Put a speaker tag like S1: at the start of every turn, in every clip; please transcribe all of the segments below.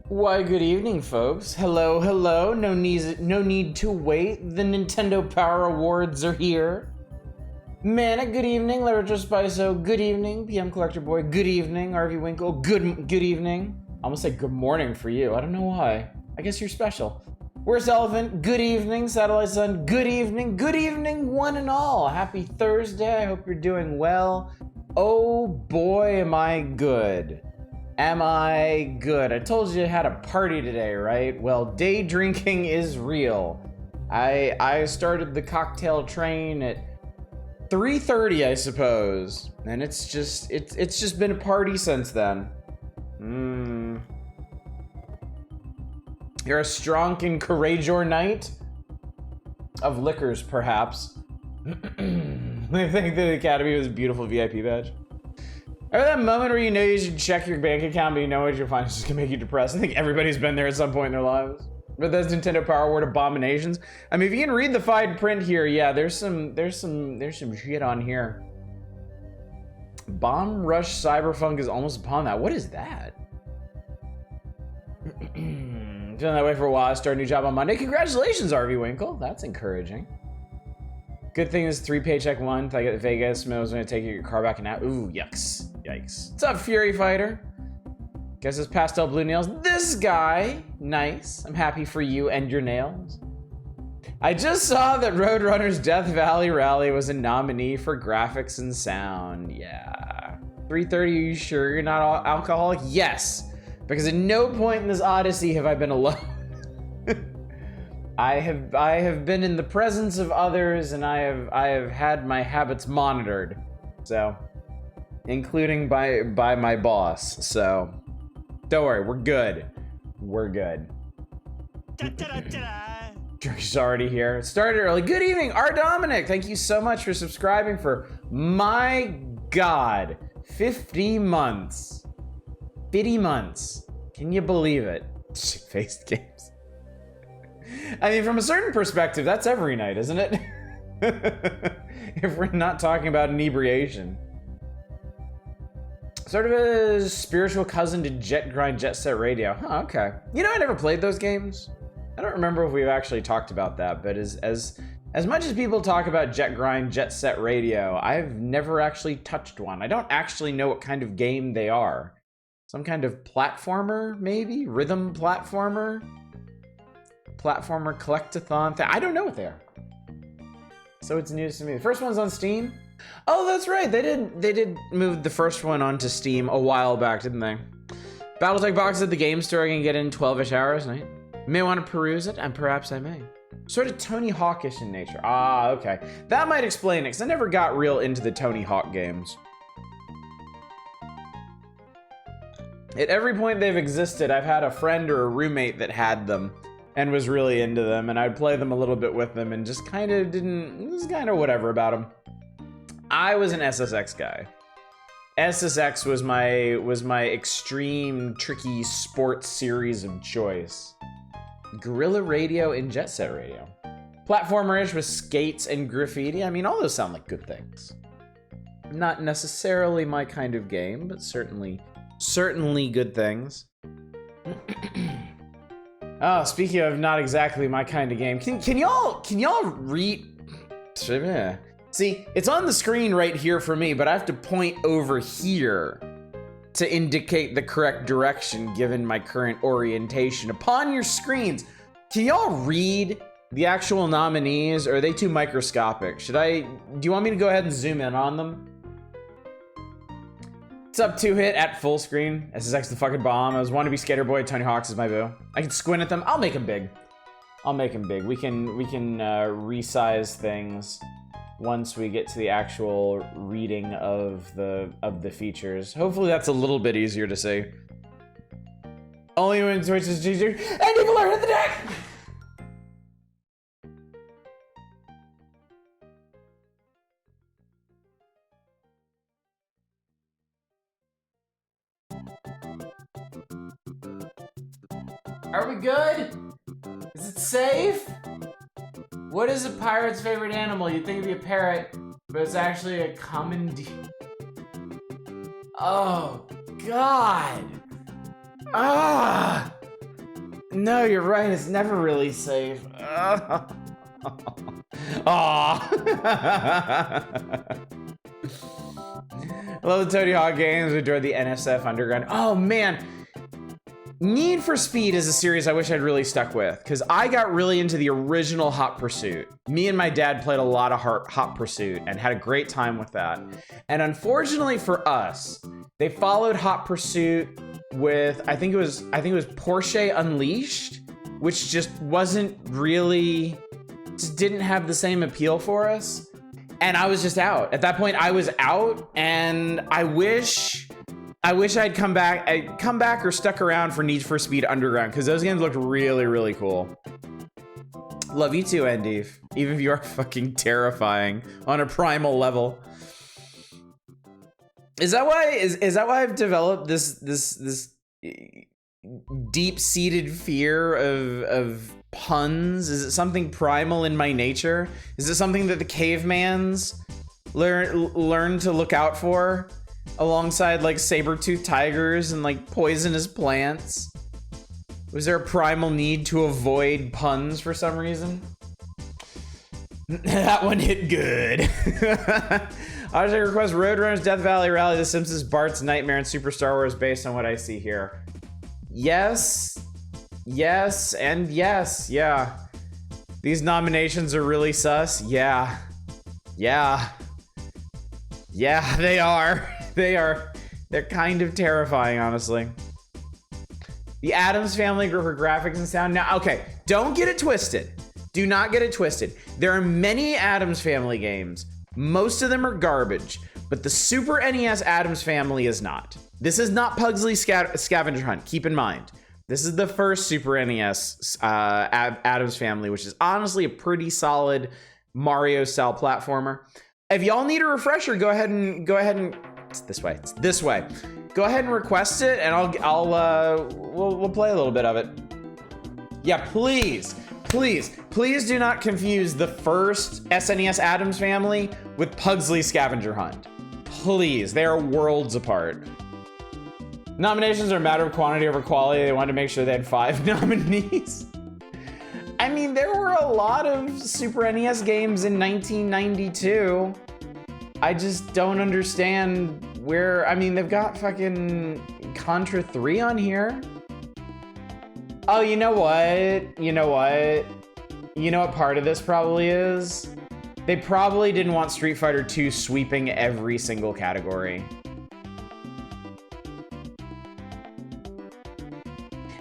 S1: Why, good evening, folks. Hello, hello. No need to wait. The Nintendo Power Awards are here. Mana, good evening. Literature Spiso, good evening. PM Collector Boy, good evening. RV Winkle, good evening. I almost say good morning for you. I don't know why. I guess you're special. Where's Elephant? Good evening. Satellite Sun, good evening. Good evening, one and all. Happy Thursday. I hope you're doing well. Oh boy, am I good. Am I good? I told you I had a party today, right? Well, day drinking is real. I started the cocktail train at 3:30, I suppose, and it's just been a party since then. You're a strong and courageous knight of liquors, perhaps. I think the Academy was a beautiful VIP badge. Or that moment where you know you should check your bank account, but you know what you'll find is just gonna make you depressed. I think everybody's been there at some point in their lives. But those Nintendo Power Award abominations. I mean, if you can read the fine print here, yeah, there's some shit on here. Bomb Rush Cyberpunk is almost upon that. What is that? Feeling that way for a while. I started a new job on Monday. Congratulations, RV Winkle. That's encouraging. Good thing is 3 paycheck month. I get Vegas. I was gonna take your car back now. Ooh, yucks. Yikes. What's up, Fury Fighter? Guess it's pastel blue nails. This guy. Nice. I'm happy for you and your nails. I just saw that Roadrunner's Death Valley Rally was a nominee for graphics and sound. Yeah. 3:30, are you sure you're not alcoholic? Yes. Because at no point in this odyssey have I been alone. I have been in the presence of others, and I have had my habits monitored, so including by my boss. So don't worry, we're good. We're good. Drink's already here. Started early. Good evening, R. Dominic. Thank you so much for subscribing for, my God, 50 months. 50 months. Can you believe it? Shit-faced games. I mean, from a certain perspective, that's every night, isn't it? If we're not talking about inebriation. Sort of a spiritual cousin to Jet Grind Jet Set Radio. Huh, okay. You know, I never played those games. I don't remember if we've actually talked about that, but as much as people talk about Jet Grind Jet Set Radio, I've never actually touched one. I don't actually know what kind of game they are. Some kind of platformer, maybe? Rhythm platformer? Platformer collectathon thing. I don't know what they are. So it's news to me. The first one's on Steam. Oh, that's right. They did move the first one onto Steam a while back, didn't they? Battletech box at the game store. I can get in 12-ish hours. I may want to peruse it, and perhaps I may. Sort of Tony Hawkish in nature. Ah, okay. That might explain it, because I never got real into the Tony Hawk games. At every point they've existed, I've had a friend or a roommate that had them and was really into them, and I'd play them a little bit with them and just kind of it was kind of whatever about them. I was an SSX guy. SSX was my extreme tricky sports series of choice. Guerrilla Radio and Jet Set Radio. Platformer-ish with skates and graffiti. I mean, all those sound like good things. Not necessarily my kind of game, but certainly good things. Oh, speaking of not exactly my kind of game, can y'all read? See, it's on the screen right here for me, but I have to point over here to indicate the correct direction given my current orientation. Upon your screens, can y'all read the actual nominees, or are they too microscopic? Do you want me to go ahead and zoom in on them? What's up, 2-Hit at full screen? SSX the fucking bomb. I was wannabe skater boy. Tony Hawk's is my boo. I can squint at them. I'll make them big. We can resize things once we get to the actual reading of the features. Hopefully that's a little bit easier to see. Only when Twitch is easier. And people are hit the deck! Are we good? Is it safe? What is a pirate's favorite animal? You'd think it'd be a parrot, but it's actually a common Oh, God. Ah! No, you're right. It's never really safe. Aw. I love the Tony Hawk games. Enjoyed the NSF Underground. Oh man, Need for Speed is a series I wish I'd really stuck with, because I got really into the original Hot Pursuit. Me and my dad played a lot of Hot Pursuit and had a great time with that. And unfortunately for us, they followed Hot Pursuit with I think it was Porsche Unleashed, which just didn't have the same appeal for us. And I was just out. At that point, I was out, and I wish I'd come back or stuck around for Need for Speed Underground, because those games looked really, really cool. Love you too, Endeef. Even if you are fucking terrifying on a primal level. Is that why I've developed this deep-seated fear of puns? Is it something primal in my nature? Is it something that the cavemans learn to look out for alongside like saber-toothed tigers and like poisonous plants? Was there a primal need to avoid puns for some reason? That one hit good. I was request Roadrunners, Death Valley Rally, The Simpsons, Bart's Nightmare, and Super Star Wars based on what I see here. Yes, and yes, yeah. These nominations are really sus. Yeah, they are. They're kind of terrifying, honestly. The Addams Family for graphics and sound. Now, okay, don't get it twisted. Do not get it twisted. There are many Addams Family games. Most of them are garbage, but the Super NES Addams Family is not. This is not Pugsley's Scavenger Hunt. Keep in mind, this is the first Super NES Addams Family, which is honestly a pretty solid Mario-style platformer. If y'all need a refresher, go ahead and it's this way. Go ahead and request it, and we'll play a little bit of it. Yeah, please do not confuse the first SNES Addams Family with Pugsley's Scavenger Hunt. Please, they are worlds apart. Nominations are a matter of quantity over quality. They wanted to make sure they had 5 nominees. I mean, there were a lot of Super NES games in 1992. I just don't understand where, I mean, they've got fucking Contra 3 on here. Oh, you know what? You know what part of this probably is? They probably didn't want Street Fighter 2 sweeping every single category.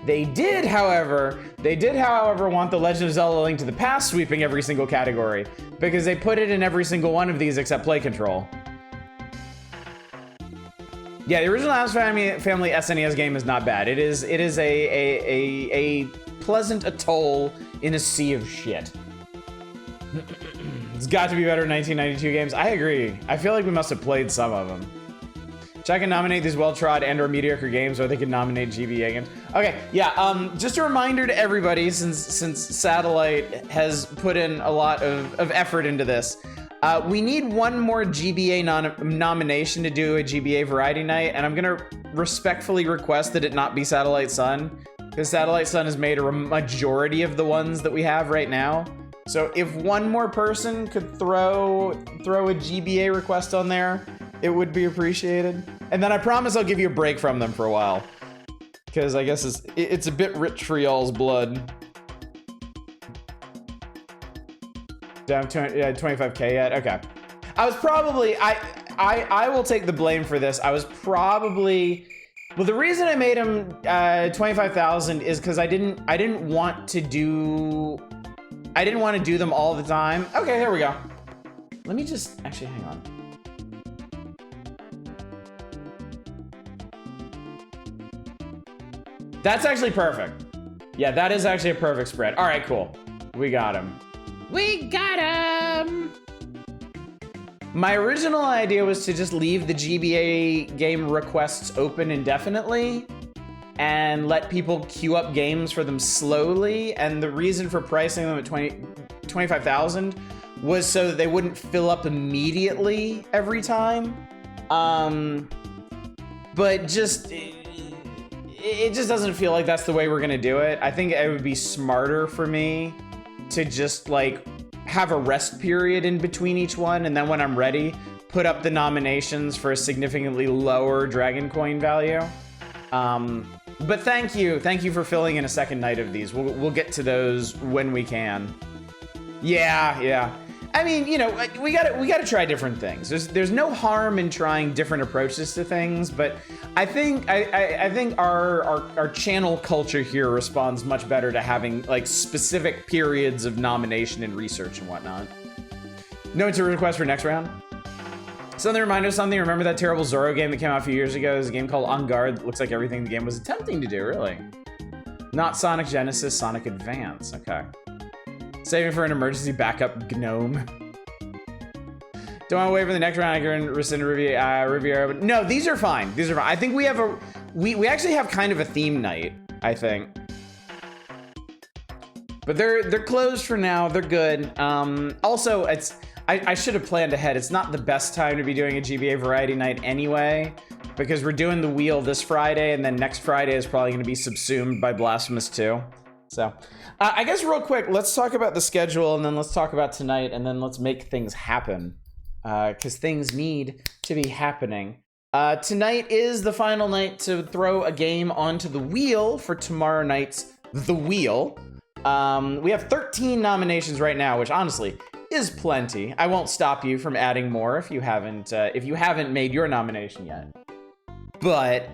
S1: They did, however, want The Legend of Zelda: Link to the Past sweeping every single category, because they put it in every single one of these except Play Control. Yeah, the original Addams Family SNES game is not bad. It is a pleasant atoll in a sea of shit. It's got to be better than 1992 games. I agree. I feel like we must have played some of them. Check and nominate these well-trod and/or mediocre games, or they can nominate GBA games. Okay, yeah. Just a reminder to everybody, since Satellite has put in a lot of effort into this. We need one more GBA nomination to do a GBA Variety Night, and I'm gonna respectfully request that it not be Satellite Sun, because Satellite Sun has made a majority of the ones that we have right now. So if one more person could throw a GBA request on there, it would be appreciated. And then I promise I'll give you a break from them for a while, because I guess it's a bit rich for y'all's blood. Down 25K yet? Okay. I was probably, I will take the blame for this. I was probably, well, the reason I made him 25,000 is because I didn't want to do them all the time. Okay, here we go. Let me just, actually, hang on. That's actually perfect. Yeah, that is actually a perfect spread. All right, cool. We got him. We got him! My original idea was to just leave the GBA game requests open indefinitely and let people queue up games for them slowly. And the reason for pricing them at 25,000 was so that they wouldn't fill up immediately every time. But just, it just doesn't feel like that's the way we're gonna do it. I think it would be smarter for me to just like have a rest period in between each one, and then when I'm ready, put up the nominations for a significantly lower Dragon Coin value. But thank you for filling in a second night of these. We'll get to those when we can. Yeah. I mean, you know, we gotta try different things. There's no harm in trying different approaches to things, but I think our channel culture here responds much better to having like specific periods of nomination and research and whatnot. No to request for next round. Something reminder of something. Remember that terrible Zorro game that came out a few years ago? There's a game called On Guard. Looks like everything the game was attempting to do, really. Not Sonic Genesis, Sonic Advance. Okay. Saving for an emergency backup GNOME. Don't want to wait for the next round. I can rescind Riviera. But no, these are fine. These are fine. I think we have we actually have kind of a theme night, I think. But they're closed for now. They're good. Also, I should have planned ahead. It's not the best time to be doing a GBA variety night anyway, because we're doing the wheel this Friday, and then next Friday is probably going to be subsumed by Blasphemous 2. So, I guess real quick, let's talk about the schedule, and then let's talk about tonight, and then let's make things happen, because things need to be happening. Tonight is the final night to throw a game onto the wheel for tomorrow night's The Wheel. We have 13 nominations right now, which honestly is plenty. I won't stop you from adding more if you haven't made your nomination yet. But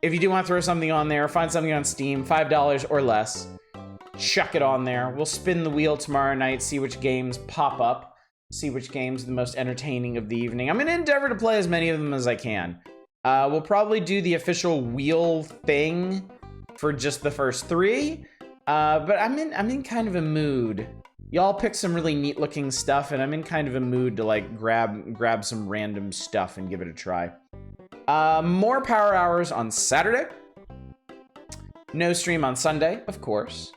S1: if you do want to throw something on there, find something on Steam, $5 or less, chuck it on there. We'll spin the wheel tomorrow night, see which games pop up, see which games are the most entertaining of the evening. I'm going to endeavor to play as many of them as I can. We'll probably do the official wheel thing for just the first 3, but I'm in kind of a mood. Y'all pick some really neat looking stuff, and I'm in kind of a mood to like grab some random stuff and give it a try. More power hours on Saturday. No stream on Sunday, of course.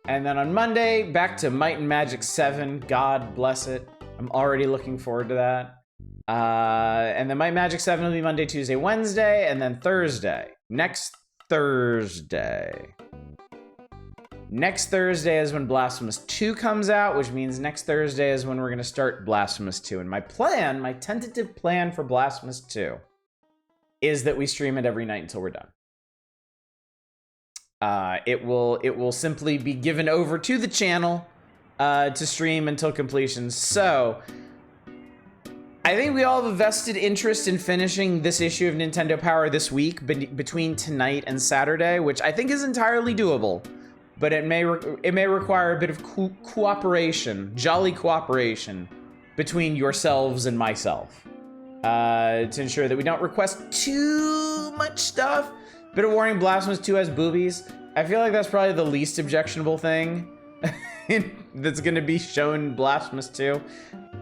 S1: And then on Monday, back to Might and Magic 7. God bless it. I'm already looking forward to that. And then Might and Magic 7 will be Monday, Tuesday, Wednesday, and then Thursday. Next Thursday is when Blasphemous 2 comes out, which means next Thursday is when we're going to start Blasphemous 2. And my tentative plan for Blasphemous 2 is that we stream it every night until we're done. It will simply be given over to the channel to stream until completion. So I think we all have a vested interest in finishing this issue of Nintendo Power this week between tonight and Saturday, which I think is entirely doable. But it may require a bit of cooperation, jolly cooperation, between yourselves and myself, to ensure that we don't request too much stuff. Bit of warning: Blasphemous 2 has boobies. I feel like that's probably the least objectionable thing that's going to be shown in Blasphemous 2.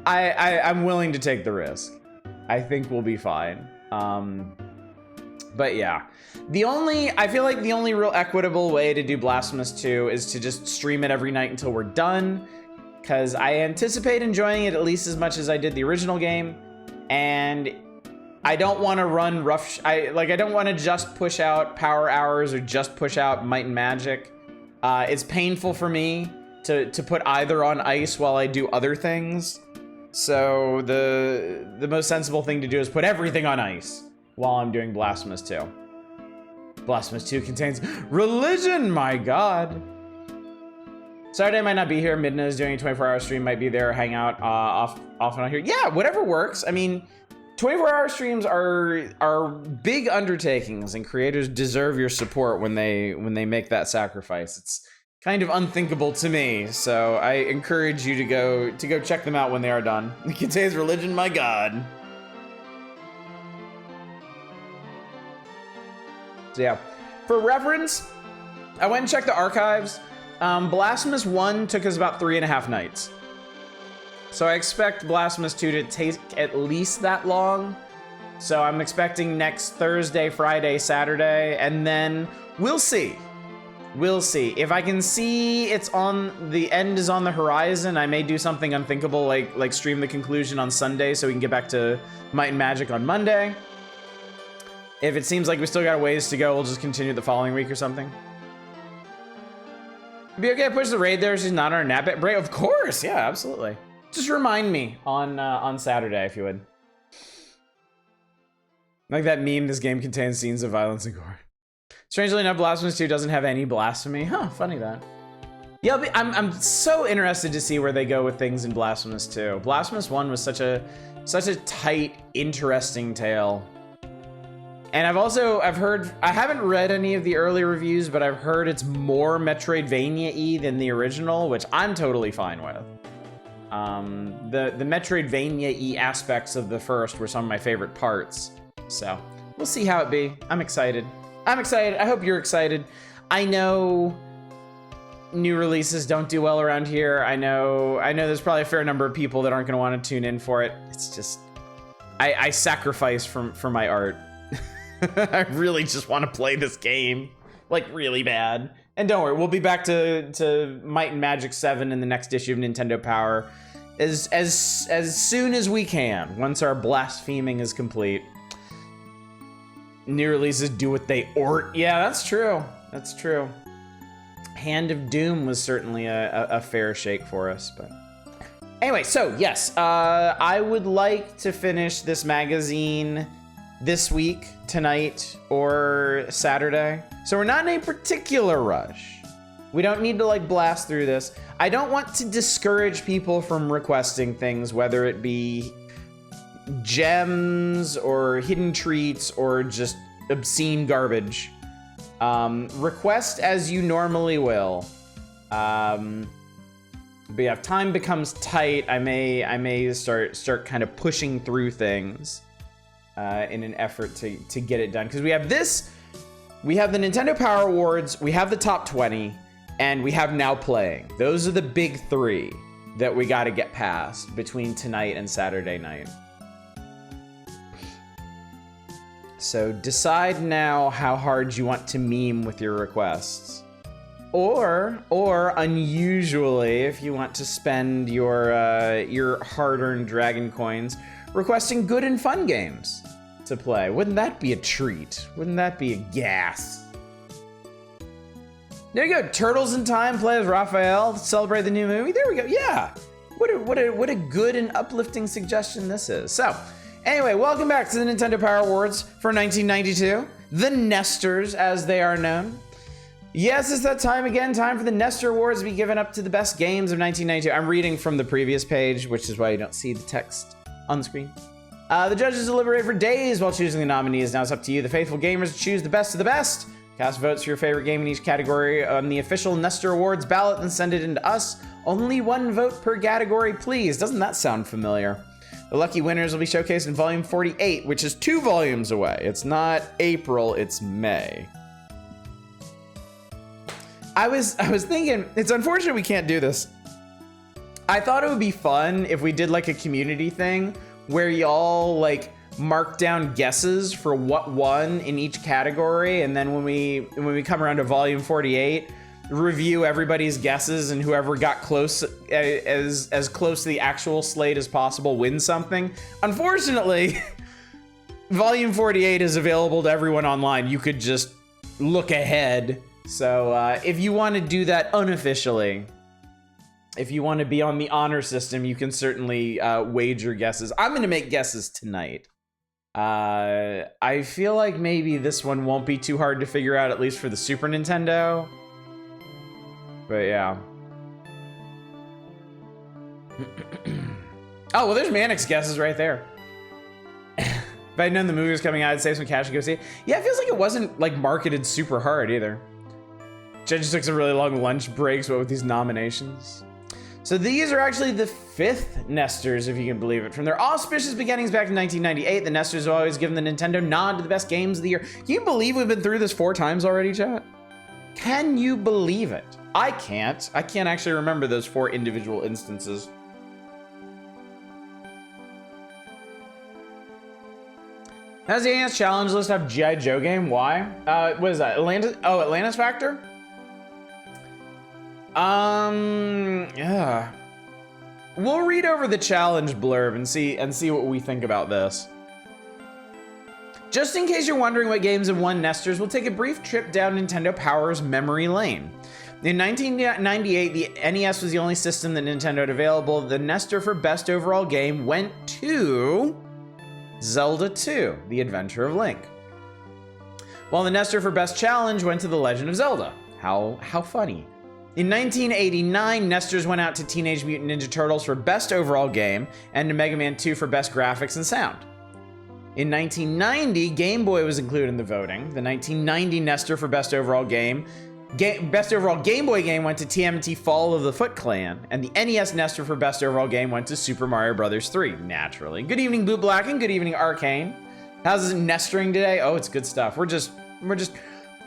S1: I'm willing to take the risk. I think we'll be fine. But yeah. I feel like the only real equitable way to do Blasphemous 2 is to just stream it every night until we're done, because I anticipate enjoying it at least as much as I did the original game, and I don't want to run rough. I don't want to just push out power hours or just push out Might and Magic. It's painful for me to put either on ice while I do other things. So the most sensible thing to do is put everything on ice while I'm doing Blasphemous 2. Blasphemous 2 contains religion, my god. Saturday might not be here. Midna is doing a 24-hour stream, might be there, hang out off and on here. Yeah, whatever works. I mean, 24-hour streams are big undertakings, and creators deserve your support when they make that sacrifice. It's kind of unthinkable to me, so I encourage you to go check them out when they are done. It contains religion, my god. So yeah, for reference, I went and checked the archives. Blasphemous 1 took us about 3.5 nights. So I expect Blasphemous 2 to take at least that long. So I'm expecting next Thursday, Friday, Saturday, and then we'll see. We'll see. If I can see the end is on the horizon, I may do something unthinkable like stream the conclusion on Sunday so we can get back to Might and Magic on Monday. If it seems like we still got a ways to go, we'll just continue the following week or something. Be okay to push the raid there. She's not on her nap break. Of course, yeah, absolutely. Just remind me on Saturday if you would. Like that meme, this game contains scenes of violence and gore. Strangely enough, Blasphemous 2 doesn't have any blasphemy. Huh, funny that. Yeah, I'm so interested to see where they go with things in Blasphemous 2. Blasphemous 1 was such a tight, interesting tale. And I've heard, I haven't read any of the early reviews, but I've heard it's more Metroidvania-y than the original, which I'm totally fine with. The Metroidvania-y aspects of the first were some of my favorite parts. So, we'll see how it be. I'm excited. I'm excited. I hope you're excited. I know new releases don't do well around here. I know there's probably a fair number of people that aren't going to want to tune in for it. It's just, I sacrifice for my art. I really just want to play this game, like really bad. And don't worry, we'll be back to Might and Magic 7 in the next issue of Nintendo Power as soon as we can, once our blaspheming is complete. New releases do what they ought. Yeah, that's true. That's true. Hand of Doom was certainly a fair shake for us, but anyway, so yes, I would like to finish this magazine this week, tonight, or Saturday. So we're not in a particular rush. We don't need to like blast through this. I don't want to discourage people from requesting things, whether it be gems or hidden treats or just obscene garbage. Request as you normally will. But yeah, if time becomes tight, I may start kind of pushing through things in an effort to get it done. Because we have the Nintendo Power Awards, we have the top 20, and we have Now Playing. Those are the big three that we got to get past between tonight and Saturday night. So decide now how hard you want to meme with your requests. Or unusually, if you want to spend your hard-earned dragon coins requesting good and fun games to play. Wouldn't that be a treat? Wouldn't that be a gas? There you go. Turtles in Time, play as Raphael, celebrate the new movie. There we go. Yeah. What a good and uplifting suggestion this is. So, anyway, welcome back to the Nintendo Power Awards for 1992. The Nesters, as they are known. Yes, it's that time again. Time for the Nestor Awards to be given up to the best games of 1992. I'm reading from the previous page, which is why you don't see the text on the screen. The judges deliberate for days while choosing the nominees. Now it's up to you, the faithful gamers, to choose the best of the best. Cast votes for your favorite game in each category on the official Nestor Awards ballot and send it in to us. Only one vote per category, please. Doesn't that sound familiar? The lucky winners will be showcased in volume 48, which is 2 volumes away. It's not April, it's May. I was thinking, it's unfortunate we can't do this. I thought it would be fun if we did like a community thing where y'all like mark down guesses for what won in each category, and then when we come around to volume 48, review everybody's guesses, and whoever got close as close to the actual slate as possible wins something. Unfortunately, volume 48 is available to everyone online. You could just look ahead. So if you want to do that unofficially, if you want to be on the honor system, you can certainly wager guesses. I'm going to make guesses tonight. I feel like maybe this one won't be too hard to figure out, at least for the Super Nintendo. But yeah. Oh, well, there's Manic's guesses right there. If I'd known the movie was coming out, I'd save some cash to go see it. Yeah, it feels like it wasn't like marketed super hard either. Judges took some really long lunch breaks, what with these nominations. So these are actually the 5th Nesters, if you can believe it. From their auspicious beginnings back in 1998, the Nesters have always given the Nintendo nod to the best games of the year. Can you believe we've been through this 4 times already, chat? Can you believe it? I can't. I can't actually remember those 4 individual instances. How's the AS challenge list have G.I. Joe game? Why? What is that? Atlantis? Oh, Atlantis Factor? Yeah. We'll read over the challenge blurb and see what we think about this. Just in case you're wondering what games have won Nesters, we'll take a brief trip down Nintendo Power's memory lane. In 1998, the NES was the only system that Nintendo had available. The Nestor for Best Overall Game went to Zelda 2, The Adventure of Link. While the Nestor for Best Challenge went to The Legend of Zelda. How funny. In 1989, Nestors went out to Teenage Mutant Ninja Turtles for Best Overall Game and to Mega Man 2 for Best Graphics and Sound. In 1990, Game Boy was included in the voting. The 1990 Nestor for Best Overall Game Best Overall Game Boy Game went to TMNT Fall of the Foot Clan, and the NES Nestor for Best Overall Game went to Super Mario Bros. 3, naturally. Good evening, Boot Black, and good evening, Arcane. How's it nestering today? Oh, it's good stuff. We're just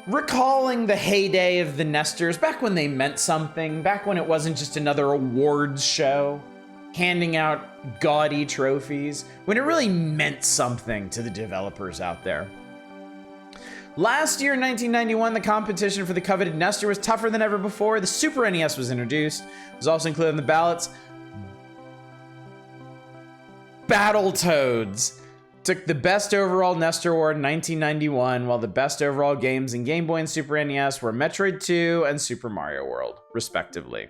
S1: recalling the heyday of the Nestors, back when they meant something, back when it wasn't just another awards show, handing out gaudy trophies, when it really meant something to the developers out there. Last year, in 1991, the competition for the coveted Nestor was tougher than ever before. The Super NES was introduced. It was also included in the ballots. Battletoads took the Best Overall Nestor Award in 1991, while the Best Overall games in Game Boy and Super NES were Metroid 2 and Super Mario World, respectively.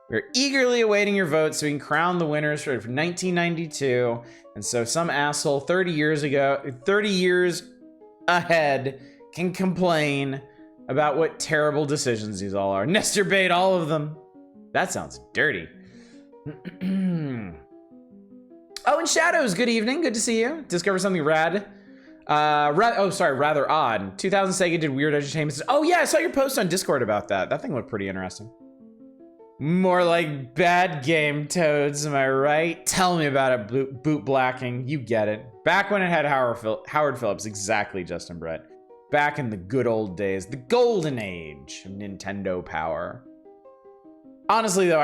S1: We're eagerly awaiting your votes so we can crown the winners for 1992. And so some asshole 30 years ahead can complain about what terrible decisions these all are. Nestor bait all of them. That sounds dirty. Oh, and Shadows, good evening. Good to see you. Discover something rad. Rather odd. 2000 Sega did Weird Entertainment. Oh yeah, I saw your post on Discord about that. That thing looked pretty interesting. More like bad game, Toads, am I right? Tell me about it, Boot Blacking. You get it. Back when it had Howard Phillips, exactly, Justin Brett. Back in the good old days, the golden age of Nintendo Power. Honestly, though,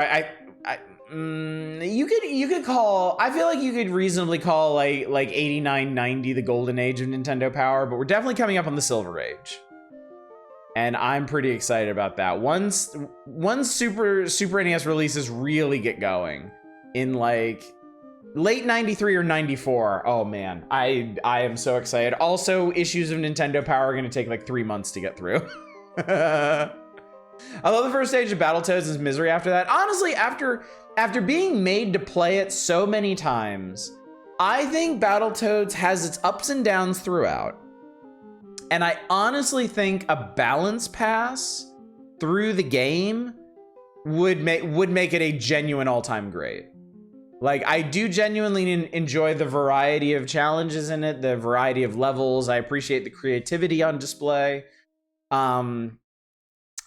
S1: you could call. I feel like you could reasonably call like 89, 90 the golden age of Nintendo Power, but we're definitely coming up on the Silver Age. And I'm pretty excited about that. Once Super NES releases really get going in like late 93 or 94, oh man, I am so excited. Also, issues of Nintendo Power are going to take like 3 months to get through. I love the first stage of Battletoads is misery after that. Honestly, after being made to play it so many times, I think Battletoads has its ups and downs throughout. And I honestly think a balance pass through the game would make it a genuine all-time great. Like, I do genuinely enjoy the variety of challenges in it, the variety of levels. I appreciate the creativity on display. I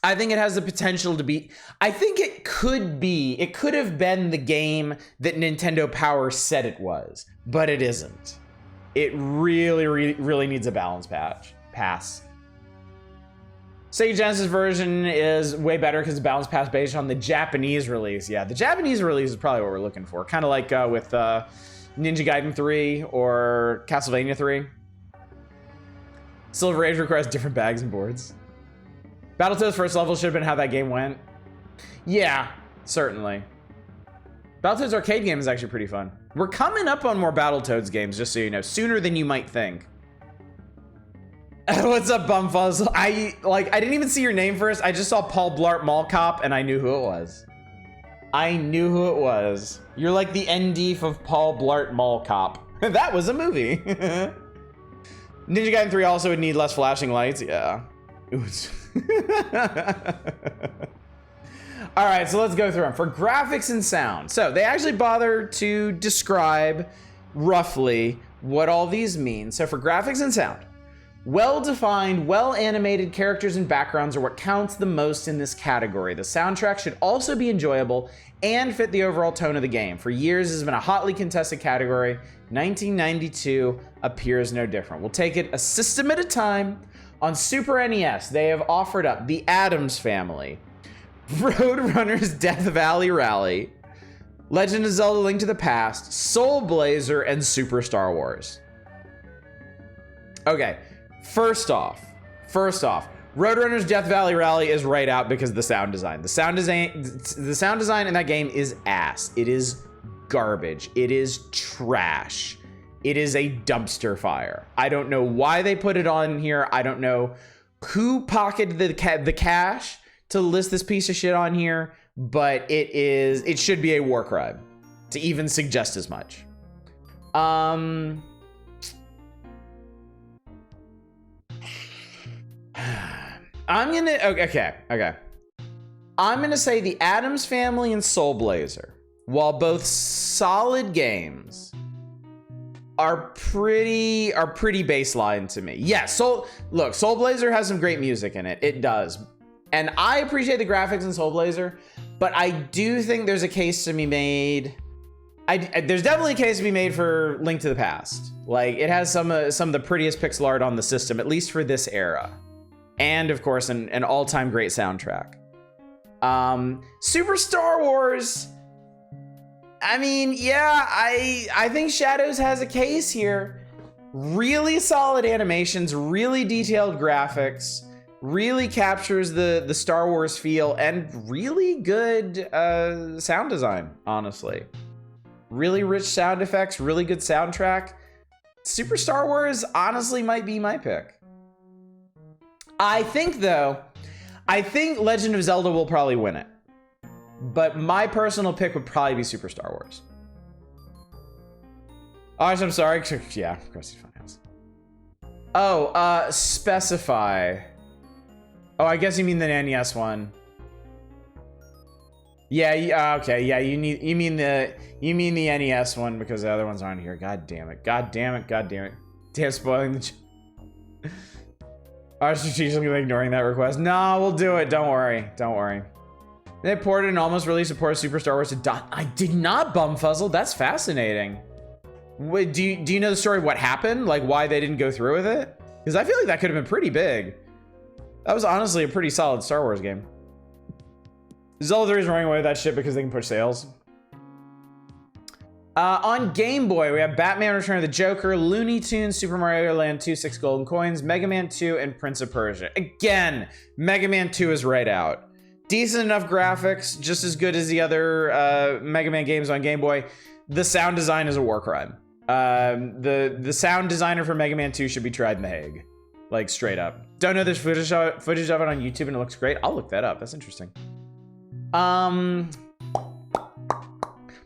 S1: think it has the potential to be, I think it could have been the game that Nintendo Power said it was, but it isn't. It really needs a balance pass. Sega Genesis version is way better because the balance pass based on the Japanese release. Yeah, the Japanese release is probably what we're looking for. Kind of like with Ninja Gaiden 3 or Castlevania 3. Silver Age requires different bags and boards. Battletoads first level should have been how that game went. Yeah, certainly. Battletoads arcade game is actually pretty fun. We're coming up on more Battletoads games, just so you know, sooner than you might think. What's up, Bumfuzz? I didn't even see your name first. I just saw Paul Blart Mall Cop and I knew who it was. You're like the ND of Paul Blart Mall Cop. That was a movie. Ninja Gaiden 3 also would need less flashing lights. Yeah. All right, so let's go through them. For graphics and sound. So they actually bother to describe roughly what all these mean. So for graphics and sound, well-defined, well-animated characters and backgrounds are what counts the most in this category. The soundtrack should also be enjoyable and fit the overall tone of the game. For years, this has been a hotly contested category. 1992 appears no different. We'll take it a system at a time. On Super NES, they have offered up The Addams Family, Roadrunner's Death Valley Rally, Legend of Zelda: Link to the Past, Soul Blazer, and Super Star Wars. Okay. First off, Roadrunner's Death Valley Rally is right out because of the sound design. The sound design in that game is ass. It is garbage. It is trash. It is a dumpster fire. I don't know why they put it on here. I don't know who pocketed the cash to list this piece of shit on here, but it should be a war crime to even suggest as much. I'm gonna, okay. I'm gonna say The Addams Family and Soul Blazer, while both solid games, are pretty baseline to me. Yeah, Soul Blazer has some great music in it. It does. And I appreciate the graphics in Soul Blazer, but I do think there's a case to be made. There's definitely a case to be made for Link to the Past. Like, it has some of the prettiest pixel art on the system, at least for this era. And of course, an all-time great soundtrack. Super Star Wars, I mean, yeah, I think Shadows has a case here. Really solid animations, really detailed graphics, really captures the Star Wars feel, and really good sound design, honestly. Really rich sound effects, really good soundtrack. Super Star Wars honestly might be my pick. I think Legend of Zelda will probably win it. But my personal pick would probably be Super Star Wars. Oh, I'm sorry. Yeah, Krusty Funhouse. Oh, Specify. Oh, I guess you mean the NES one. Yeah, okay, yeah, you mean the NES one because the other ones aren't here. God damn it. Damn, spoiling the I was strategically ignoring that request. No, we'll do it. Don't worry. They ported and almost released a port of Super Star Wars to dot. I did not, Bumfuzzle. That's fascinating. Wait, do you know the story of what happened? Like why they didn't go through with it? Because I feel like that could have been pretty big. That was honestly a pretty solid Star Wars game. Zelda 3 is running away with that shit because they can push sales. On Game Boy, we have Batman Return of the Joker, Looney Tunes, Super Mario Land 2, 6 Golden Coins, Mega Man 2, and Prince of Persia. Again, Mega Man 2 is right out. Decent enough graphics, just as good as the other Mega Man games on Game Boy. The sound design is a war crime. The sound designer for Mega Man 2 should be tried in The Hague. Like, straight up. Don't know there's footage of it on YouTube and it looks great. I'll look that up. That's interesting.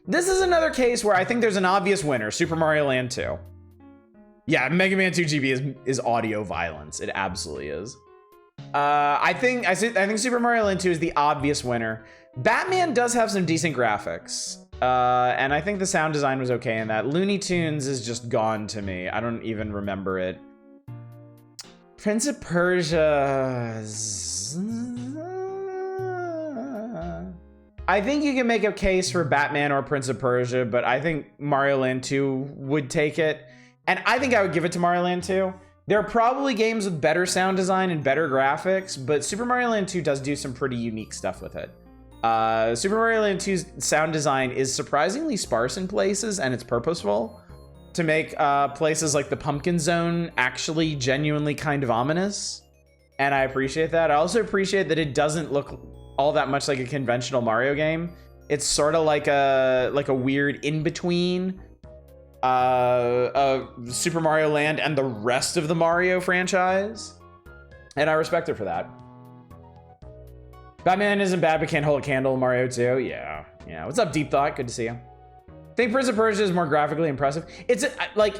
S1: This is another case where I think there's an obvious winner, Super Mario Land 2. Yeah, Mega Man 2 GB is audio violence. It absolutely is. I think Super Mario Land 2 is the obvious winner. Batman does have some decent graphics. And I think the sound design was okay in that. Looney Tunes is just gone to me. I don't even remember it. Prince of Persia. I think you can make a case for Batman or Prince of Persia, but I think Mario Land 2 would take it. And I think I would give it to Mario Land 2. There are probably games with better sound design and better graphics, but Super Mario Land 2 does do some pretty unique stuff with it. Super Mario Land 2's sound design is surprisingly sparse in places, and it's purposeful to make places like the Pumpkin Zone actually genuinely kind of ominous. And I appreciate that. I also appreciate that it doesn't look all that much like a conventional Mario game. It's sort of like a weird in-between Super Mario Land and the rest of the Mario franchise. And I respect it for that. Batman isn't bad, but can't hold a candle. Mario 2, yeah. What's up, Deep Thought? Good to see you. I think Prince of Persia is more graphically impressive. It's like,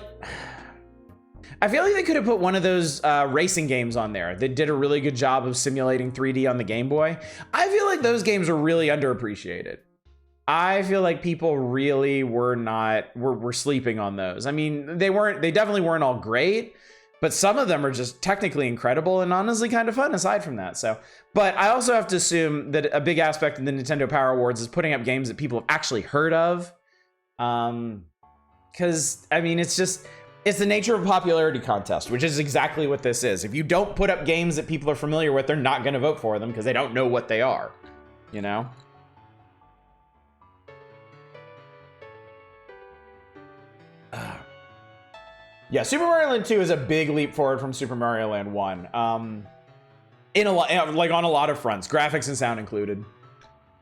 S1: I feel like they could have put one of those racing games on there that did a really good job of simulating 3D on the Game Boy. I feel like those games are really underappreciated. I feel like people really were sleeping on those. I mean, they definitely weren't all great, but some of them are just technically incredible and honestly kind of fun aside from that. So, but I also have to assume that a big aspect of the Nintendo Power Awards is putting up games that people have actually heard of. Because I mean, it's the nature of a popularity contest, which is exactly what this is. If you don't put up games that people are familiar with, they're not going to vote for them because they don't know what they are, you know? Yeah, Super Mario Land 2 is a big leap forward from Super Mario Land 1. In a lot, like on a lot of fronts, graphics and sound included.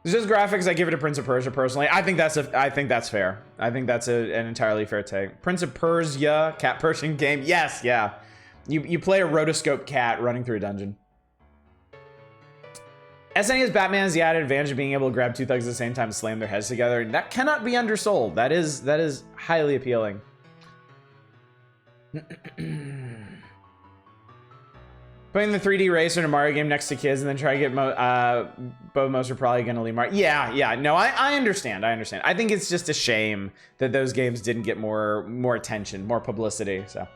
S1: It's just graphics. I give it to Prince of Persia personally. I think that's fair. I think that's an entirely fair take. Prince of Persia, cat Persian game. Yes, yeah. You play a rotoscope cat running through a dungeon. SNES Batman has the added advantage of being able to grab two thugs at the same time and slam their heads together. That cannot be undersold. That is highly appealing. Putting the 3D racer in a Mario game next to kids and then try to get both most are probably going to leave Mario. Yeah. No, I understand. I think it's just a shame that those games didn't get more attention, more publicity. So,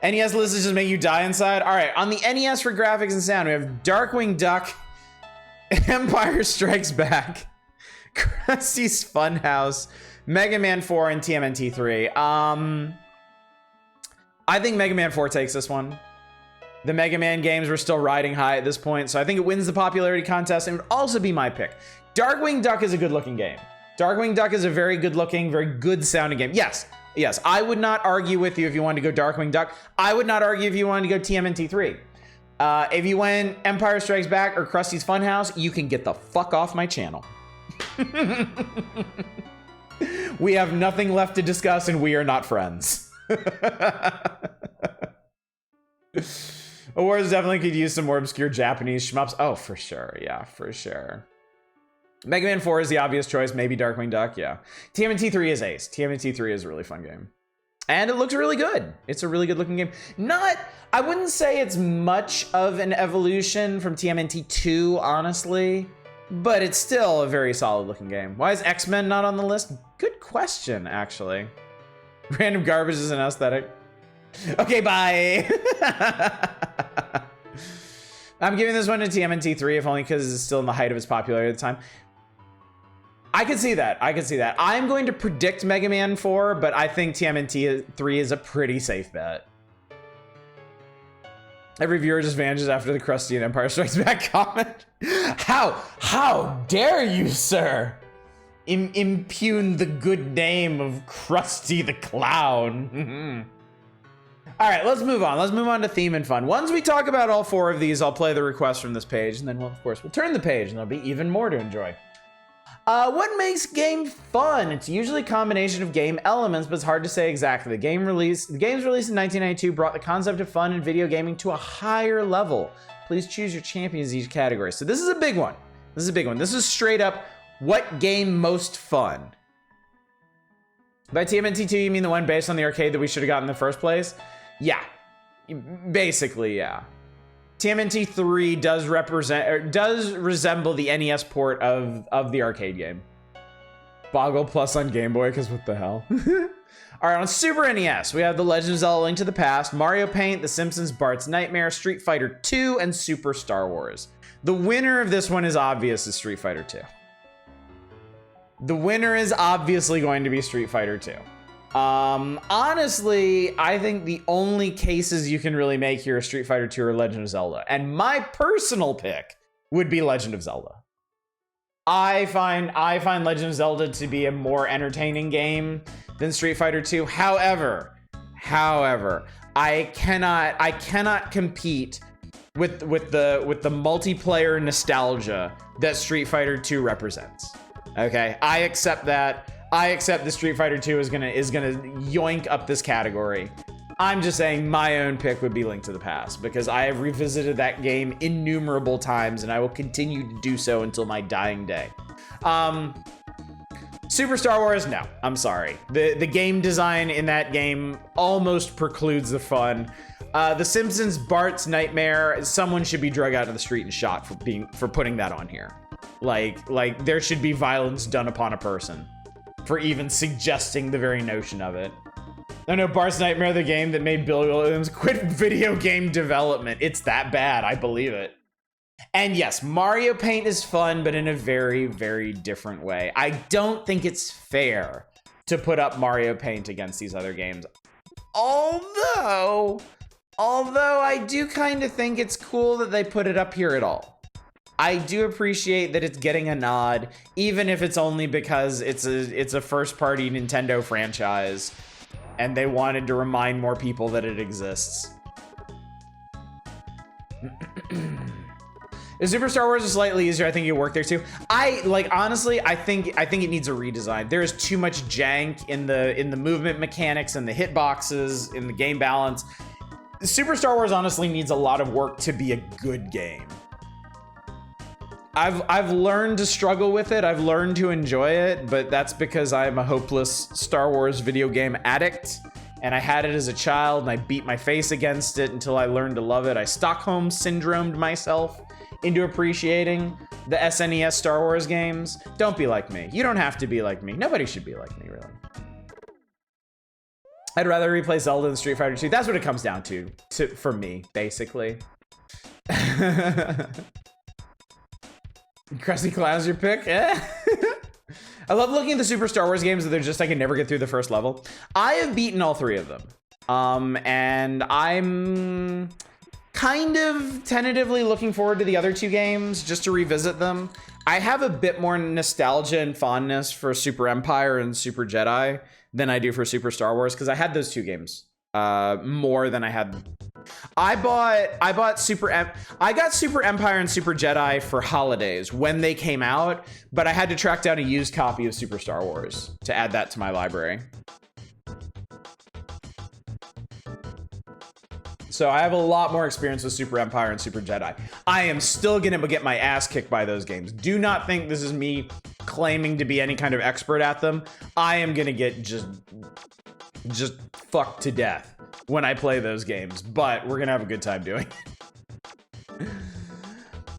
S1: NES list is just make you die inside. All right, on the NES for graphics and sound, we have Darkwing Duck, Empire Strikes Back, Krusty's Funhouse, Mega Man 4, and TMNT 3. I think Mega Man 4 takes this one. The Mega Man games were still riding high at this point, so I think it wins the popularity contest and would also be my pick. Darkwing Duck is a good looking game. Darkwing Duck is a very good looking, very good sounding game. Yes, I would not argue with you if you wanted to go Darkwing Duck. I would not argue if you wanted to go TMNT 3. If you went Empire Strikes Back or Krusty's Funhouse, you can get the fuck off my channel. We have nothing left to discuss and we are not friends. Awards definitely could use some more obscure Japanese shmups. Oh, for sure. Yeah, for sure. Mega Man 4 is the obvious choice. Maybe Darkwing Duck. Yeah. TMNT 3 is ace. TMNT 3 is a really fun game. And it looks really good. It's a really good looking game. I wouldn't say it's much of an evolution from TMNT 2, honestly. But it's still a very solid looking game. Why is X-Men not on the list? Good question, actually. Random garbage is an aesthetic. Okay, bye. I'm giving this one to TMNT 3, if only because it's still in the height of its popularity at the time. I could see that. I'm going to predict Mega Man 4, but I think TMNT 3 is a pretty safe bet. Every viewer just vanishes after the Krusty and Empire Strikes Back comment. How dare you, sir? Impugn the good name of Krusty the Clown. All right, let's move on. Let's move on to theme and fun. Once we talk about all four of these, I'll play the requests from this page, and then we'll turn the page, and there'll be even more to enjoy. What makes game fun? It's usually a combination of game elements, but it's hard to say exactly. The game's released in 1992 brought the concept of fun in video gaming to a higher level. Please choose your champions in each category. So this is a big one. This is straight up what game most fun. By TMNT 2, you mean the one based on the arcade that we should have gotten in the first place? Yeah, basically, yeah. TMNT 3 does resemble the NES port of the arcade game. Boggle Plus on Game Boy, because what the hell? All right, on Super NES, we have The Legend of Zelda: Link to the Past, Mario Paint, The Simpsons, Bart's Nightmare, Street Fighter 2, and Super Star Wars. The winner of this one is obvious, is Street Fighter 2. The winner is obviously going to be Street Fighter 2. Honestly, I think the only cases you can really make here are Street Fighter 2 or Legend of Zelda. And my personal pick would be Legend of Zelda. I find Legend of Zelda to be a more entertaining game than Street Fighter 2. However, I cannot compete with the multiplayer nostalgia that Street Fighter 2 represents. Okay, I accept that. I accept the Street Fighter 2 is gonna yoink up this category. I'm just saying my own pick would be Link to the Past because I have revisited that game innumerable times and I will continue to do so until my dying day. Super Star Wars, no, I'm sorry. The game design in that game almost precludes the fun. The Simpsons, Bart's Nightmare, someone should be drug out of the street and shot for putting that on here. Like there should be violence done upon a person for even suggesting the very notion of it. I know Bart's Nightmare, the game that made Bill Williams quit video game development. It's that bad, I believe it. And yes, Mario Paint is fun, but in a very, very different way. I don't think it's fair to put up Mario Paint against these other games. Although I do kind of think it's cool that they put it up here at all. I do appreciate that it's getting a nod, even if it's only because it's a first-party Nintendo franchise, and they wanted to remind more people that it exists. If Super Star Wars is slightly easier, I think it'll work there too. Honestly, I think it needs a redesign. There is too much jank in the movement mechanics and the hitboxes, in the game balance. Super Star Wars honestly needs a lot of work to be a good game. I've learned to struggle with it. I've learned to enjoy it, but that's because I'm a hopeless Star Wars video game addict. And I had it as a child, and I beat my face against it until I learned to love it. I Stockholm syndromed myself into appreciating the SNES Star Wars games. Don't be like me. You don't have to be like me. Nobody should be like me, really. I'd rather replay Zelda than Street Fighter 2. That's what it comes down to for me, basically. Krusty Clown's your pick? Eh? I love looking at the Super Star Wars games that they're just I can never get through the first level. I have beaten all 3 of them. And I'm kind of tentatively looking forward to the other 2 games just to revisit them. I have a bit more nostalgia and fondness for Super Empire and Super Jedi than I do for Super Star Wars because I had those 2 games more than I had. I got Super Empire and Super Jedi for holidays when they came out, but I had to track down a used copy of Super Star Wars to add that to my library. So I have a lot more experience with Super Empire and Super Jedi. I am still gonna get my ass kicked by those games. Do not think this is me claiming to be any kind of expert at them. I am gonna get just fucked to death when I play those games, but we're gonna have a good time doing it.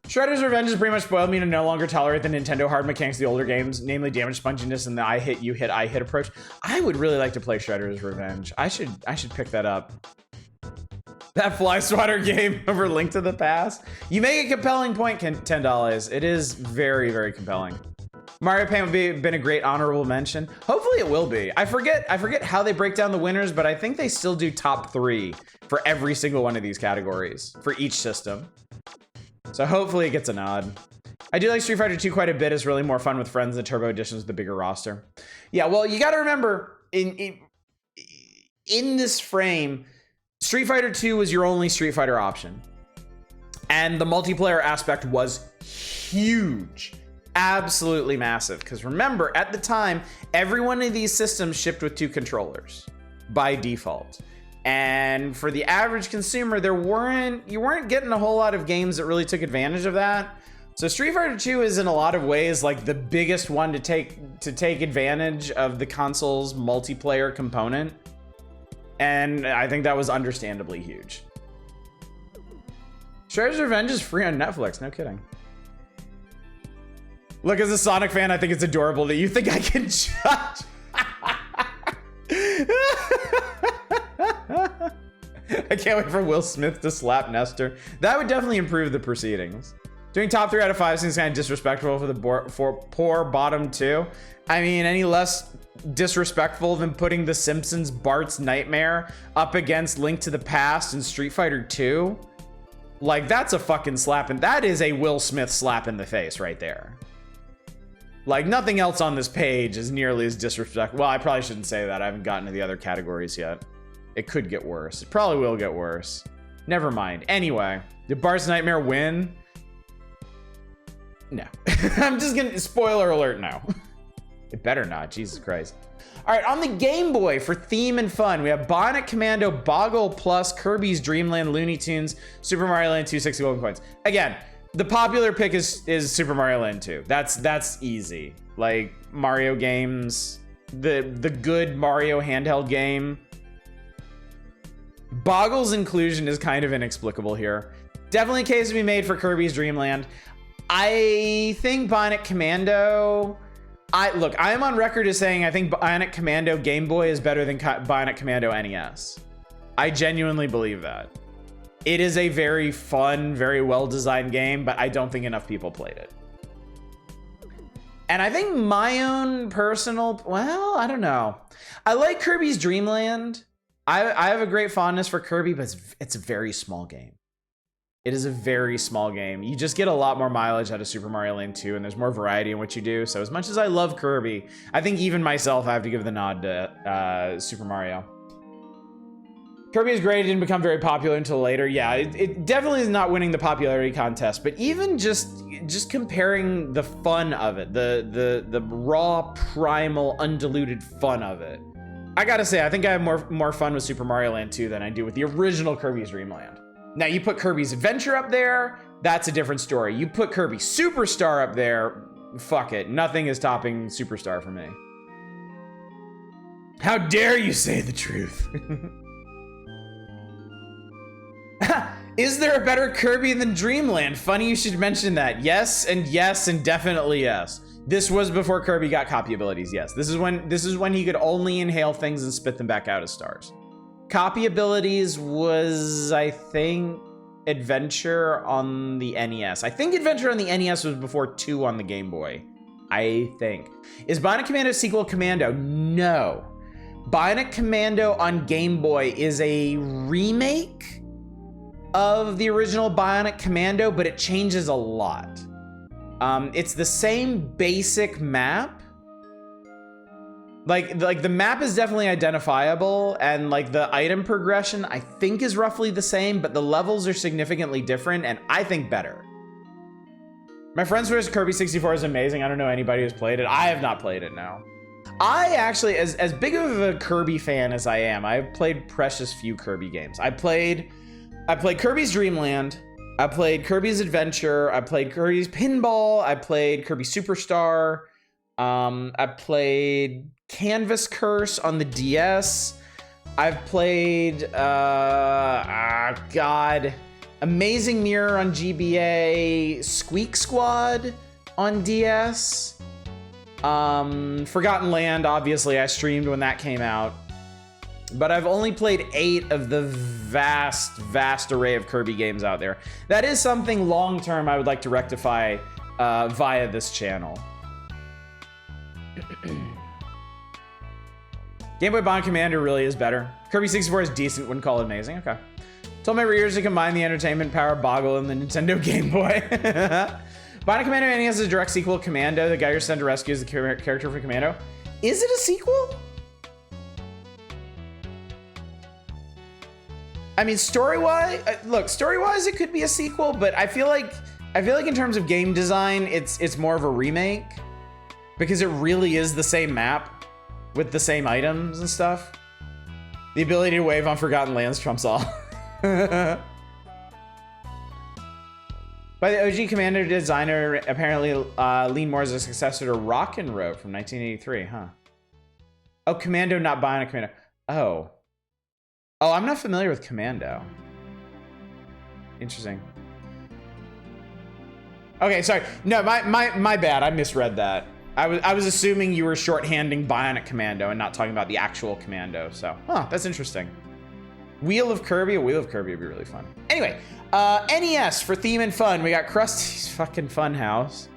S1: Shredder's Revenge has pretty much spoiled me to no longer tolerate the Nintendo hard mechanics of the older games, namely damage sponginess and the I hit, you hit, I hit approach. I would really like to play Shredder's Revenge. I should pick that up. That Fly Swatter game over Link to the Past. You make a compelling point, $10. It is very, very compelling. Mario Paint would been a great honorable mention. Hopefully it will be. I forget how they break down the winners, but I think they still do top 3 for every single one of these categories for each system. So hopefully it gets a nod. I do like Street Fighter 2 quite a bit. It's really more fun with friends. The Turbo Edition is the bigger roster. Yeah, well, you got to remember in this frame, Street Fighter 2 was your only Street Fighter option. And the multiplayer aspect was huge. Absolutely massive. Because remember, at the time, every one of these systems shipped with 2 controllers by default. And for the average consumer, you weren't getting a whole lot of games that really took advantage of that. So Street Fighter 2 is in a lot of ways like the biggest one to take advantage of the console's multiplayer component. And I think that was understandably huge. Shredder's Revenge is free on Netflix, no kidding. Look, as a Sonic fan, I think it's adorable that you think I can judge. I can't wait for Will Smith to slap Nestor. That would definitely improve the proceedings. Doing top 3 out of 5 seems kind of disrespectful for the poor bottom 2. I mean, any less disrespectful than putting The Simpsons' Bart's Nightmare up against Link to the Past and Street Fighter 2? Like, that's a fucking slap, and that is a Will Smith slap in the face right there. Like, nothing else on this page is nearly as disrespectful. Well, I probably shouldn't say that. I haven't gotten to the other categories yet. It could get worse. It probably will get worse. Never mind. Anyway, did Bart's Nightmare win? No. I'm just gonna, spoiler alert now. It better not, Jesus Christ. All right, on the Game Boy for theme and fun, we have Bionic Commando, Boggle Plus, Kirby's Dream Land, Looney Tunes, Super Mario Land 2, 60 golden coins. Again, the popular pick is Super Mario Land 2. That's easy. Like, Mario games, the good Mario handheld game. Boggle's inclusion is kind of inexplicable here. Definitely a case to be made for Kirby's Dream Land. I think Bionic Commando... I am on record as saying I think Bionic Commando Game Boy is better than Bionic Commando NES. I genuinely believe that. It is a very fun, very well-designed game, but I don't think enough people played it. And I think my own personal... Well, I don't know. I like Kirby's Dream Land. I have a great fondness for Kirby, but it's a very small game. It is a very small game. You just get a lot more mileage out of Super Mario Land 2, and there's more variety in what you do. So as much as I love Kirby, I think even myself, I have to give the nod to Super Mario. Kirby is great. It didn't become very popular until later. Yeah, it definitely is not winning the popularity contest, but even just comparing the fun of it, the raw, primal, undiluted fun of it, I gotta say, I think I have more fun with Super Mario Land 2 than I do with the original Kirby's Dream Land. Now, you put Kirby's Adventure up there, that's a different story. You put Kirby Superstar up there, fuck it. Nothing is topping Superstar for me. How dare you say the truth? Is there a better Kirby than Dreamland? Funny you should mention that. Yes, and definitely yes. This was before Kirby got copy abilities, yes. This is when he could only inhale things and spit them back out as stars. Copy abilities was, I think, Adventure on the NES. I think Adventure on the NES was before 2 on the Game Boy. I think. Is Bionic Commando sequel Commando? No. Bionic Commando on Game Boy is a remake of the original Bionic Commando, but it changes a lot. It's the same basic map. Like the map is definitely identifiable, and like the item progression I think is roughly the same, but the levels are significantly different, and I think better. My friend's version Kirby 64 is amazing. I don't know anybody who's played it. I have not played it now. I actually, as big of a Kirby fan as I am, I've played precious few Kirby games. I played Kirby's Dream Land. I played Kirby's Adventure. I played Kirby's Pinball. I played Kirby Superstar. I played Canvas Curse on the DS. I've played, Amazing Mirror on GBA. Squeak Squad on DS. Forgotten Land, obviously, I streamed when that came out. But I've only played 8 of the vast array of Kirby games out there. That is something long-term I would like to rectify via this channel. Game Boy Bionic Commander really is better. Kirby 64 is decent, wouldn't call it amazing. Okay. Told my readers to combine the entertainment power Boggle and the Nintendo Game Boy. Bionic Commando NES is a direct sequel to Commando. The guy you're sent to rescue is the character for Commando. Is it a sequel? I mean, story-wise, story-wise, it could be a sequel, but I feel like in terms of game design, it's more of a remake because it really is the same map with the same items and stuff. The ability to wave on Forgotten Lands trumps all. By the OG Commander designer, apparently Lean Moore is a successor to Rockin' Rope from 1983, huh? Oh, Commando, not Bionic Commando. Oh, I'm not familiar with Commando. Interesting. Okay, sorry. No, my bad. I misread that. I was assuming you were shorthanding Bionic Commando and not talking about the actual Commando. So, that's interesting. Wheel of Kirby. A Wheel of Kirby would be really fun. Anyway, NES for theme and fun. We got Krusty's fucking Funhouse.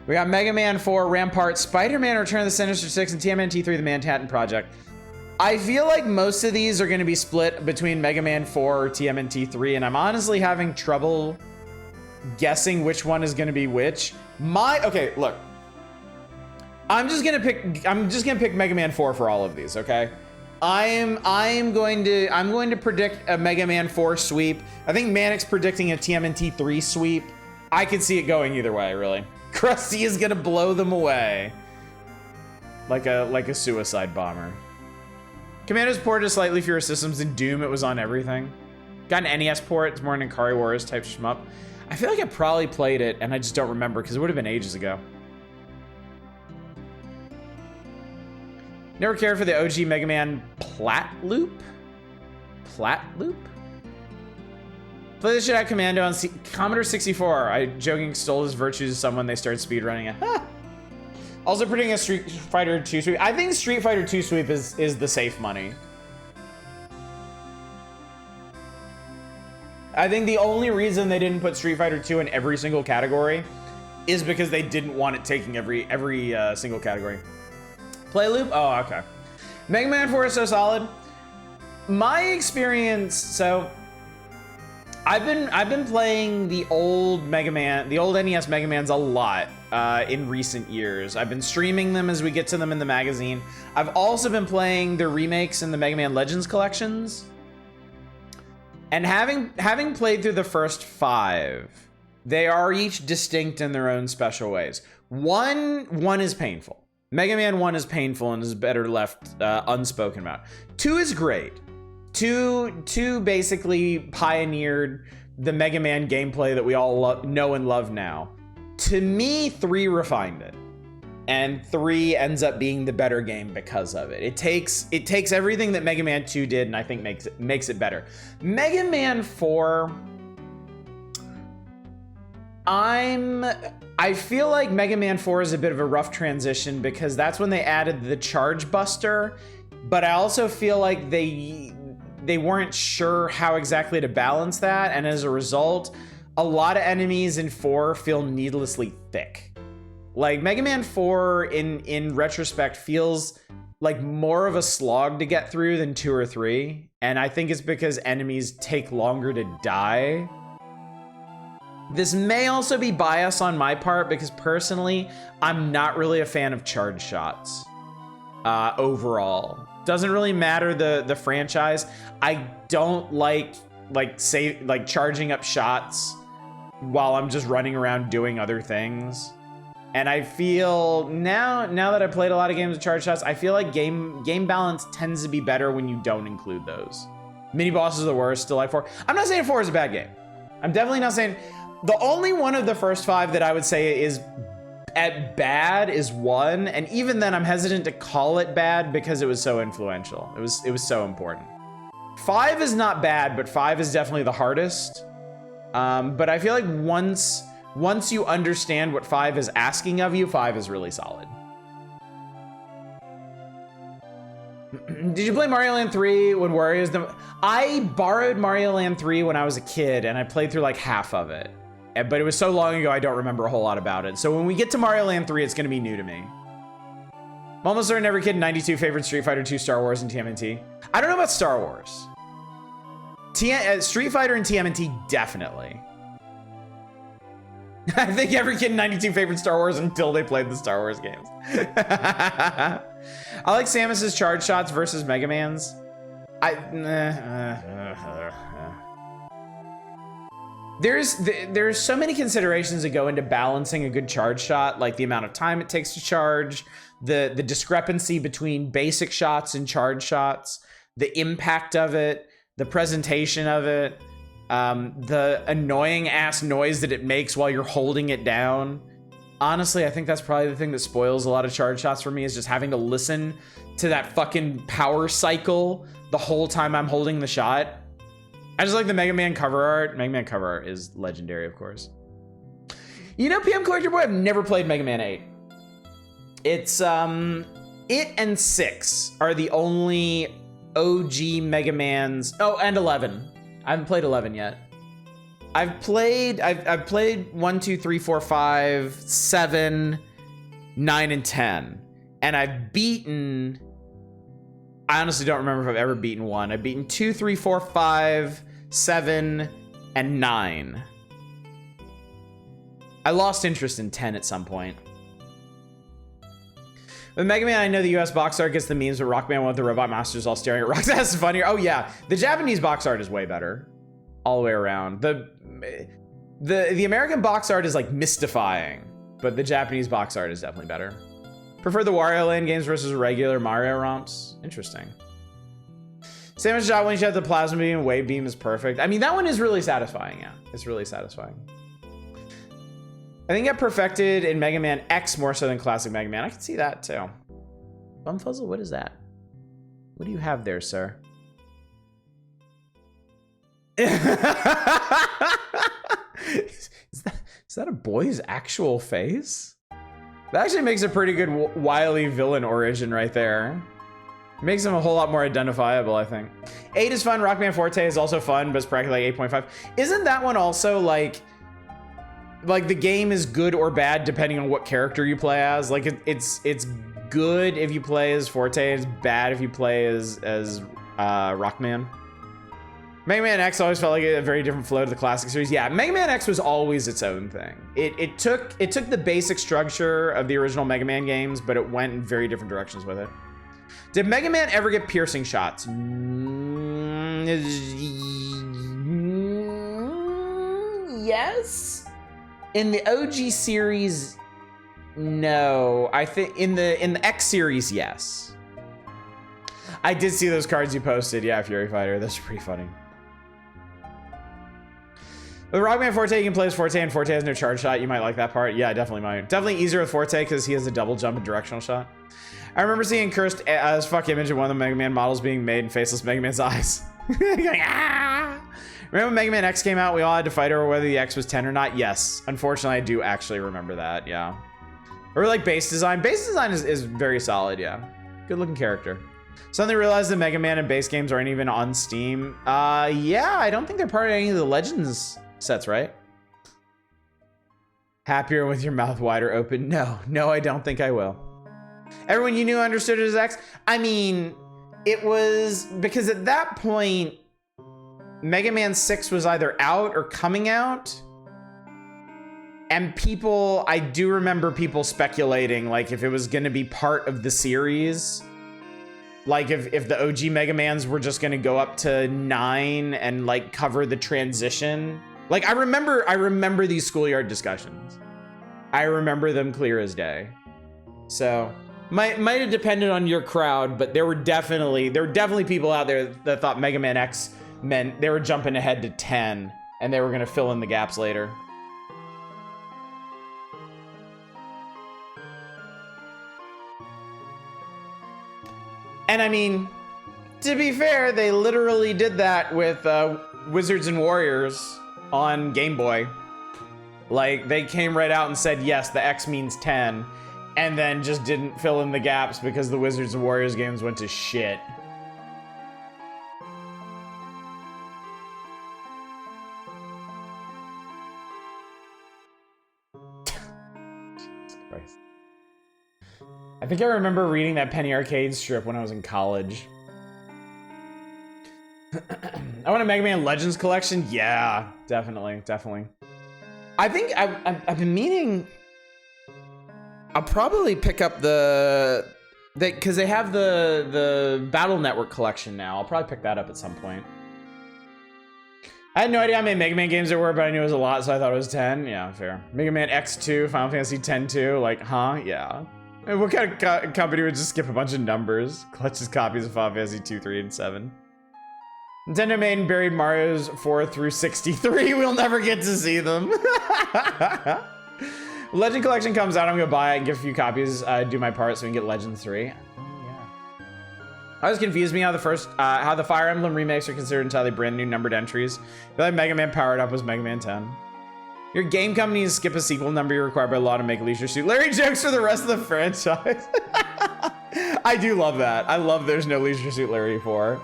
S1: We got Mega Man 4, Rampart, Spider-Man: Return of the Sinister Six, and TMNT 3: The Manhattan Project. I feel like most of these are going to be split between Mega Man 4 or TMNT 3, and I'm honestly having trouble guessing which one is going to be which. Okay, look. I'm just gonna pick Mega Man 4 for all of these, okay? I'm going to predict a Mega Man 4 sweep. I think Manic's predicting a TMNT 3 sweep. I could see it going either way, really. Krusty is gonna blow them away. Like a suicide bomber. Commando's ported to slightly fewer systems than Doom. It was on everything. Got an NES port. It's more an Ikari Warriors type shmup. I feel like I probably played it and I just don't remember because it would have been ages ago. Never cared for the OG Mega Man Plat Loop? Plat Loop? Play this shit out Commando on Commodore 64. I joking stole his virtues to someone they started speedrunning it. Also predicting a Street Fighter 2 sweep. I think Street Fighter 2 sweep is the safe money. I think the only reason they didn't put Street Fighter 2 in every single category is because they didn't want it taking every single category. Play loop? Oh, okay. Mega Man 4 is so solid. My experience, so I've been playing the old Mega Man, the old NES Mega Mans a lot in recent years. I've been streaming them as we get to them in the magazine. I've also been playing the remakes in the Mega Man Legends collections. And having played through the first 5, they are each distinct in their own special ways. One is painful. Mega Man 1 is painful and is better left unspoken about. 2 is great. 2 basically pioneered the Mega Man gameplay that we all know and love now. To me, 3 refined it. And 3 ends up being the better game because of it. It takes everything that Mega Man 2 did and I think makes it better. Mega Man 4, I feel like Mega Man 4 is a bit of a rough transition because that's when they added the Charge Buster, but I also feel like they weren't sure how exactly to balance that, and as a result, a lot of enemies in 4 feel needlessly thick. Like Mega Man 4 in retrospect feels like more of a slog to get through than 2 or 3, and I think it's because enemies take longer to die. This may also be bias on my part because personally, I'm not really a fan of charge shots overall. Doesn't really matter the franchise. I don't like charging up shots while I'm just running around doing other things. And I feel now that I've played a lot of games with charge shots, I feel like game balance tends to be better when you don't include those. Mini bosses are the worst, still like 4. I'm not saying 4 is a bad game. I'm definitely not saying. The only one of the first 5 that I would say is at bad is 1, and even then I'm hesitant to call it bad because it was so influential. It was so important. 5 is not bad, but 5 is definitely the hardest. But I feel like once you understand what 5 is asking of you, 5 is really solid. Did you play Mario Land 3 when Wario's the... I borrowed Mario Land 3 when I was a kid, and I played through like half of it. But it was so long ago, I don't remember a whole lot about it. So when we get to Mario Land 3, it's going to be new to me. I'm almost certain every kid in 92 favorite Street Fighter 2, Star Wars, and TMNT. I don't know about Star Wars. Street Fighter and TMNT, definitely. I think every kid in 92 favorite Star Wars until they played the Star Wars games. I like Samus's charge shots versus Mega Man's. There's so many considerations that go into balancing a good charge shot, like the amount of time it takes to charge, the discrepancy between basic shots and charge shots, the impact of it, the presentation of it, the annoying ass noise that it makes while you're holding it down. Honestly, I think that's probably the thing that spoils a lot of charge shots for me, is just having to listen to that fucking power cycle the whole time I'm holding the shot. I just like the Mega Man cover art. Mega Man cover art is legendary, of course. You know, PM Collector Boy, I've never played Mega Man 8. It's, it and 6 are the only OG Mega Mans. Oh, and 11. I haven't played 11 yet. I've played 1, 2, 3, 4, 5, 7, 9, and 10. And I've beaten... I honestly don't remember if I've ever beaten 1. I've beaten 2, 3, 4, 5, 7, and 9. I lost interest in 10 at some point. With Mega Man, I know the US box art gets the memes, but Rockman with the robot masters all staring at rocks. That's funnier. Oh yeah, the Japanese box art is way better. All the way around. The American box art is like mystifying, but the Japanese box art is definitely better. Prefer the Wario Land games versus regular Mario romps. Interesting. Samus shot when you shot the plasma beam and wave beam is perfect. I mean, that one is really satisfying, yeah. It's really satisfying. I think it perfected in Mega Man X more so than classic Mega Man. I can see that too. Bumfuzzle, what is that? What do you have there, sir? Is that a boy's actual face? That actually makes a pretty good wily villain origin right there. Makes him a whole lot more identifiable, I think. 8 is fun. Rockman Forte is also fun, but it's practically like 8.5. Isn't that one also like the game is good or bad depending on what character you play as? Like it's good if you play as Forte, it's bad if you play as Rockman. Mega Man X always felt like a very different flow to the classic series. Yeah, Mega Man X was always its own thing. It took the basic structure of the original Mega Man games, but it went in very different directions with it. Did Mega Man ever get piercing shots? yes. In the OG series, no. I think in the X series, yes. I did see those cards you posted. Yeah, Fury Fighter. That's pretty funny. With Rockman Forte, you can play as Forte, and Forte has no charge shot. You might like that part. Yeah, I definitely might. Definitely easier with Forte because he has a double jump and directional shot. I remember seeing cursed as fuck image of one of the Mega Man models being made in faceless Mega Man's eyes. Going, ah! Remember when Mega Man X came out? We all had to fight over whether the X was 10 or not. Yes, unfortunately, I do actually remember that. Yeah. Or like base design. Base design is very solid. Yeah, good looking character. Suddenly realized that Mega Man and base games aren't even on Steam. Yeah, I don't think they're part of any of the Legends sets, right? Happier with your mouth wider open? No, I don't think I will. Everyone you knew understood it as X? I mean, it was because at that point, Mega Man 6 was either out or coming out. And people, I do remember people speculating, like, if it was going to be part of the series. Like, if the OG Mega Mans were just going to go up to 9 and, like, cover the transition. Like, I remember these schoolyard discussions. I remember them clear as day. So, might have depended on your crowd, but there were definitely people out there that thought Mega Man X meant they were jumping ahead to 10 and they were going to fill in the gaps later. And I mean, to be fair, they literally did that with Wizards and Warriors on Game Boy. Like, they came right out and said, yes, the X means 10, and then just didn't fill in the gaps because the Wizards and Warriors games went to shit. Jesus Christ. I think I remember reading that Penny Arcade strip when I was in college. I want a Mega Man Legends collection. Yeah, definitely. I think I've been meaning. I'll probably pick up because they have the Battle Network collection now. I'll probably pick that up at some point. I had no idea how many Mega Man games there were, but I knew it was a lot, so I thought it was 10. Yeah, fair. Mega Man X2, Final Fantasy X-2, like, huh? Yeah. And what kind of company would just skip a bunch of numbers? Clutches copies of Final Fantasy 2, 3, and 7. Nintendo made and buried Mario's 4 through 63. We'll never get to see them. Legend Collection comes out. I'm gonna buy it and give a few copies. Do my part so we can get Legend 3. Oh, yeah. Always confused me how how the Fire Emblem remakes are considered entirely brand new numbered entries. I feel like Mega Man Powered Up was Mega Man 10. Your game company to skip a sequel number you're required by law to make Leisure Suit Larry jokes for the rest of the franchise. I do love that. I love there's no Leisure Suit Larry 4.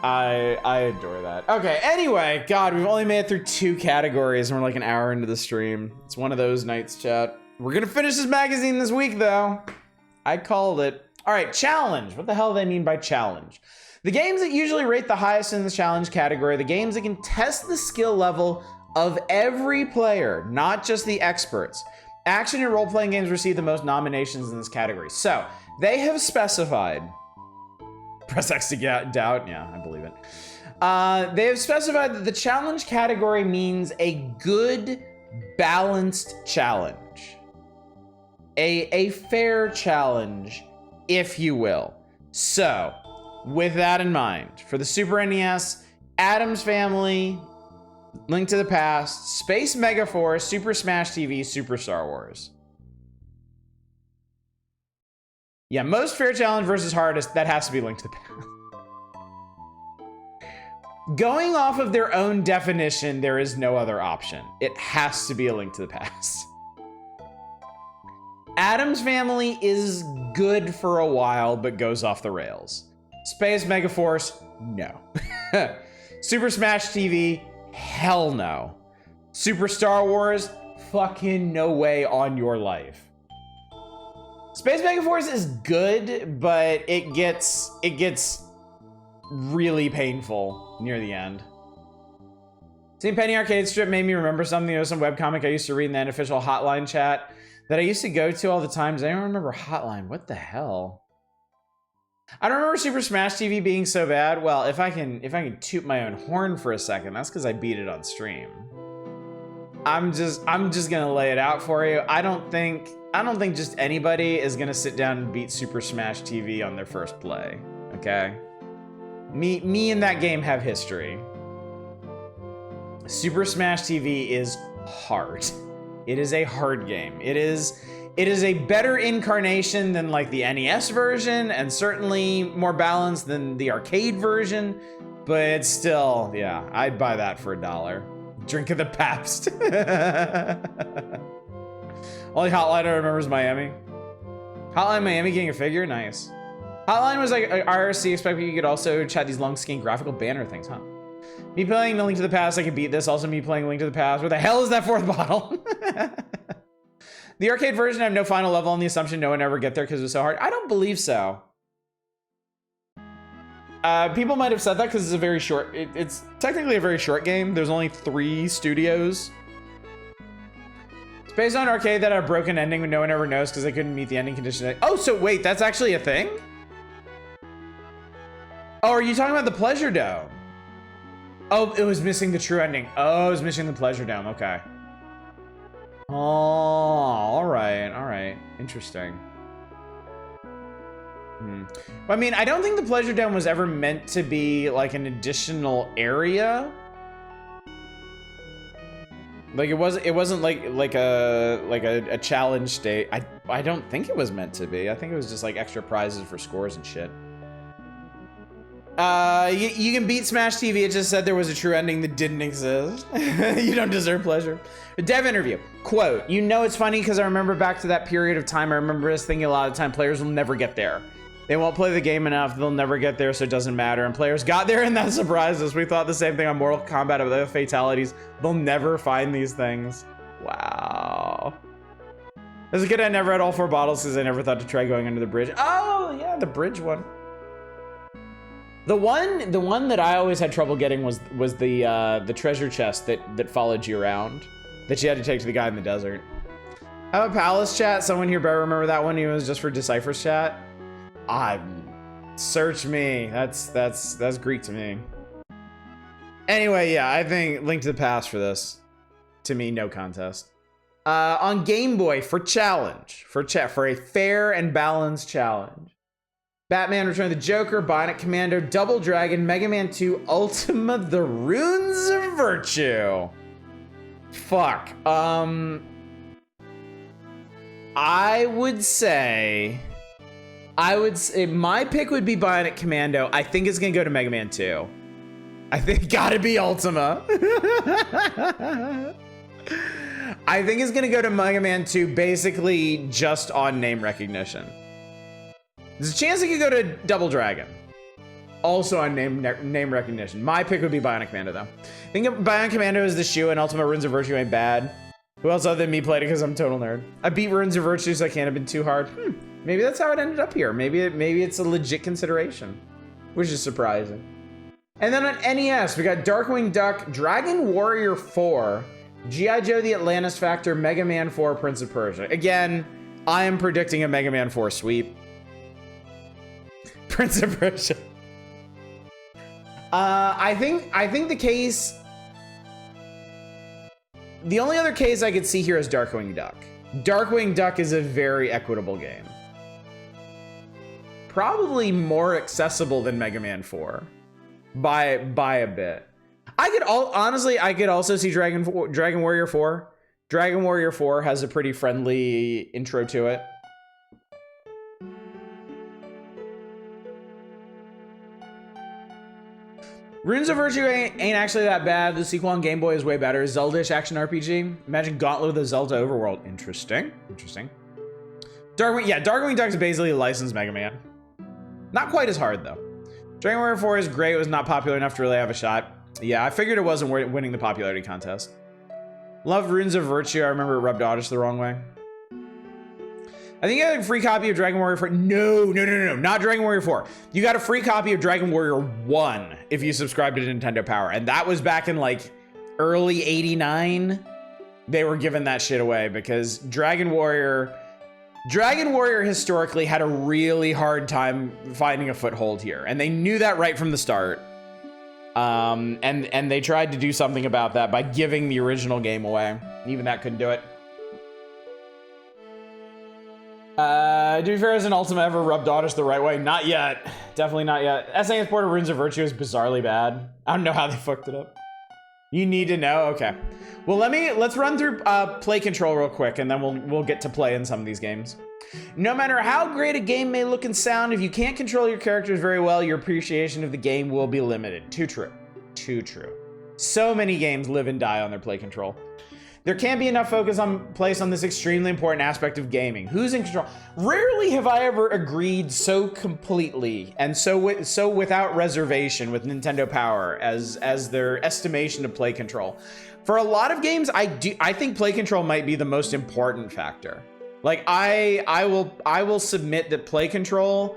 S1: I adore that. Okay, anyway, God, we've only made it through 2 categories and we're like an hour into the stream. It's one of those nights, chat. We're gonna finish this magazine this week, though. I called it. All right, challenge. What the hell do they mean by challenge? The games that usually rate the highest in the challenge category are the games that can test the skill level of every player, not just the experts. Action and role-playing games receive the most nominations in this category. So, they have specified... Press X to get doubt. Yeah, I believe it. They have specified that the challenge category means a good, balanced challenge. A fair challenge, if you will. So, with that in mind, for the Super NES, Addams Family, Link to the Past, Space Megaforce, Super Smash TV, Super Star Wars. Yeah, most fair challenge versus hardest, that has to be Link to the Past. Going off of their own definition, there is no other option. It has to be a Link to the Past. Addams Family is good for a while, but goes off the rails. Space Megaforce, no. Super Smash TV, hell no. Super Star Wars, fucking no way on your life. Space Megaforce is good, but it gets really painful near the end. Seeing Penny Arcade Strip made me remember something. There was some webcomic I used to read in the unofficial Hotline chat that I used to go to all the time. I don't remember Hotline. What the hell? I don't remember Super Smash TV being so bad. Well, if I can toot my own horn for a second, that's because I beat it on stream. I'm just gonna lay it out for you. I don't think just anybody is gonna sit down and beat Super Smash TV on their first play. Okay? Me and that game have history. Super Smash TV is hard. It is a hard game. It is a better incarnation than like the NES version, and certainly more balanced than the arcade version, but it's still, yeah, I'd buy that for $1. Drink of the Pabst. Only Hotline I remember is Miami. Hotline Miami getting a figure, nice. Hotline was like IRC, expect you could also chat these long skin graphical banner things, huh? Me playing The Link to the Past, I can beat this. Also me playing Link to the Past. Where the hell is that fourth bottle? The arcade version, I have no final level on the assumption no one ever get there because it was so hard. I don't believe so. People might have said that because it's a very short, it's technically a very short game. There's only 3 studios. It's based on an arcade that had a broken ending but no one ever knows because they couldn't meet the ending condition. Oh, so wait, that's actually a thing? Oh, are you talking about the Pleasure Dome? Oh, it was missing the true ending. Oh, it was missing the Pleasure Dome, okay. Oh, all right, interesting. Well, I mean, I don't think the Pleasure Dome was ever meant to be like an additional area. Like it wasn't like a challenge state. I don't think it was meant to be. I think it was just like extra prizes for scores and shit. You can beat Smash TV. It just said there was a true ending that didn't exist. You don't deserve pleasure. A dev interview. Quote, you know it's funny because I remember back to that period of time. I remember us thinking a lot of the time players will never get there. They won't play the game enough. They'll never get there, so it doesn't matter. And players got there, and that surprised us. We thought the same thing on Mortal Kombat with the fatalities. They'll never find these things. Wow. As a kid, I never had all 4 bottles because I never thought to try going under the bridge. Oh, yeah, the bridge one. The one that I always had trouble getting was the treasure chest that followed you around, that you had to take to the guy in the desert. I have a palace chat. Someone here better remember that one. It was just for Decipher's chat. Search me. That's Greek to me. Anyway, yeah, I think Link to the Past for this. To me, no contest. On Game Boy for challenge, for a fair and balanced challenge. Batman Return of the Joker, Bionic Commando, Double Dragon, Mega Man 2, Ultima, The Runes of Virtue. Fuck. I would say my pick would be Bionic Commando. I think it's gonna go to Mega Man 2. I think gotta be Ultima. I think it's gonna go to Mega Man 2 basically just on name recognition. There's a chance it could go to Double Dragon. Also on name recognition. My pick would be Bionic Commando though. I think Bionic Commando is the shoe and Ultimate Runes of Virtue ain't bad. Who else other than me played it because I'm a total nerd? I beat Runes of Virtue so I can't have been too hard. Maybe that's how it ended up here. Maybe it's a legit consideration, which is surprising. And then on NES, we got Darkwing Duck, Dragon Warrior 4, G.I. Joe The Atlantis Factor, Mega Man 4, Prince of Persia. Again, I am predicting a Mega Man 4 sweep. Prince of Persia. I think the case... The only other case I could see here is Darkwing Duck. Darkwing Duck is a very equitable game. Probably more accessible than Mega Man 4 by a bit. Honestly, I could also see Dragon Warrior 4. Dragon Warrior 4 has a pretty friendly intro to it. Runes of Virtue ain't actually that bad. The sequel on Game Boy is way better. Zelda-ish action RPG. Imagine Gauntlet of the Zelda overworld. Interesting. Darkwing Duck is basically a licensed Mega Man. Not quite as hard though. Dragon Warrior 4 is great. It was not popular enough to really have a shot. Yeah, I figured it wasn't winning the popularity contest. Love Runes of Virtue. I remember it rubbed Oddish the wrong way. I think you got a free copy of Dragon Warrior 4. No, not Dragon Warrior 4. You got a free copy of Dragon Warrior 1 if you subscribed to Nintendo Power. And that was back in like early 89. They were giving that shit away because Dragon Warrior Dragon Warrior historically had a really hard time finding a foothold here, and they knew that right from the start. And they tried to do something about that by giving the original game away. Even that couldn't do it. To be fair, has an Ultima ever rubbed Oddish the right way? Not yet. Definitely not yet. SNS Port of Runes of Virtue is bizarrely bad. I don't know how they fucked it up. You need to know? Okay. Well, let's run through play control real quick, and then we'll get to play in some of these games. No matter how great a game may look and sound, if you can't control your characters very well, your appreciation of the game will be limited. Too true. Too true. So many games live and die on their play control. There can't be enough focus placed on this extremely important aspect of gaming. Who's in control? Rarely have I ever agreed so completely and so without reservation with Nintendo Power as their estimation of play control. For a lot of games, I think play control might be the most important factor. Like I will submit that play control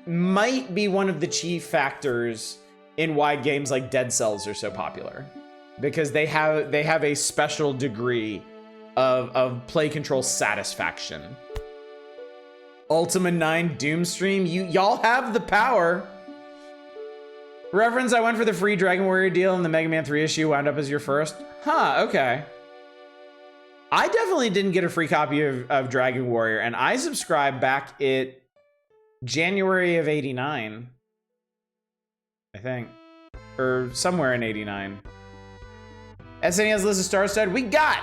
S1: might be one of the chief factors in why games like Dead Cells are so popular. Because they have a special degree of play control satisfaction. Ultima 9 Doomstream, y'all have the power. Reference, I went for the free Dragon Warrior deal and the Mega Man 3 issue wound up as your first. Huh, okay. I definitely didn't get a free copy of Dragon Warrior, and I subscribed back in January of '89. I think. Or somewhere in '89. SNES list of star-studded. We got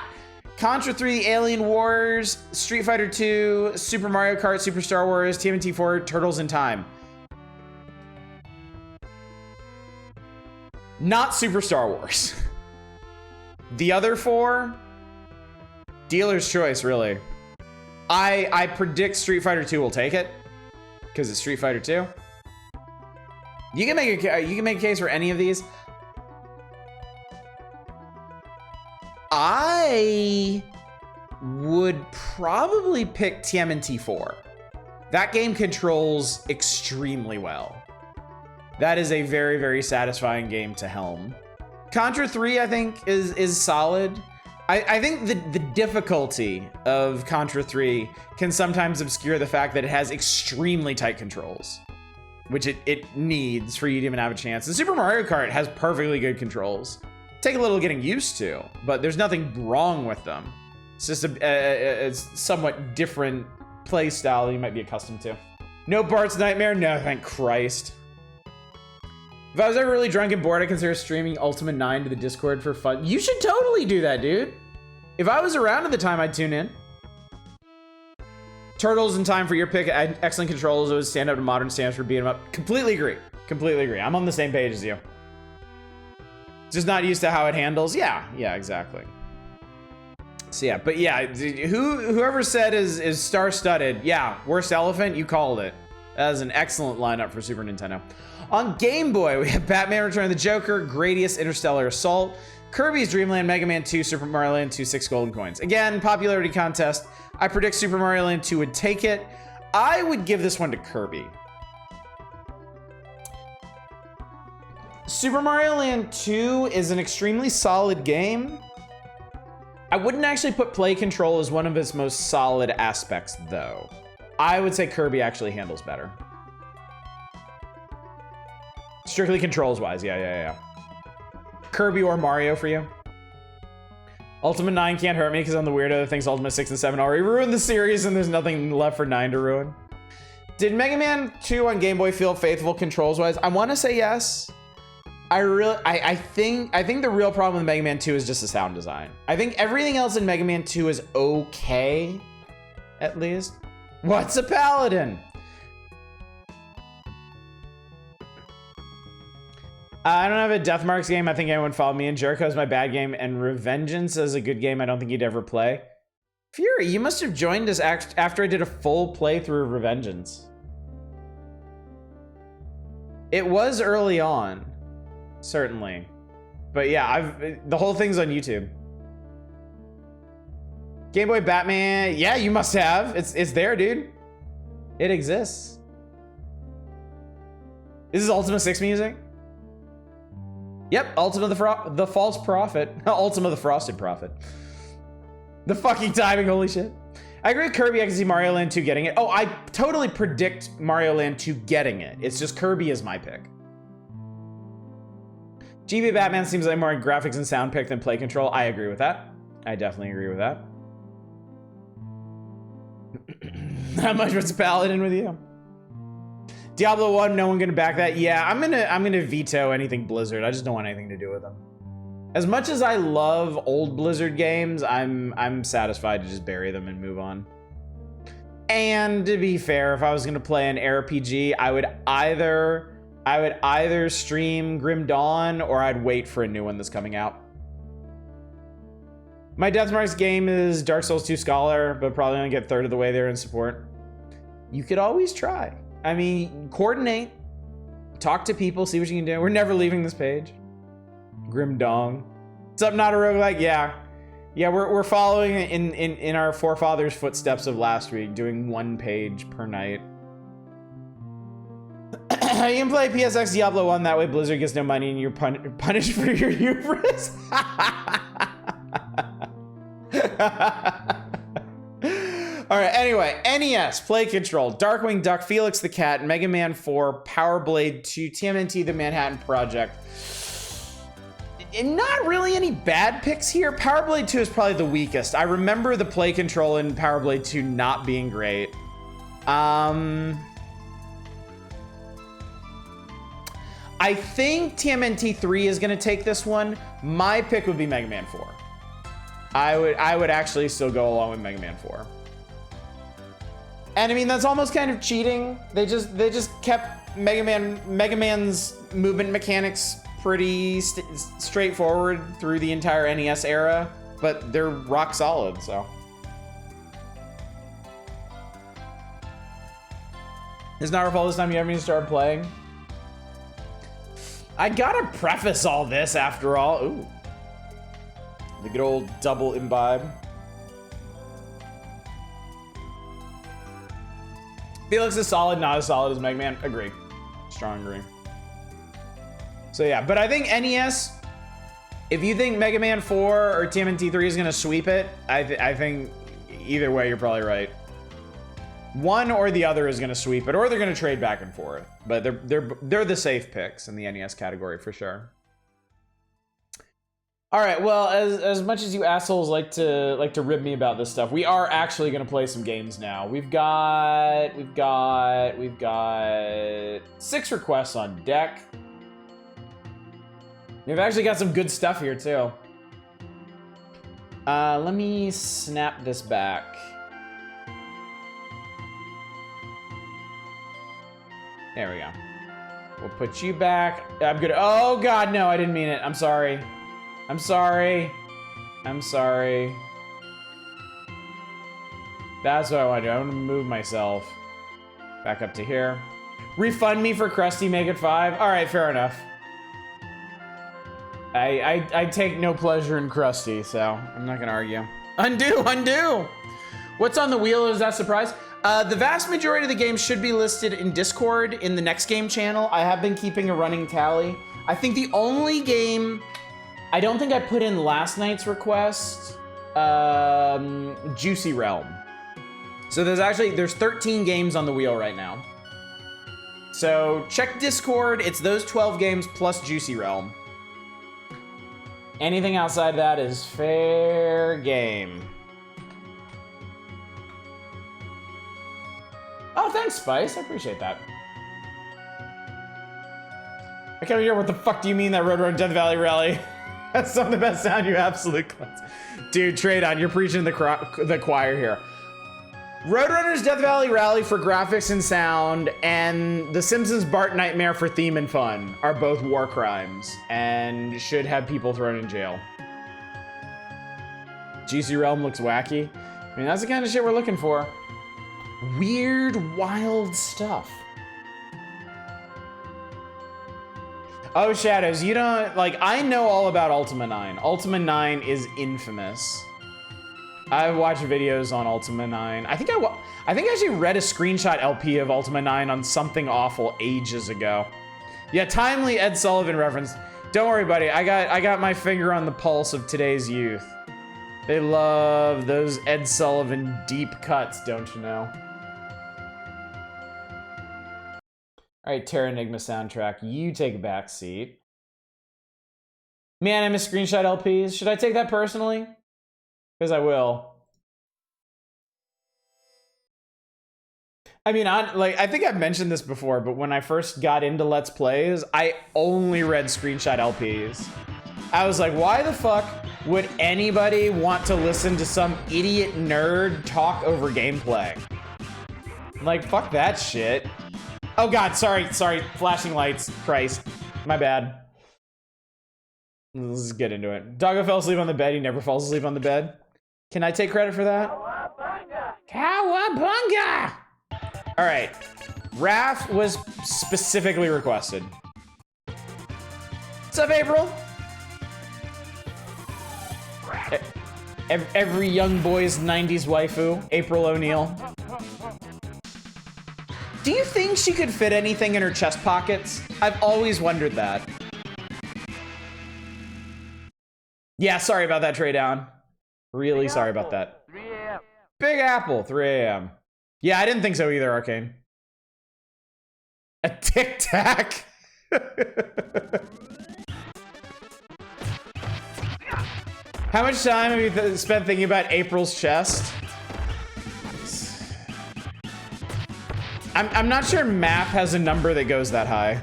S1: Contra 3, Alien Wars, Street Fighter 2, Super Mario Kart, Super Star Wars, TMNT 4, Turtles in Time. Not Super Star Wars. The other 4, dealer's choice, really. I predict Street Fighter 2 will take it because it's Street Fighter 2. You can make a case for any of these. I would probably pick TMNT 4. That game controls extremely well. That is a very, very satisfying game to helm. Contra 3, I think, is solid. I think the difficulty of Contra 3 can sometimes obscure the fact that it has extremely tight controls, which it needs for you to even have a chance. And Super Mario Kart has perfectly good controls. Take a little getting used to, but there's nothing wrong with them. It's just a somewhat different play style that you might be accustomed to. No Bart's Nightmare? No, thank Christ. If I was ever really drunk and bored, I'd consider streaming Ultima 9 to the Discord for fun. You should totally do that, dude. If I was around at the time, I'd tune in. Turtles in Time for your pick. Excellent controls. It would stand up to modern standards for beating them up. Completely agree. Completely agree. I'm on the same page as you. Just not used to how it handles. Yeah, exactly. So yeah, but yeah, whoever said is star-studded. Yeah, worst elephant, you called it. That is an excellent lineup for Super Nintendo. On Game Boy, we have Batman Return of the Joker, Gradius Interstellar Assault, Kirby's Dream Land, Mega Man 2, Super Mario Land 2, 6 golden coins. Again, popularity contest. I predict Super Mario Land 2 would take it. I would give this one to Kirby. Super Mario Land 2 is an extremely solid game. I wouldn't actually put play control as one of its most solid aspects, though. I would say Kirby actually handles better. Strictly controls-wise, yeah. Kirby or Mario for you? Ultima 9 can't hurt me because I'm the weirdo that thinks Ultima 6 and 7 already ruined the series and there's nothing left for 9 to ruin. Did Mega Man 2 on Game Boy feel faithful controls-wise? I want to say yes. I think the real problem with Mega Man 2 is just the sound design. I think everything else in Mega Man 2 is okay, at least. What's a paladin? I don't have a Death Marks game. I think anyone followed me in. Jericho is my bad game, and Revengeance is a good game I don't think you'd ever play. Fury, you must have joined us after I did a full playthrough of Revengeance. It was early on, certainly. But yeah, the whole thing's on YouTube. Game Boy Batman, yeah, you must have. It's there, dude. It exists. This is Ultima 6 music? Yep, Ultima the False Prophet. Ultima the Frosted Prophet. The fucking timing, holy shit. I agree with Kirby. I can see Mario Land 2 getting it. Oh, I totally predict Mario Land 2 getting it. It's just Kirby is my pick. GB Batman seems like more a graphics and sound pick than play control. I agree with that. I definitely agree with that. Not much was Paladin with you. Diablo 1, no one gonna back that. Yeah, I'm gonna veto anything Blizzard. I just don't want anything to do with them. As much as I love old Blizzard games, I'm satisfied to just bury them and move on. And to be fair, if I was gonna play an RPG, I would either stream Grim Dawn or I'd wait for a new one that's coming out. My Deathmarks game is Dark Souls 2 Scholar, but probably only get third of the way there in support. You could always try. I mean, coordinate, talk to people, see what you can do. We're never leaving this page. Grim Dong. What's up, not a roguelike? Yeah. Yeah, we're following in our forefathers' footsteps of last week, doing 1 page per night. You can play PSX Diablo 1, that way Blizzard gets no money and you're punished for your hubris. All right, anyway, NES, Play Control, Darkwing Duck, Felix the Cat, Mega Man 4, Power Blade 2, TMNT, The Manhattan Project. And not really any bad picks here. Power Blade 2 is probably the weakest. I remember the Play Control in Power Blade 2 not being great. I think TMNT 3 is gonna take this one. My pick would be Mega Man 4. I would actually still go along with Mega Man 4. And I mean, that's almost kind of cheating. They just kept Mega Man's movement mechanics pretty straightforward through the entire NES era, but they're rock solid, so. It's not your fault this time you haven't even started playing. I gotta preface all this after all. Ooh. The good old double imbibe. Felix is solid, not as solid as Mega Man. Agree. Strong agree. So yeah, but I think NES, if you think Mega Man 4 or TMNT 3 is gonna sweep it, I think either way you're probably right. One or the other is gonna sweep it, or they're gonna trade back and forth. But they're the safe picks in the NES category for sure. All right, well, as much as you assholes like to rib me about this stuff, we are actually gonna play some games now. We've got 6 requests on deck. We've actually got some good stuff here too. Let me snap this back. There we go. We'll put you back. I'm good. Oh God, no, I didn't mean it. I'm sorry. I'm sorry. I'm sorry. That's what I want to do. I want to move myself back up to here. Refund me for Krusty, make it 5. All right, fair enough. I take no pleasure in Krusty, so I'm not gonna argue. Undo! What's on the wheel? Is that a surprise? The vast majority of the games should be listed in Discord in the Next Game channel. I have been keeping a running tally. I think the only game I don't think I put in last night's request, Juicy Realm. So there's 13 games on the wheel right now. So check Discord. It's those 12 games plus Juicy Realm. Anything outside that is fair game. Oh, thanks, Spice. I appreciate that. I can't hear. What the fuck do you mean that Roadrunner Death Valley Rally? That's some of the best sound, you absolute clowns. Dude, trade on. You're preaching the choir here. Roadrunner's Death Valley Rally for graphics and sound, and The Simpsons Bart Nightmare for theme and fun are both war crimes and should have people thrown in jail. GC Realm looks wacky. I mean, that's the kind of shit we're looking for. Weird, wild stuff. Oh, Shadows, you don't, like, I know all about Ultima 9. Ultima 9 is infamous. I've watched videos on Ultima 9. I think I actually read a screenshot LP of Ultima 9 on Something Awful ages ago. Yeah, timely Ed Sullivan reference. Don't worry, buddy. I got my finger on the pulse of today's youth. They love those Ed Sullivan deep cuts, don't you know? All right, Terra Enigma soundtrack, you take a back seat. Man, I miss screenshot LPs. Should I take that personally? Because I will. I mean, I think I've mentioned this before, but when I first got into Let's Plays, I only read screenshot LPs. I was like, why the fuck would anybody want to listen to some idiot nerd talk over gameplay? Like, fuck that shit. Oh god, sorry, flashing lights, Christ. My bad. Let's get into it. Doggo fell asleep on the bed, he never falls asleep on the bed. Can I take credit for that? Cowabunga! All right, Raph was specifically requested. What's up, April? Every young boy's 90s waifu, April O'Neil. Do you think she could fit anything in her chest pockets? I've always wondered that. Yeah, sorry about that, Trey Down. Really sorry about that.
S2: 3 a.m.
S1: Big Apple, 3 a.m. Yeah, I didn't think so either, Arcane. A Tic Tac. How much time have you spent thinking about April's chest? I'm not sure Map has a number that goes that high.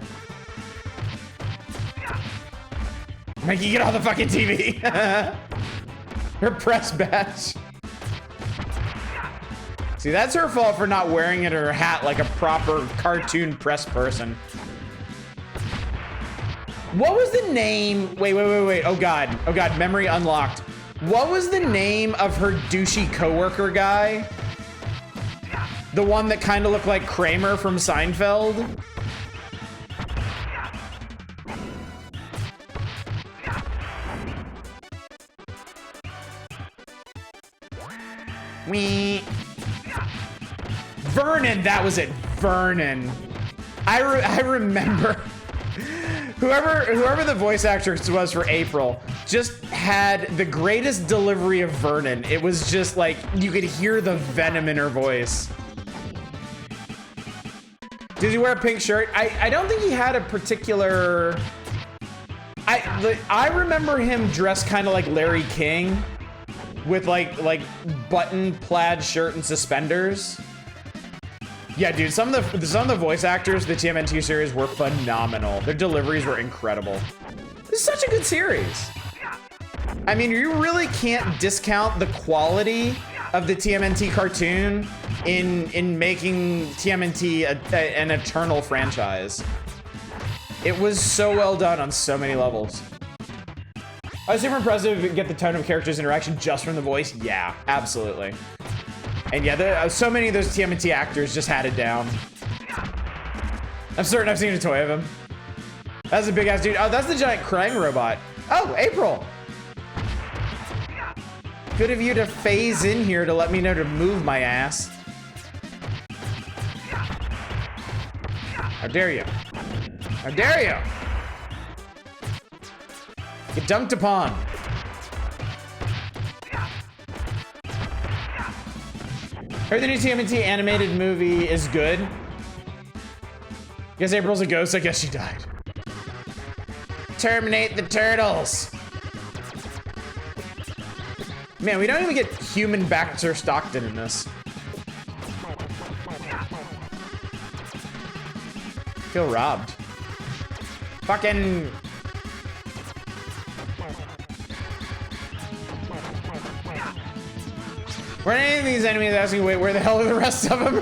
S1: Mikey, get off the fucking TV. Her press badge. See, that's her fault for not wearing it in her hat like a proper cartoon press person. What was the name? Wait. Oh god, memory unlocked. What was the name of her douchey coworker guy? The one that kind of looked like Kramer from Seinfeld? Wee. Vernon, that was it. Vernon. I remember whoever the voice actress was for April just had the greatest delivery of Vernon. It was just like you could hear the venom in her voice. Did he wear a pink shirt? I don't think he had a particular. I remember him dressed kind of like Larry King, with like button plaid shirt and suspenders. Yeah, dude, some of the voice actors, the TMNT series were phenomenal. Their deliveries were incredible. This is such a good series. I mean, you really can't discount the quality of the TMNT cartoon in making TMNT an eternal franchise. It was so well done on so many levels. I was super impressive to get the tone of characters' interaction just from the voice. Yeah, absolutely. And yeah, so many of those TMNT actors just had it down. I'm certain I've seen a toy of him. That's a big ass dude. Oh, that's the giant crying robot. Oh, April. Good of you to phase in here to let me know to move my ass. How dare you? How dare you? Get dunked upon. Heard the new TMNT animated movie is good. Guess April's a ghost. I guess she died. Terminate the turtles. Man, we don't even get human Baxter Stockton in this. Feel robbed. Fucking. Were any of these enemies asking, wait, where the hell are the rest of them?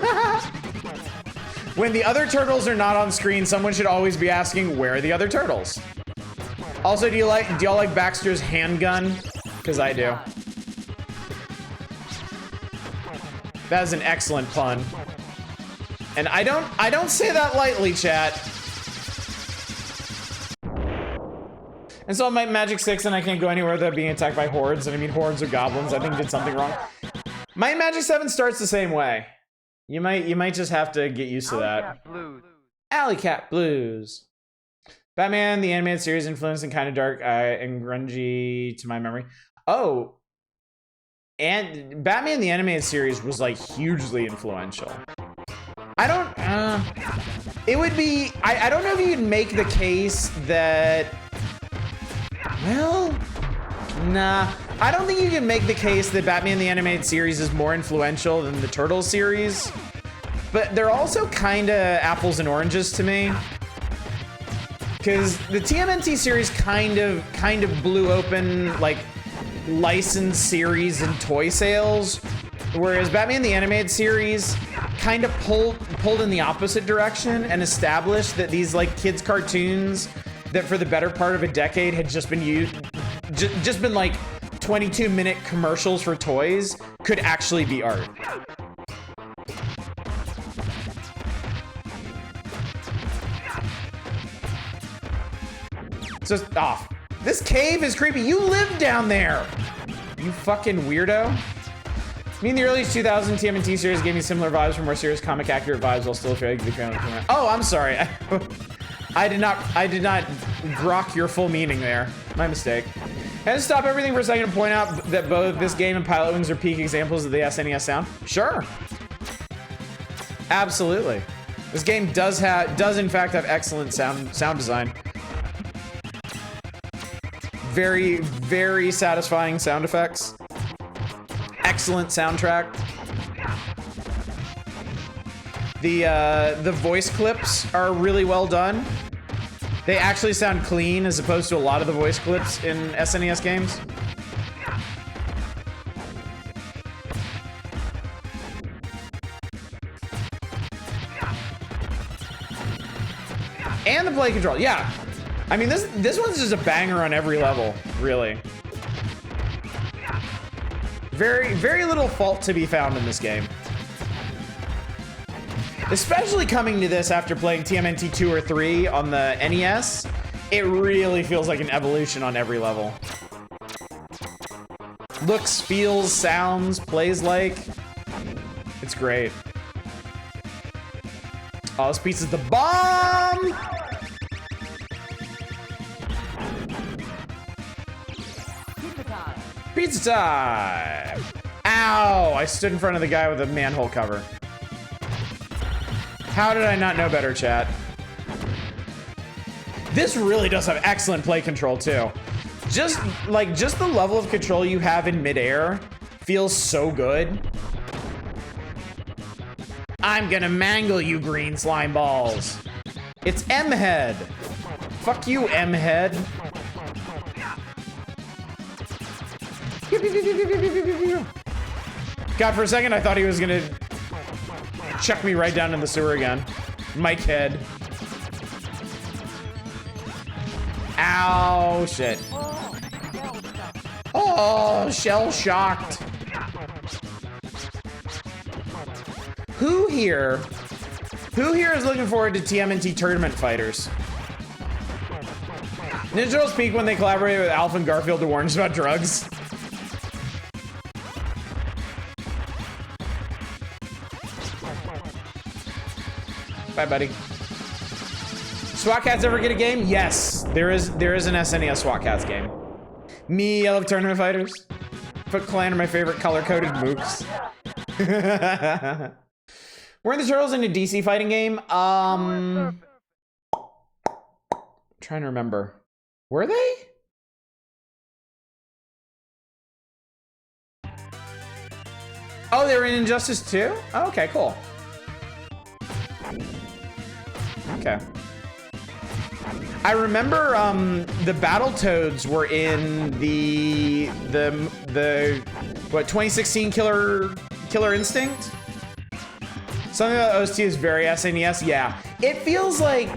S1: When the other turtles are not on screen, someone should always be asking, where are the other turtles? Also, do y'all like Baxter's handgun? Because I do. That is an excellent pun. And I don't say that lightly, chat. And so I'm at Magic 6 and I can't go anywhere without being attacked by hordes. And I mean hordes or goblins. I think I did something wrong. My Magic 7 starts the same way. You might just have to get used to that. Alley Cat Blues. Batman, the animated series, influenced and kind of dark and grungy to my memory. Oh, and Batman the Animated Series was like hugely influential. I don't, it would be, I don't know if you can make the case that, well, nah. I don't think you can make the case that Batman the Animated Series is more influential than the Turtles series, but they're also kind of apples and oranges to me. Because the TMNT series kind of blew open like licensed series and toy sales, whereas Batman the Animated Series kind of pulled in the opposite direction and established that these like kids cartoons that for the better part of a decade had just been like 22-minute commercials for toys could actually be art. So, this cave is creepy. You live down there, you fucking weirdo. Me in the early 2000s TMNT series gave me similar vibes for more serious comic accurate vibes while still trying to be grounded. Oh, I'm sorry. I did not grok your full meaning there. My mistake. And to stop everything for a second to point out that both this game and Pilot Wings are peak examples of the SNES sound. Sure. Absolutely. This game does in fact have excellent sound design. Very, very satisfying sound effects. Excellent soundtrack. The voice clips are really well done. They actually sound clean as opposed to a lot of the voice clips in SNES games. And the play control, yeah. I mean, this one's just a banger on every level, really. Very, very little fault to be found in this game. Especially coming to this after playing TMNT 2 or 3 on the NES, it really feels like an evolution on every level. Looks, feels, sounds, plays like. It's great. Oh, this pizza's the bomb! Pizza time! Ow! I stood in front of the guy with a manhole cover. How did I not know better, chat? This really does have excellent play control, too. Just the level of control you have in midair feels so good. I'm gonna mangle you, green slime balls. It's M-Head. Fuck you, M-Head. God, for a second, I thought he was gonna chuck me right down in the sewer again. Mike Head. Ow, shit. Oh, shell shocked. Who here is looking forward to TMNT Tournament Fighters? Ninja Turtles peak when they collaborated with Alf and Garfield to warn us about drugs. Bye, buddy. SWAT Cats ever get a game? Yes, there is an SNES SWAT Cats game. Me, I love Tournament Fighters. Foot Clan are my favorite color-coded mooks. Weren't the Turtles in a DC fighting game? Trying to remember. Were they? Oh, they were in Injustice 2? Oh, okay, cool. Okay. I remember the Battletoads were in the what, 2016 Killer Instinct? Something about OST is very SNES. Yeah, it feels like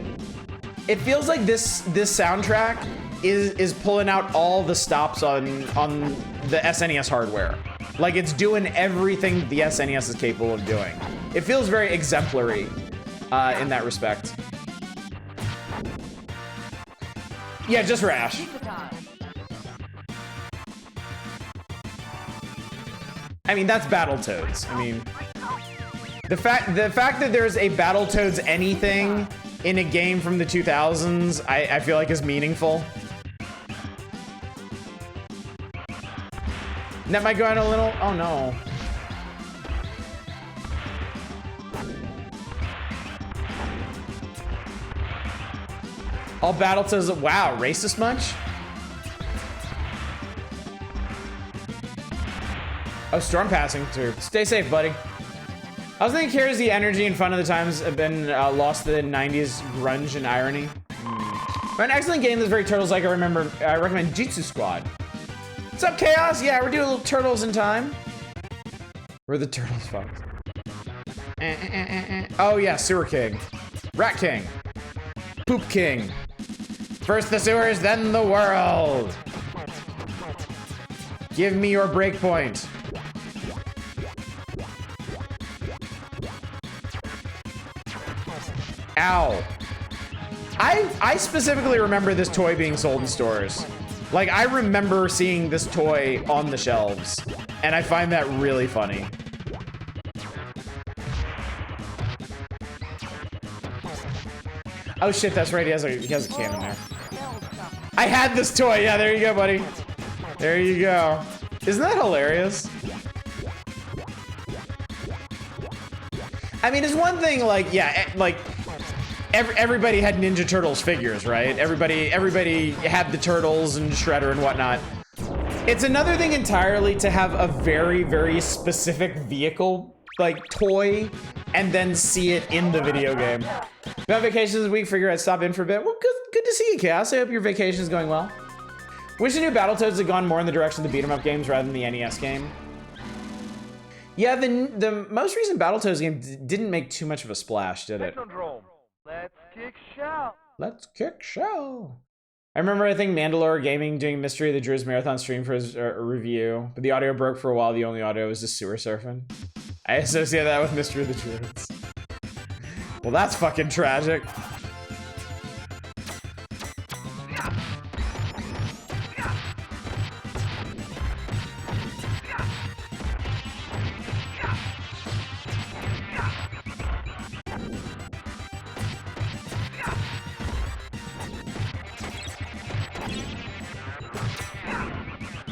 S1: this soundtrack is pulling out all the stops on the SNES hardware. Like, it's doing everything the SNES is capable of doing. It feels very exemplary in that respect. Yeah, just Rash. I mean, that's Battletoads. I mean, the fact that there's a Battletoads anything in a game from the 2000s, I feel like is meaningful. Net might go out a little. Oh no. All Battletoads. Wow, racist much? Oh, storm passing through. Stay safe, buddy. I was thinking, carries the energy and fun of the times have been lost to the 90s grunge and irony. But an excellent game that's very Turtles-like. I recommend Jitsu Squad. What's up, Chaos? Yeah, we're doing a little Turtles in time. We're the Turtles, folks. Oh yeah, Sewer King. Rat King. Poop King. First the sewers, then the world. Give me your breakpoint. Ow. I specifically remember this toy being sold in stores. Like, I remember seeing this toy on the shelves, and I find that really funny. Oh shit, that's right, he has a cannon there. I had this toy, yeah, there you go, buddy. There you go. Isn't that hilarious? I mean, it's one thing, like, yeah, like, everybody had Ninja Turtles figures, right? Everybody had the Turtles and Shredder and whatnot. It's another thing entirely to have a very, very specific vehicle, like, toy, and then see it in the video game. You have vacations this week, figure I'd stop in for a bit. Well, good to see you, Chaos. I hope your vacation's going well. Wish the new Battletoads had gone more in the direction of the beat-em-up games rather than the NES game. Yeah, the most recent Battletoads game didn't make too much of a splash, did it?
S2: Let's kick show.
S1: Let's kick show. I remember, I think, Mandalore Gaming doing Mystery of the Druids Marathon stream for his review, but the audio broke for a while. The only audio was just sewer surfing. I associate that with Mystery of the Druids. Well, that's fucking tragic.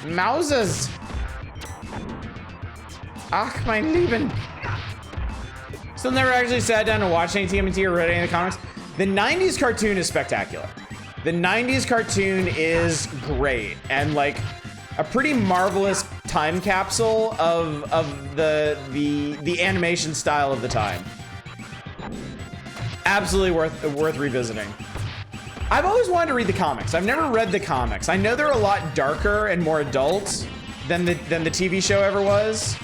S1: Mausers! Ach, mein Lieben! Still never actually sat down to watch any TMNT or read any of the comics. The 90s cartoon is spectacular. The 90s cartoon is great and like a pretty marvelous time capsule of the animation style of the time. Absolutely worth revisiting. I've always wanted to read the comics. I've never read the comics. I know they're a lot darker and more adult than the TV show ever was.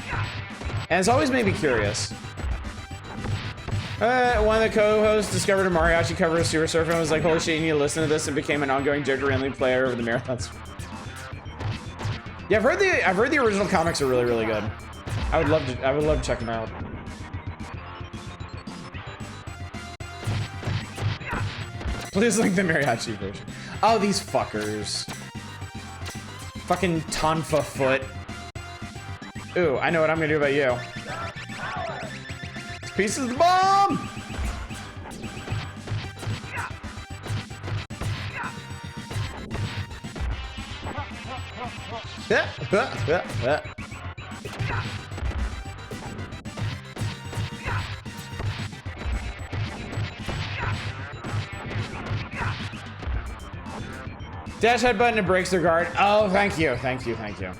S1: And it's always made me curious. One of the co-hosts discovered a mariachi cover of Sewer Surfer and was like, holy shit, you need to listen to this, and became an ongoing Joker Ranley player over the marathons. Yeah, I've heard the original comics are really, really good. I would love to check them out. Please link the mariachi version. Oh, these fuckers. Fucking Tonfa foot. Ooh, I know what I'm gonna do about you. This piece is the bomb! Dash head button, it breaks their guard. Oh, thank you, thank you, thank you.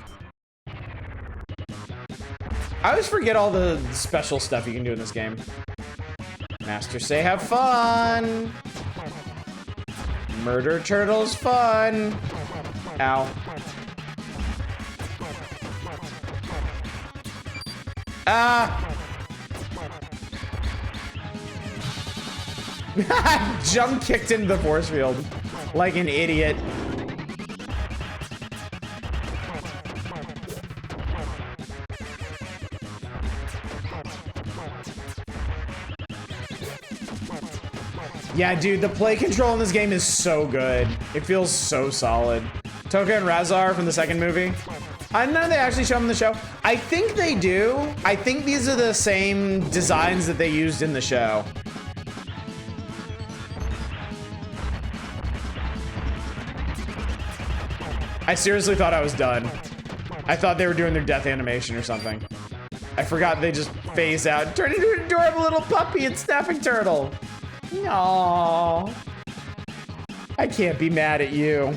S1: I always forget all the special stuff you can do in this game. Master say have fun. Murder turtles fun. Ow. Ah! Jump kicked into the force field like an idiot. Yeah, dude, the play control in this game is so good. It feels so solid. Toka and Razar from the second movie. I don't know if they actually show them in the show. I think they do. I think these are the same designs that they used in the show. I seriously thought I was done. I thought they were doing their death animation or something. I forgot they just phase out, turn into an adorable little puppy and snapping turtle. Aww. I can't be mad at you.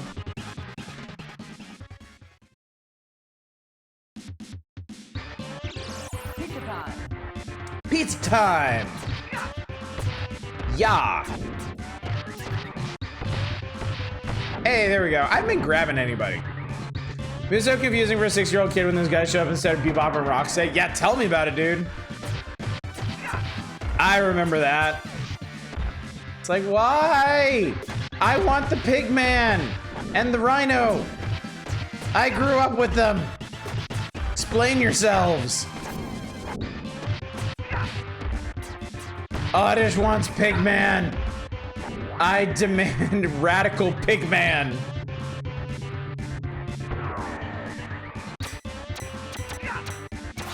S3: Pizza time.
S1: Pizza time. Yeah. Hey, there we go. I haven't been grabbing anybody. It was so confusing for a 6-year-old kid when those guys show up instead of Bebop and Rocksteady. Yeah, tell me about it, dude. I remember that. It's like, why? I want the pig man and the rhino. I grew up with them. Explain yourselves. Oddish wants pig man. I demand radical pig man.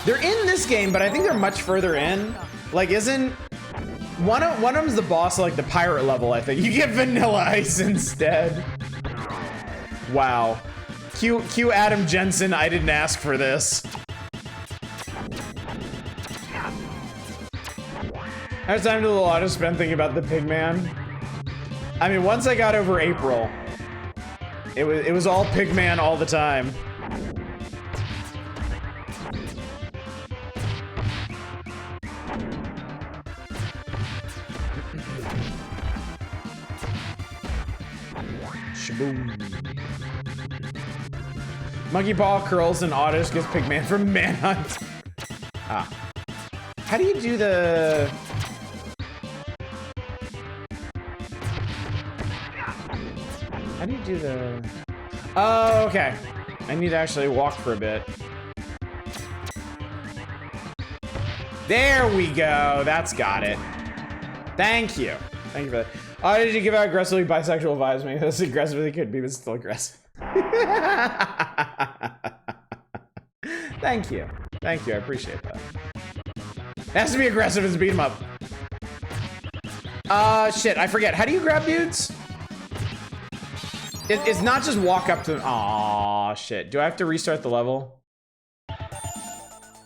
S1: They're in this game, but I think they're much further in. Like, isn't one of them's the boss, like the pirate level? I think you get Vanilla Ice instead. Wow. Cue Adam Jensen. I didn't ask for this. I was time to a lot of spend thinking about the pig man. I mean, once I got over April, it was all pig man all the time. Shaboom. Monkey Paw curls and Oddish gets Pigman from Manhunt. Ah. How do you do the... How do you do the... Oh, okay. I need to actually walk for a bit. There we go. That's got it. Thank you. Thank you for that. Oh, did you give out aggressively bisexual vibes? Maybe that's aggressively could be, but still aggressive. Thank you. Thank you. I appreciate that. It has to be aggressive as beat 'em up. Shit. I forget. How do you grab dudes? It's not just walk up to them. Aw, shit. Do I have to restart the level? Or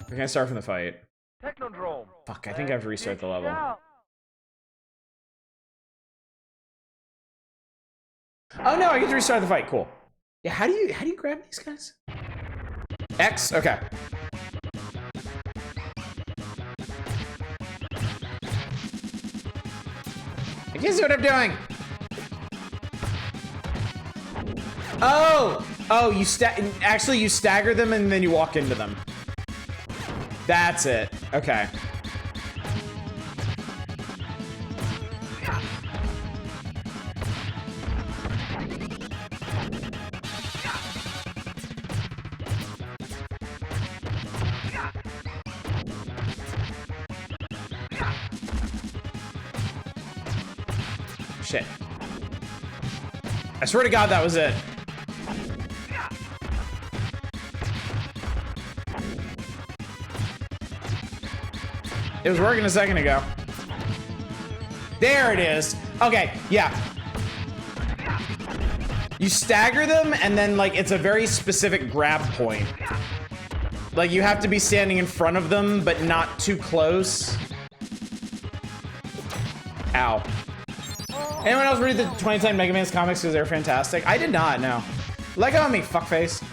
S1: can I start from the fight?
S2: Technodrome.
S1: Fuck, I think I have to restart the level. Oh no, I get to restart the fight. Cool. Yeah, how do you grab these guys? X? Okay. I can't see what I'm doing. Oh, you actually you stagger them and then you walk into them. That's it. Okay. Shit. I swear to God that was it. It was working a second ago. There it is. Okay, yeah. You stagger them and then like it's a very specific grab point. Like you have to be standing in front of them but not too close. Ow. Anyone else read the 2010 Mega Man's comics because they're fantastic? I did not, no. Let go of me, fuckface.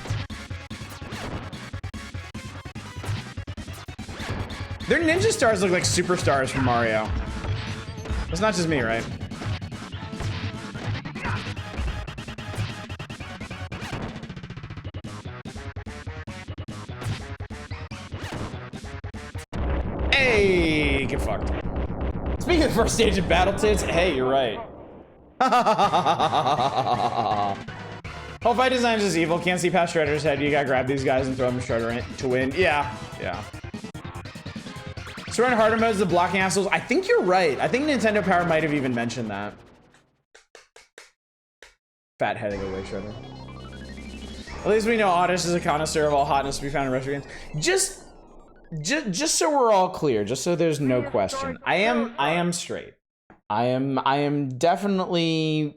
S1: Their ninja stars look like superstars from Mario. It's not just me, right? Hey, get fucked. Speaking of the first stage of Battletoads, hey, you're right. Whole fight design is evil. Can't see past Shredder's head. You gotta grab these guys and throw them to Shredder to win. Yeah. So run harder modes, the blocking assholes. I think you're right. I think Nintendo Power might have even mentioned that. Fat heading away, Shredder. At least we know Oddish is a connoisseur of all hotness to be found in retro games. Just so we're all clear, just so there's no question. I am straight. I am definitely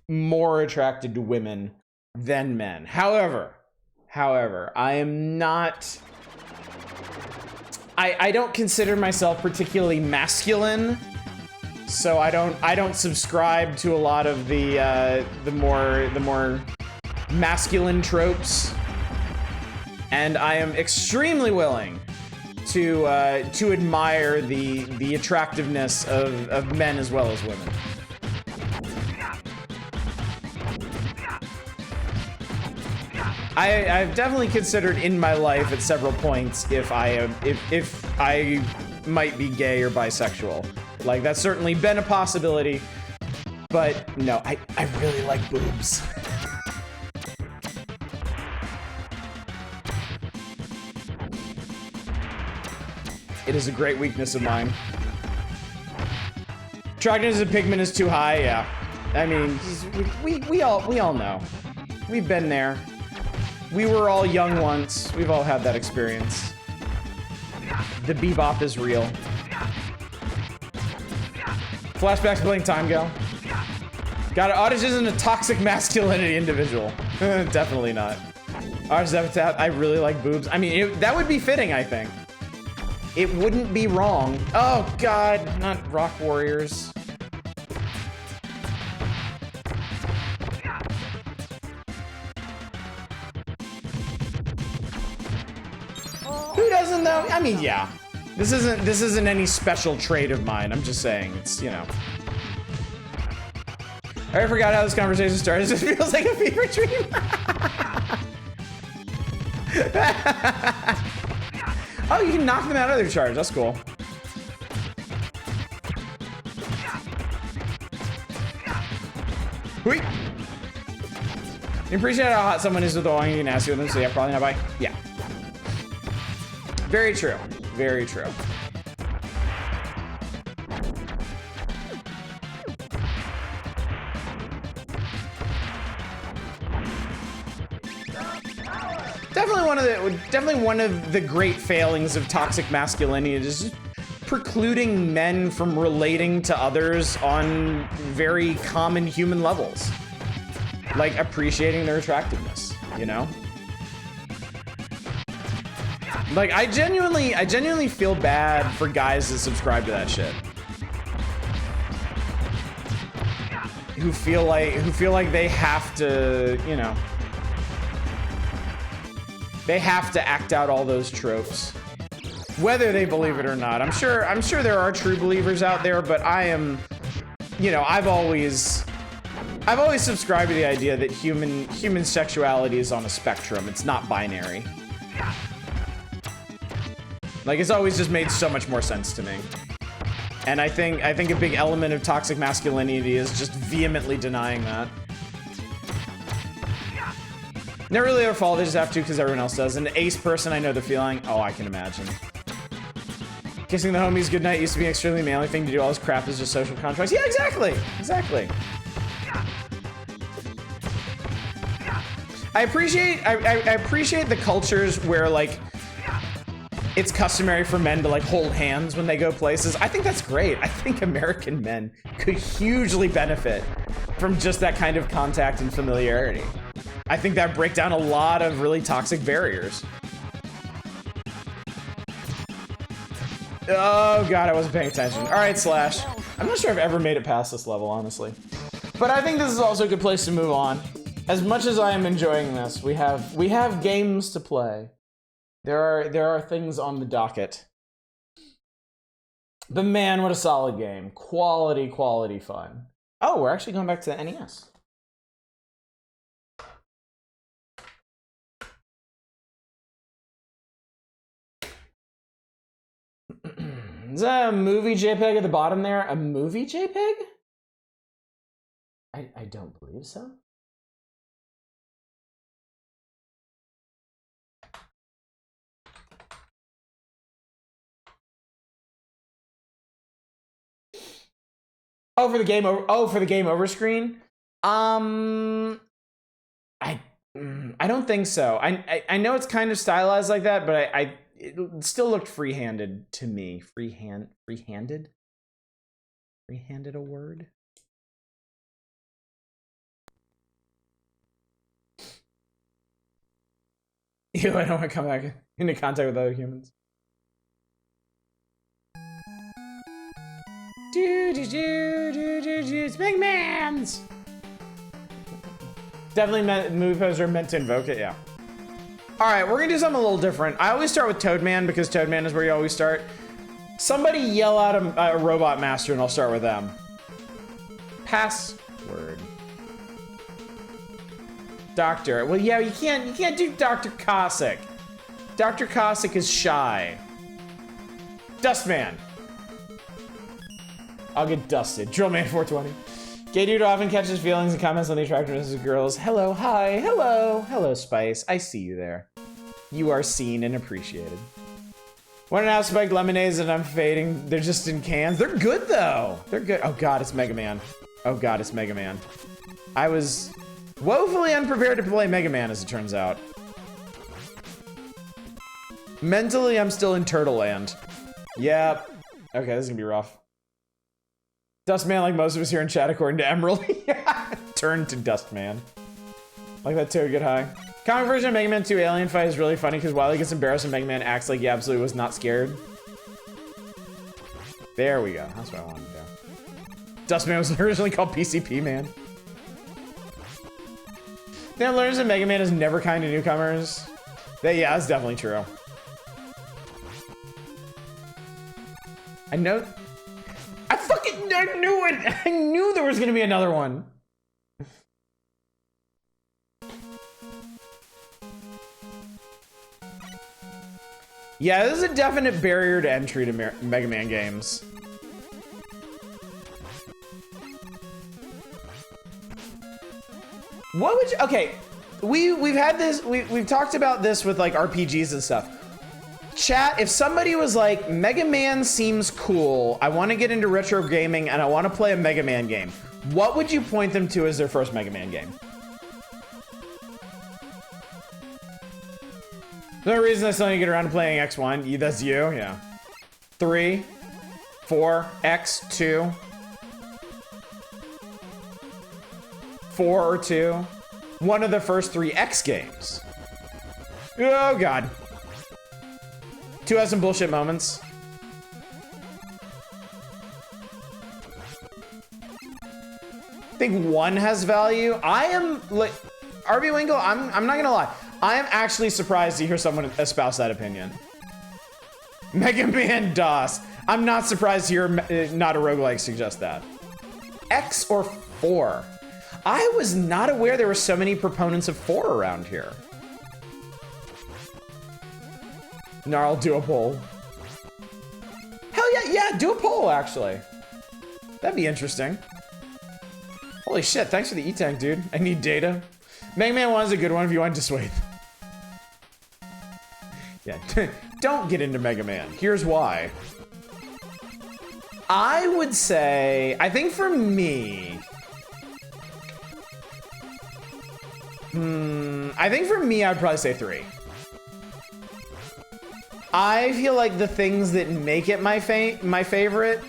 S1: more attracted to women than men. However, However, I am not... I don't consider myself particularly masculine, so I don't subscribe to a lot of the more masculine tropes, and I am extremely willing to admire the attractiveness of men as well as women. I've definitely considered in my life at several points if I might be gay or bisexual. Like, that's certainly been a possibility, but no, I really like boobs. It is a great weakness of mine. Attractiveness of pigment is too high, yeah. I mean, we all know. We've been there. We were all young once. We've all had that experience. The bebop is real. Flashbacks playing Time Go. Got it. Oddish isn't a toxic masculinity individual. Definitely not. Oddish Epitaph, I really like boobs. I mean, that would be fitting, I think. It wouldn't be wrong. Oh, God. Not Rock Warriors. Who doesn't though? I mean, yeah. This isn't any special trait of mine. I'm just saying, it's, you know. I already forgot how this conversation started. It just feels like a fever dream. Oh, you can knock them out of their charge. That's cool. Wait. You appreciate how hot someone is with the one you can ask you with them, so yeah, probably not bi. Yeah. Very true. Very true. Definitely one of the great failings of toxic masculinity is just precluding men from relating to others on very common human levels. Like appreciating their attractiveness, you know? Like, I genuinely feel bad for guys that subscribe to that shit. Who feel like they have to, you know, they have to act out all those tropes, whether they believe it or not. I'm sure there are true believers out there, but I am, you know, I've always subscribed to the idea that human sexuality is on a spectrum. It's not binary. Like, it's always just made so much more sense to me. And I think a big element of toxic masculinity is just vehemently denying that. Never really ever fall, they just have to because everyone else does. An ace person, I know the feeling. Oh, I can imagine. Kissing the homies goodnight used to be an extremely manly thing to do. All this crap is just social contracts. Yeah, exactly. Exactly. I appreciate the cultures where, like, it's customary for men to, like, hold hands when they go places. I think that's great. I think American men could hugely benefit from just that kind of contact and familiarity. I think that would break down a lot of really toxic barriers. Oh God, I wasn't paying attention. All right, Slash. I'm not sure I've ever made it past this level, honestly. But I think this is also a good place to move on. As much as I am enjoying this, we have games to play. There are things on the docket. But man, what a solid game. Quality fun. Oh, we're actually going back to the NES. Is that a movie JPEG at the bottom there? A movie JPEG? I don't believe so. Oh, for the game over. Oh, for the game over screen. I don't think so. I know it's kind of stylized like that, but it still looked free-handed to me. Free-handed? Free-handed a word? Ew, I don't want to come back into contact with other humans. It's Mega Man's! Definitely movie poses are meant to invoke it, yeah. Alright, we're gonna do something a little different. I always start with Toadman because Toadman is where you always start. Somebody yell out a robot master and I'll start with them. Password. Doctor. Well, yeah, you can't do Dr. Cossack. Dr. Cossack is shy. Dustman. I'll get dusted. Drillman 420. Gay dude often catches feelings and comments on the attractiveness of girls. Hello, hi, hello. Hello, Spice. I see you there. You are seen and appreciated. One and a half spiked lemonades and I'm fading. They're just in cans. They're good though. They're good. Oh God, it's Mega Man. Oh God, it's Mega Man. I was woefully unprepared to play Mega Man, as it turns out. Mentally, I'm still in Turtle Land. Yep. Okay, this is gonna be rough. Dustman, like most of us here in chat, according to Emerald. Turn to Dustman. Like that Toad Get High. Comic version of Mega Man 2 Alien Fight is really funny because while he gets embarrassed and Mega Man acts like he absolutely was not scared. There we go. That's what I wanted to do. Dustman was originally called PCP Man. Then learns that Mega Man is never kind to newcomers. Yeah, that's definitely true. I know. I knew it! I knew there was gonna be another one. Yeah, this is a definite barrier to entry to Mega Man games. What would you, okay, we've had this, we've talked about this with like RPGs and stuff. Chat, if somebody was like, Mega Man seems cool, I want to get into retro gaming and I want to play a Mega Man game, what would you point them to as their first Mega Man game? No reason I still need to get around to playing X1. That's you, yeah. 3, 4, X2. 4 or 2. One of the first 3 X games. Oh God. 2 has some bullshit moments. I think 1 has value. I am like, RB Winkle, I'm not gonna lie. I am actually surprised to hear someone espouse that opinion. Mega Man DOS. I'm not surprised to hear Not a Roguelike suggest that. X or 4? I was not aware there were so many proponents of 4 around here. Gnarl, do a poll. Hell yeah, do a poll actually. That'd be interesting. Holy shit, thanks for the E-Tank, dude. I need data. Mega Man 1 is a good one if you want to dissuade. Yeah, don't get into Mega Man. Here's why. I would say, I think for me, I'd probably say 3. I feel like the things that make it my favorite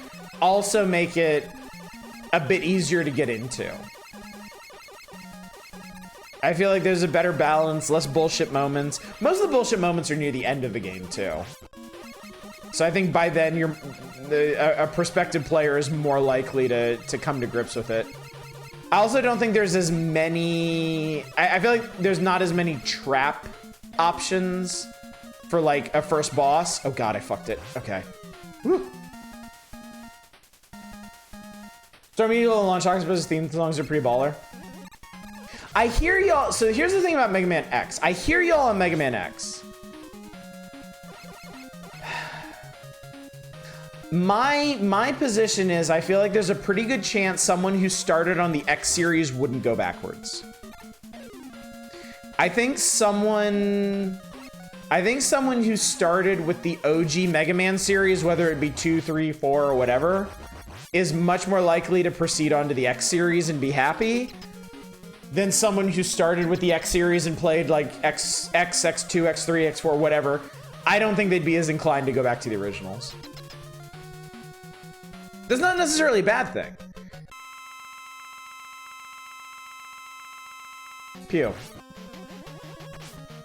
S1: also make it a bit easier to get into. I feel like there's a better balance, less bullshit moments. Most of the bullshit moments are near the end of the game too. So I think by then a prospective player is more likely to come to grips with it. I also don't think there's as many, I feel like there's not as many trap options for like a first boss. Oh God, I fucked it. Okay. Woo. Storm Eagle and Launch Octopus theme songs are pretty baller. I hear y'all, so here's the thing about Mega Man X. I hear y'all on Mega Man X. My position is I feel like there's a pretty good chance someone who started on the X series wouldn't go backwards. I think someone who started with the OG Mega Man series, whether it be 2, 3, 4, or whatever, is much more likely to proceed on to the X series and be happy than someone who started with the X series and played like X, X2, X3, X4, whatever. I don't think they'd be as inclined to go back to the originals. That's not necessarily a bad thing. Pew.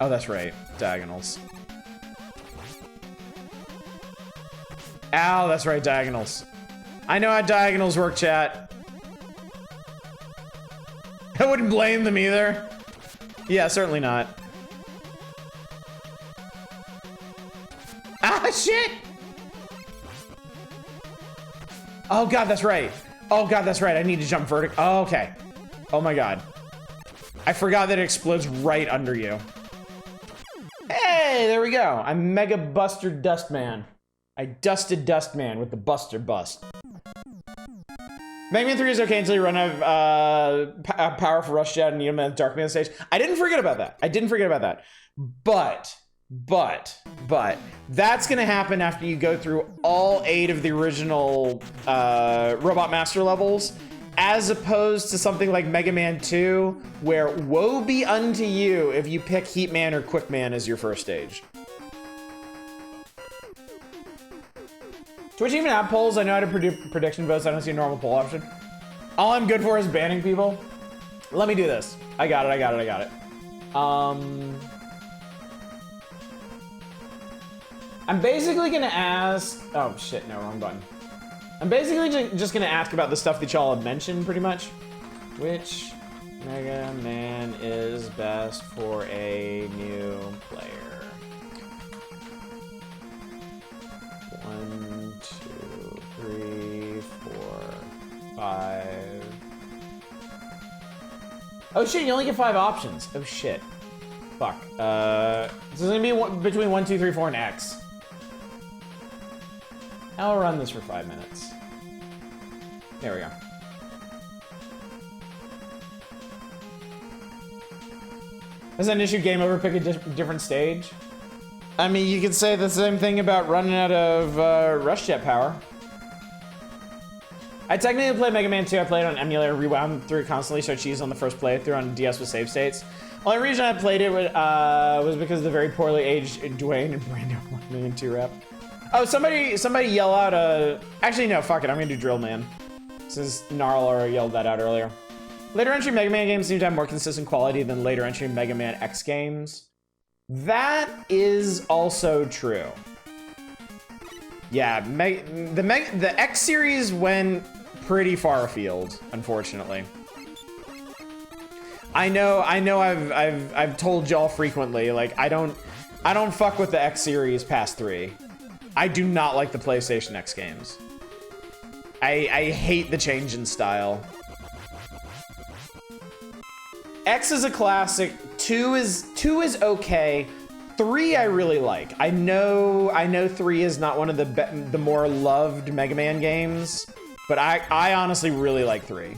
S1: Oh, that's right. Diagonals. Ow, that's right, diagonals. I know how diagonals work, chat. I wouldn't blame them either. Yeah, certainly not. Ah, shit! Oh god, that's right. Oh god, that's right. I need to jump vertical. Oh, okay. Oh my god. I forgot that it explodes right under you. Hey, there we go. I'm Mega Buster Dustman. I dusted Dustman with the Buster Bust. Mega Man 3 is okay until you run out of power for Rush Jet and you have Dark Man stage. I didn't forget about that. I didn't forget about that. But that's gonna happen after you go through all 8 of the original Robot Master levels, as opposed to something like Mega Man 2, where woe be unto you if you pick Heat Man or Quick Man as your first stage. Twitch even have polls? I know how to prediction votes. I don't see a normal poll option. All I'm good for is banning people. Let me do this. I got it. I'm basically gonna ask, oh shit, no, wrong button. I'm basically just gonna ask about the stuff that y'all have mentioned, pretty much. Which Mega Man is best for a new player? 1, 2, 3, 4, 5. Oh shit, you only get 5 options. Oh shit. Fuck. This is gonna be between 1, 2, 3, 4, and X. I'll run this for 5 minutes. There we go. Is that an issue? Game over, pick a different stage? I mean, you could say the same thing about running out of Rush Jet power. I technically played Mega Man 2. I played it on emulator, rewound through it constantly, so I cheesed on the first playthrough on DS with save states. Only reason I played it was because of the very poorly aged Dwayne and Brando Mega Man 2 rep. Oh, somebody yell out actually, no, fuck it. I'm gonna do Drill Man, since Gnarl already yelled that out earlier. Later entry Mega Man games seem to have more consistent quality than later entry Mega Man X games. That is also true. Yeah, the X series went pretty far afield, unfortunately. I know I've told y'all frequently, like I don't fuck with the X series past 3. I do not like the PlayStation X games. I hate the change in style. X is a classic. 2 is okay. 3 I really like. I know 3 is not one of the more loved Mega Man games, but I honestly really like 3.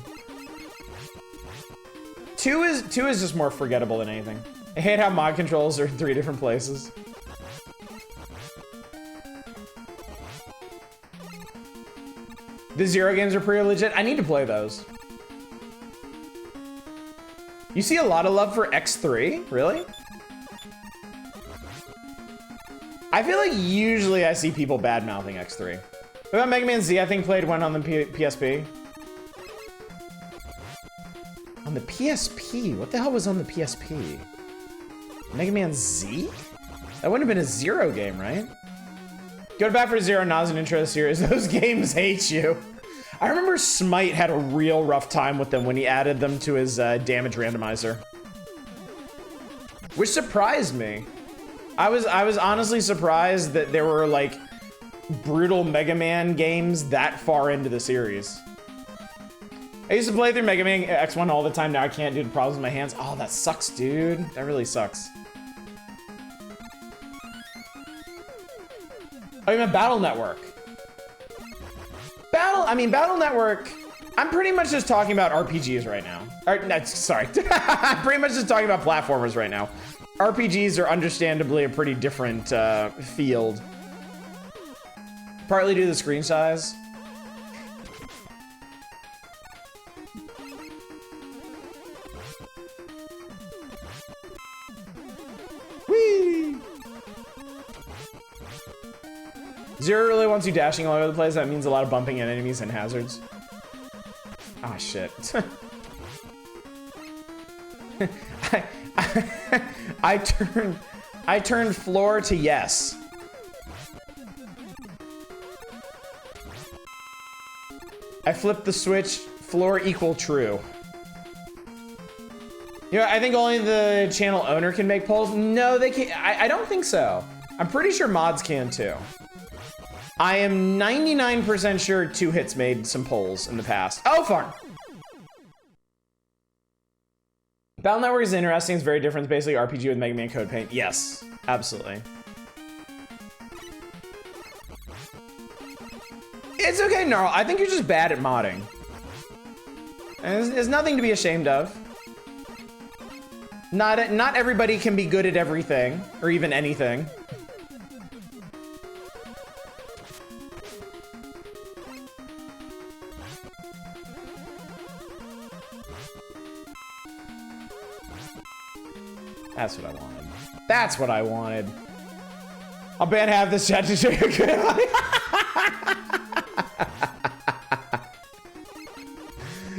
S1: 2 is just more forgettable than anything. I hate how mod controls are in 3 different places. The Zero games are pretty legit. I need to play those. You see a lot of love for X3? Really? I feel like usually I see people bad-mouthing X3. What about Mega Man Z? I think played one on the PSP. On the PSP? What the hell was on the PSP? Mega Man Z? That wouldn't have been a Zero game, right? Go to Bat for Zero, not as an intro to the series. Those games hate you. I remember Smite had a real rough time with them when he added them to his damage randomizer. Which surprised me. I was honestly surprised that there were like brutal Mega Man games that far into the series. I used to play through Mega Man X1 all the time. Now I can't due to problems with my hands. Oh, that sucks, dude. That really sucks. Oh, you meant Battle Network. Battle Network, I'm pretty much just talking about RPGs right now. Sorry. I'm pretty much just talking about platformers right now. RPGs are understandably a pretty different field. Partly due to the screen size. Whee! Zero really wants you dashing all over the place. That means a lot of bumping at enemies and hazards. Ah, shit. I turned floor to yes. I flipped the switch, floor equal true. You know, I think only the channel owner can make polls. No, they can't. I don't think so. I'm pretty sure mods can too. I am 99% sure 2Hits made some polls in the past. Oh, fuck. Battle Network is interesting. It's very different. It's basically RPG with Mega Man code paint. Yes, absolutely. It's okay, Gnarl. I think you're just bad at modding. And there's nothing to be ashamed of. Not everybody can be good at everything, or even anything. That's what I wanted. That's what I wanted. I'll ban half this chat to show you good.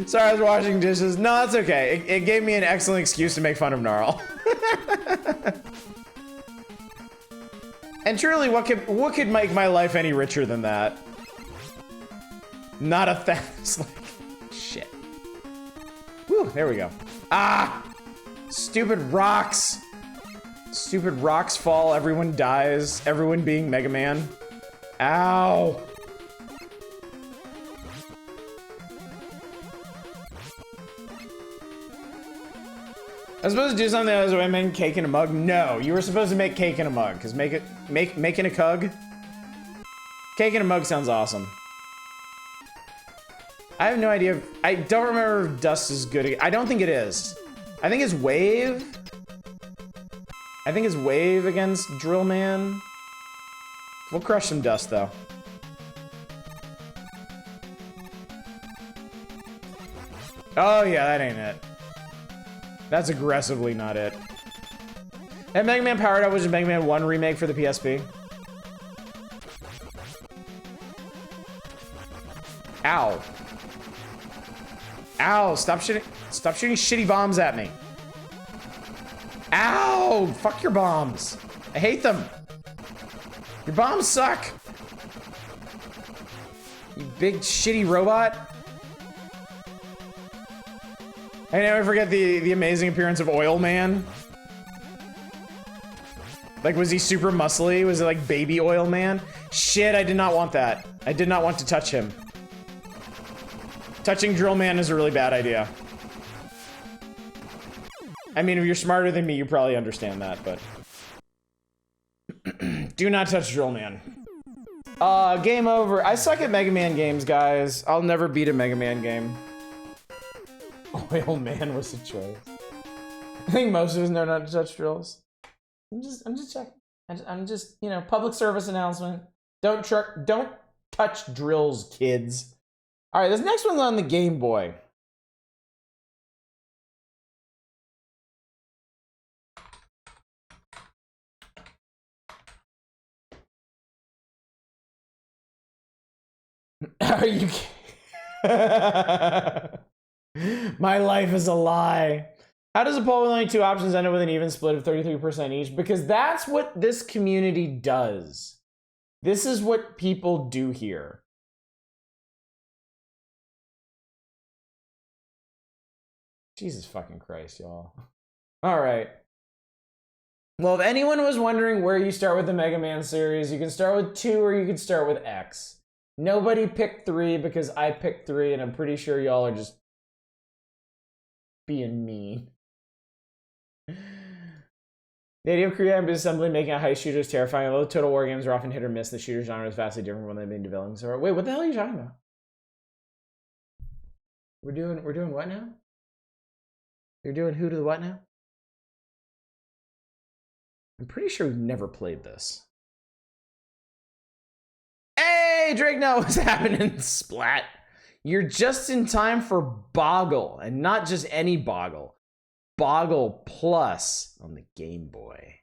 S1: Sorry, I was washing dishes. No, that's okay. It gave me an excellent excuse to make fun of Gnarl. And truly, what could make my life any richer than that? Not a thing. Shit. Whew, there we go. Ah! Stupid rocks. Stupid rocks fall, everyone dies. Everyone being Mega Man. Ow. I was supposed to do something that was I meant cake in a mug. No, you were supposed to make cake in a mug, because making a cug. Cake in a mug sounds awesome. I have no idea. I don't remember if Dust is good. I don't think it is. I think it's Wave. I think it's Wave against Drill Man. We'll crush some Dust though. Oh yeah, that ain't it. That's aggressively not it. And Mega Man Powered Up was a Mega Man 1 remake for the PSP. Ow. Ow, stop shooting shitty bombs at me. Ow, fuck your bombs. I hate them. Your bombs suck. You big shitty robot. I never forget the amazing appearance of Oil Man. Like, was he super muscly? Was it like baby Oil Man? Shit, I did not want that. I did not want to touch him. Touching Drill Man is a really bad idea. I mean, if you're smarter than me, you probably understand that, but... Do not touch Drill Man. Game over. I suck at Mega Man games, guys. I'll never beat a Mega Man game. Oil Man was a choice. I think most of us know not to touch drills. I'm just checking. I'm just, you know, public service announcement. Don't touch drills, kids. All right, this next one's on the Game Boy. Are you kidding? My life is a lie. How does a poll with only 2 options end up with an even split of 33% each? Because that's what this community does. This is what people do here. Jesus fucking Christ, y'all. All right. Well, if anyone was wondering where you start with the Mega Man series, you can start with 2 or you can start with X. Nobody picked 3 because I picked 3, and I'm pretty sure y'all are just being mean. The idea of creating assembly making a heist shooter is terrifying. Although Total War games are often hit or miss, the shooter genre is vastly different from when they've been developing. So, wait, what the hell are you talking about? We're doing what now? You're doing who to the what now? I'm pretty sure we've never played this. Hey, Drake, know what's happening, Splat. You're just in time for Boggle, and not just any Boggle. Boggle Plus on the Game Boy.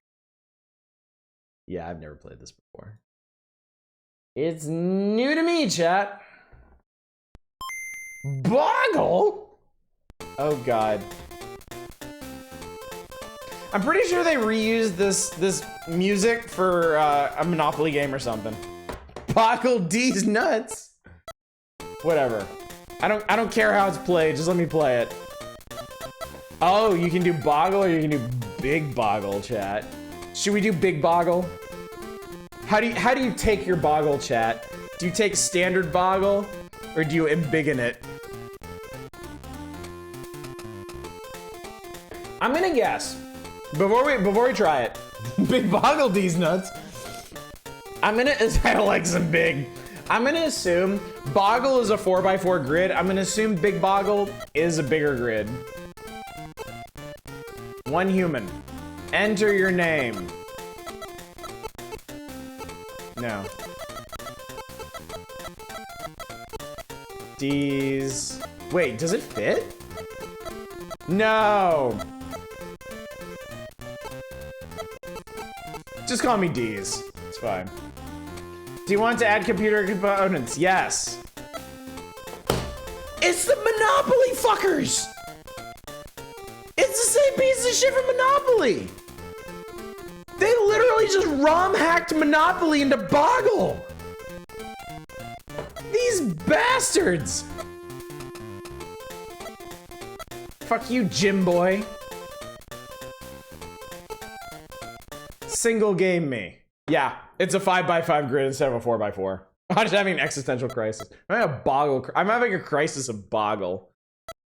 S1: Yeah, I've never played this before. It's new to me, chat. Boggle? Oh, God. I'm pretty sure they reused this music for a Monopoly game or something. Boggle D's nuts. Whatever. I don't care how it's played. Just let me play it. Oh, you can do Boggle or you can do Big Boggle, chat. Should we do Big Boggle? How do you take your Boggle, chat? Do you take standard Boggle or do you embiggen it? I'm gonna guess before we try it. Big Boggle D's nuts. I like some big. I'm gonna assume Boggle is a 4x4 grid. I'm gonna assume Big Boggle is a bigger grid. One human. Enter your name. No. D's. Wait, does it fit? No. Just call me D's. It's fine. Do you want to add computer components? Yes. It's the Monopoly fuckers! It's the same piece of shit from Monopoly! They literally just ROM-hacked Monopoly into Boggle! These bastards! Fuck you, Jim boy. Single game me. Yeah, it's a 5x5 grid instead of a 4x4. I'm just having an existential crisis. I'm having a crisis of Boggle.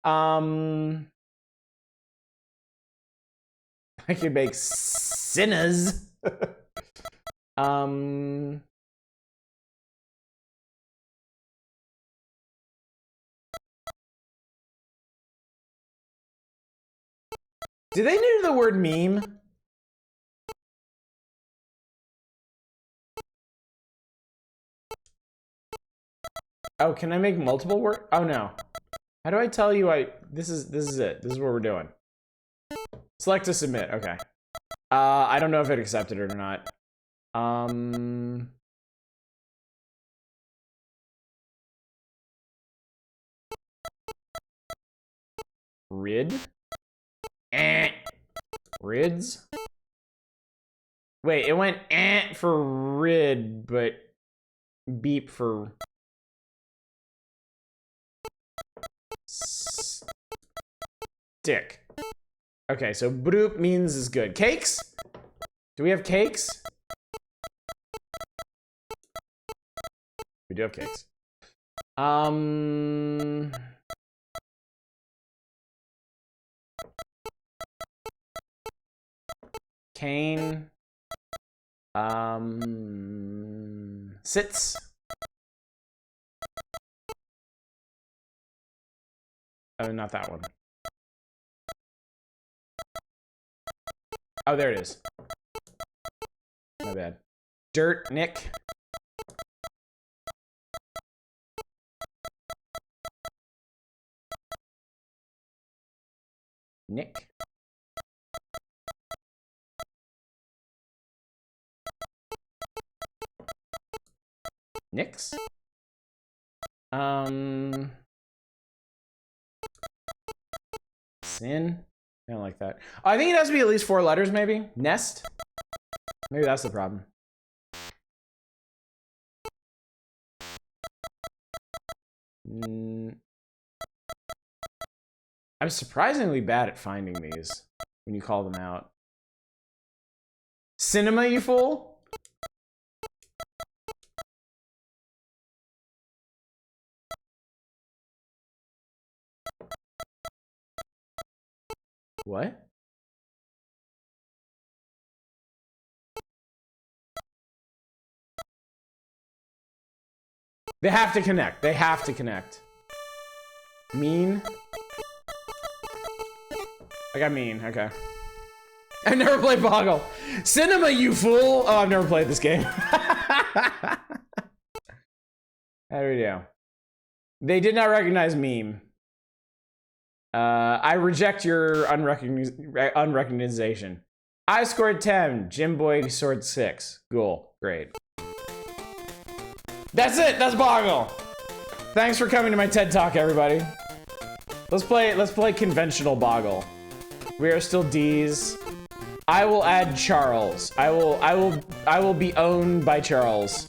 S1: I could make sinners. Do they know the word meme? Oh, can I make multiple work? Oh no. How do I tell you this is it. This is what we're doing. Select to submit. Okay. I don't know if it accepted it or not. Rid? Rids? Wait, it went for rid, but beep for stick. Okay, so broop means is good. Cakes? Do we have cakes? We do have cakes. Cane. Sits. Oh, not that one. Oh, there it is. My bad. Dirt, Nick. Nick. Nicks. Sin. I don't like that. I think it has to be at least 4 letters, maybe. Nest. Maybe that's the problem. I'm surprisingly bad at finding these when you call them out. Cinema, you fool? What? They have to connect. They have to connect. Mean. I got mean. Okay. I've never played Boggle. Cinema, you fool! Oh, I've never played this game. How do we do? They did not recognize meme. I reject your unrecognition. I scored 10. Jim Boy scored 6. Cool. Great. That's it. That's Boggle. Thanks for coming to my TED Talk, everybody. Let's play conventional Boggle. We are still D's. I will add Charles. I will be owned by Charles.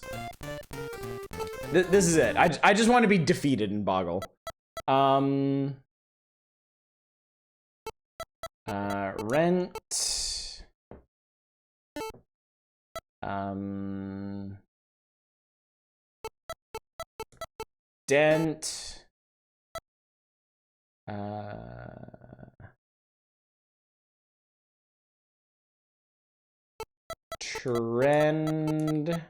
S1: This is it. I just want to be defeated in Boggle. Rent. Dent. Trend.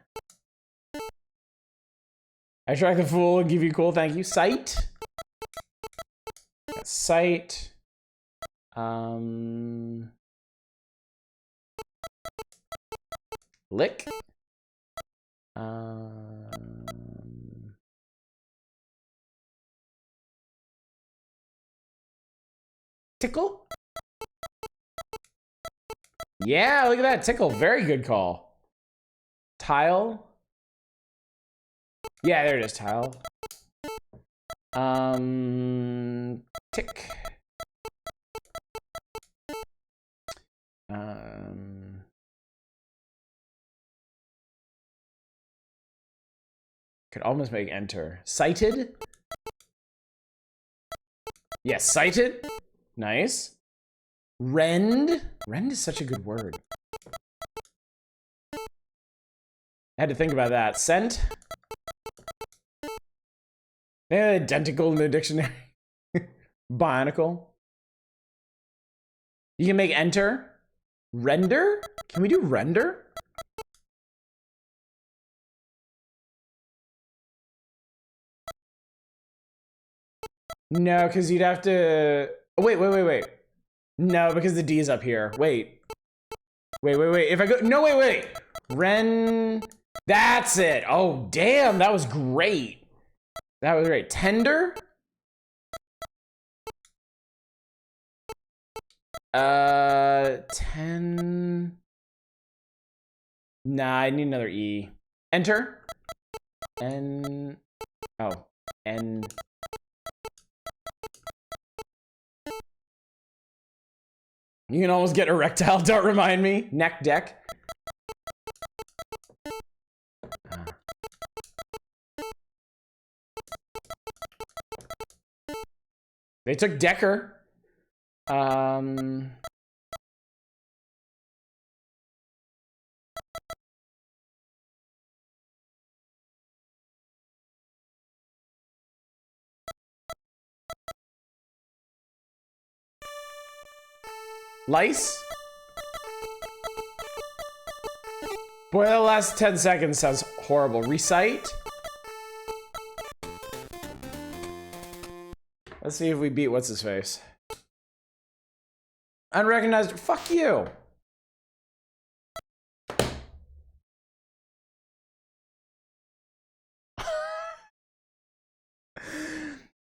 S1: I track the fool and give you cool, thank you. Site. Site. Lick. Tickle. Yeah, look at that. Tickle. Very good call. Tile. Yeah, there it is. Tile. Tick. Could almost make enter. Cited. Yes, cited. Nice. Rend. Rend is such a good word. I had to think about that. Scent. Identical in the dictionary. Bionicle. You can make enter. Render? Can we do render? No, because you'd have to... Oh, wait. No, because the D is up here. Wait. If I go... No, wait. Ren... That's it. Oh, damn. That was great. That was great. Tender? Ten... Nah, I need another E. Enter? N... Oh. N... You can almost get erectile, don't remind me. Neck deck. They took Decker. Lice? Boy, the last 10 seconds sounds horrible. Recite? Let's see if we beat what's his face. Unrecognized. Fuck you.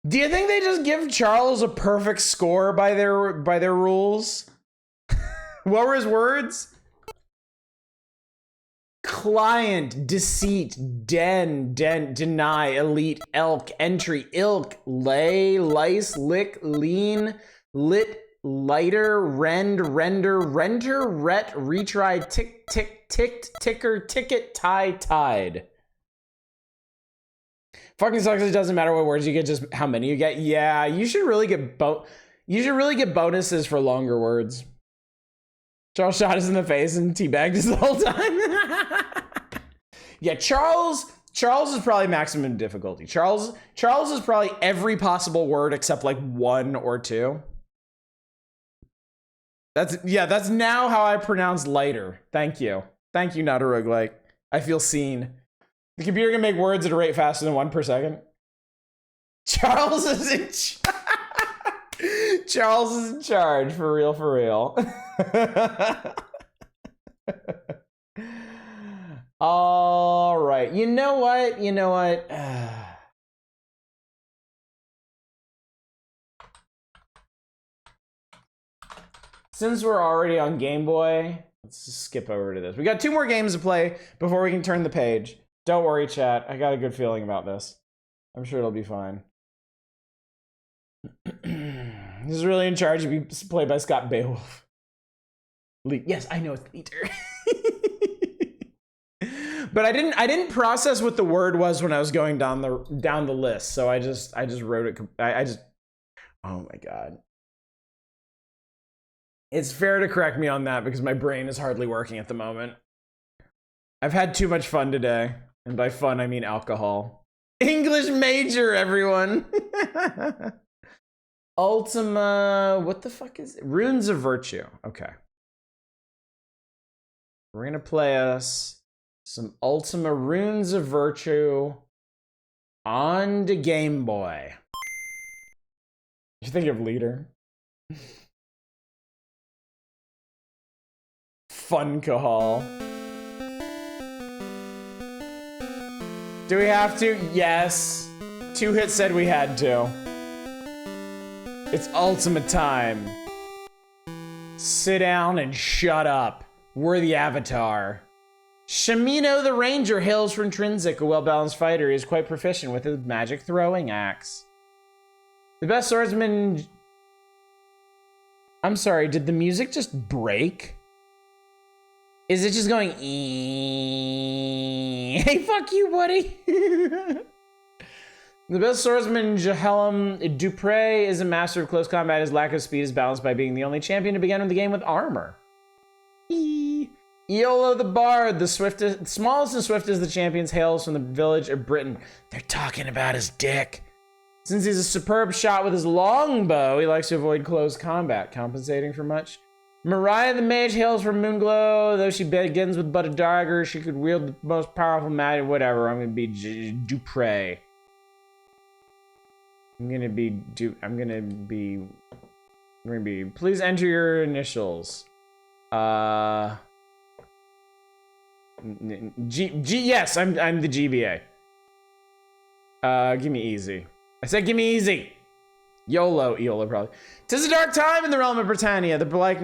S1: Do you think they just give Charles a perfect score by their rules? What were his words? Client, deceit, deny, elite, elk, entry, ilk, lay, lice, lick, lean, lit, lighter, render, renter, ret, retry, tick, ticked, ticker, ticket, tide. Fucking sucks. It doesn't matter what words you get, just how many you get. Yeah, you should really get bonuses for longer words. Charles shot us in the face and teabagged us the whole time. Yeah, Charles is probably maximum difficulty. Charles is probably every possible word except like 1 or 2. That's now how I pronounce lighter. Thank you, not a roguelike. I feel seen. The computer can make words at a rate faster than 1 per second. Charles is in Charles is in charge, for real. All right. You know what? Since we're already on Game Boy, let's just skip over to this. We got 2 more games to play before we can turn the page. Don't worry, chat. I got a good feeling about this. I'm sure it'll be fine. This is really in charge to be played by Scott Beowulf. Yes, I know it's liter. But I didn't process what the word was when I was going down the list. So I just wrote it. Oh my God. It's fair to correct me on that because my brain is hardly working at the moment. I've had too much fun today. And by fun, I mean alcohol. English major, everyone. Ultima, what the fuck is it? Runes of Virtue. Okay. We're gonna play us some Ultima Runes of Virtue on the Game Boy. You think of leader? Funcahol. Do we have to? Yes. 2Hit said we had to. It's Ultima time. Sit down and shut up. We're the Avatar. Shamino the Ranger hails from Trinsic, a well-balanced fighter. He is quite proficient with his magic throwing axe. The best swordsman... I'm sorry, did the music just break? Is it just going... Hey, fuck you, buddy! The best swordsman, Jahelm Dupre, is a master of close combat. His lack of speed is balanced by being the only champion to begin the game with armor. Iolo the Bard, the smallest and swiftest of the champions, hails from the village of Britain. They're talking about his dick. Since he's a superb shot with his longbow, he likes to avoid close combat, compensating for much. Mariah the Mage hails from Moonglow. Though she begins with but a dagger, she could wield the most powerful magic. Whatever, I'm gonna be Dupre. I'm gonna be, please enter your initials. Yes, I'm the GBA. Give me easy. I said give me easy. Eolo probably. 'Tis a dark time in the realm of Britannia. The Black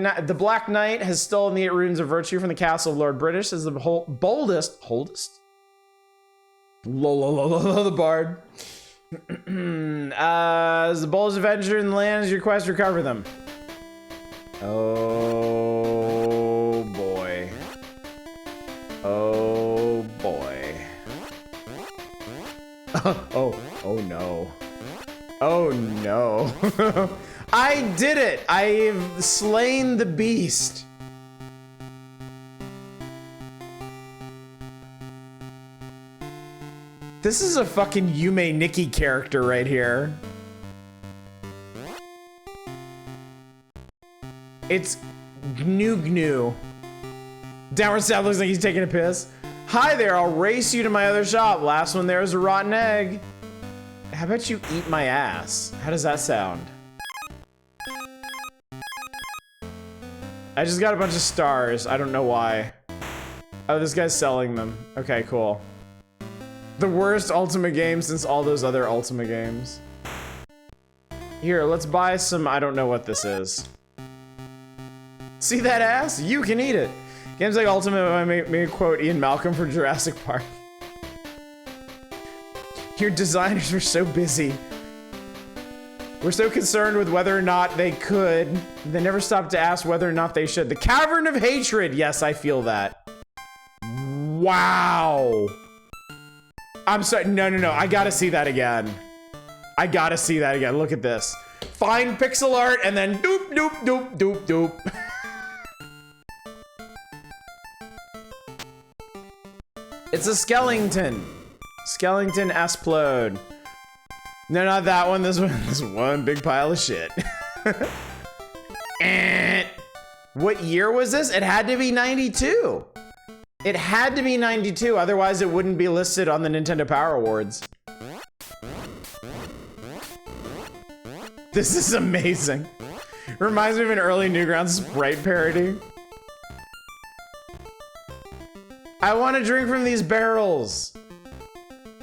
S1: Knight has stolen the 8 runes of virtue from the castle of Lord British as the boldest? The Bard. As the boldest adventurer in the land is your quest to recover them. Oh boy. Oh boy. Oh no. Oh no. I did it! I've slain the beast. This is a fucking Yume Nikki character right here. It's Gnu. Downward South looks like he's taking a piss. Hi there, I'll race you to my other shop. Last one there is a rotten egg. How about you eat my ass? How does that sound? I just got a bunch of stars. I don't know why. Oh, this guy's selling them. Okay, cool. The worst Ultima game since all those other Ultima games. Here, let's buy some, I don't know what this is. See that ass? You can eat it. Games like Ultima, I may quote Ian Malcolm from Jurassic Park. Your designers were so busy. We're so concerned with whether or not they could. They never stopped to ask whether or not they should. The Cavern of Hatred. Yes, I feel that. Wow. I'm sorry. No. I gotta see that again. I gotta see that again. Look at this. Find pixel art and then doop, doop, doop, doop, doop. It's a Skellington. Skellington Asplode. No, not that one. This one. This one big pile of shit. What year was this? It had to be 92. It had to be 92. Otherwise, it wouldn't be listed on the Nintendo Power Awards. This is amazing. Reminds me of an early Newgrounds Sprite parody. I want to drink from these barrels.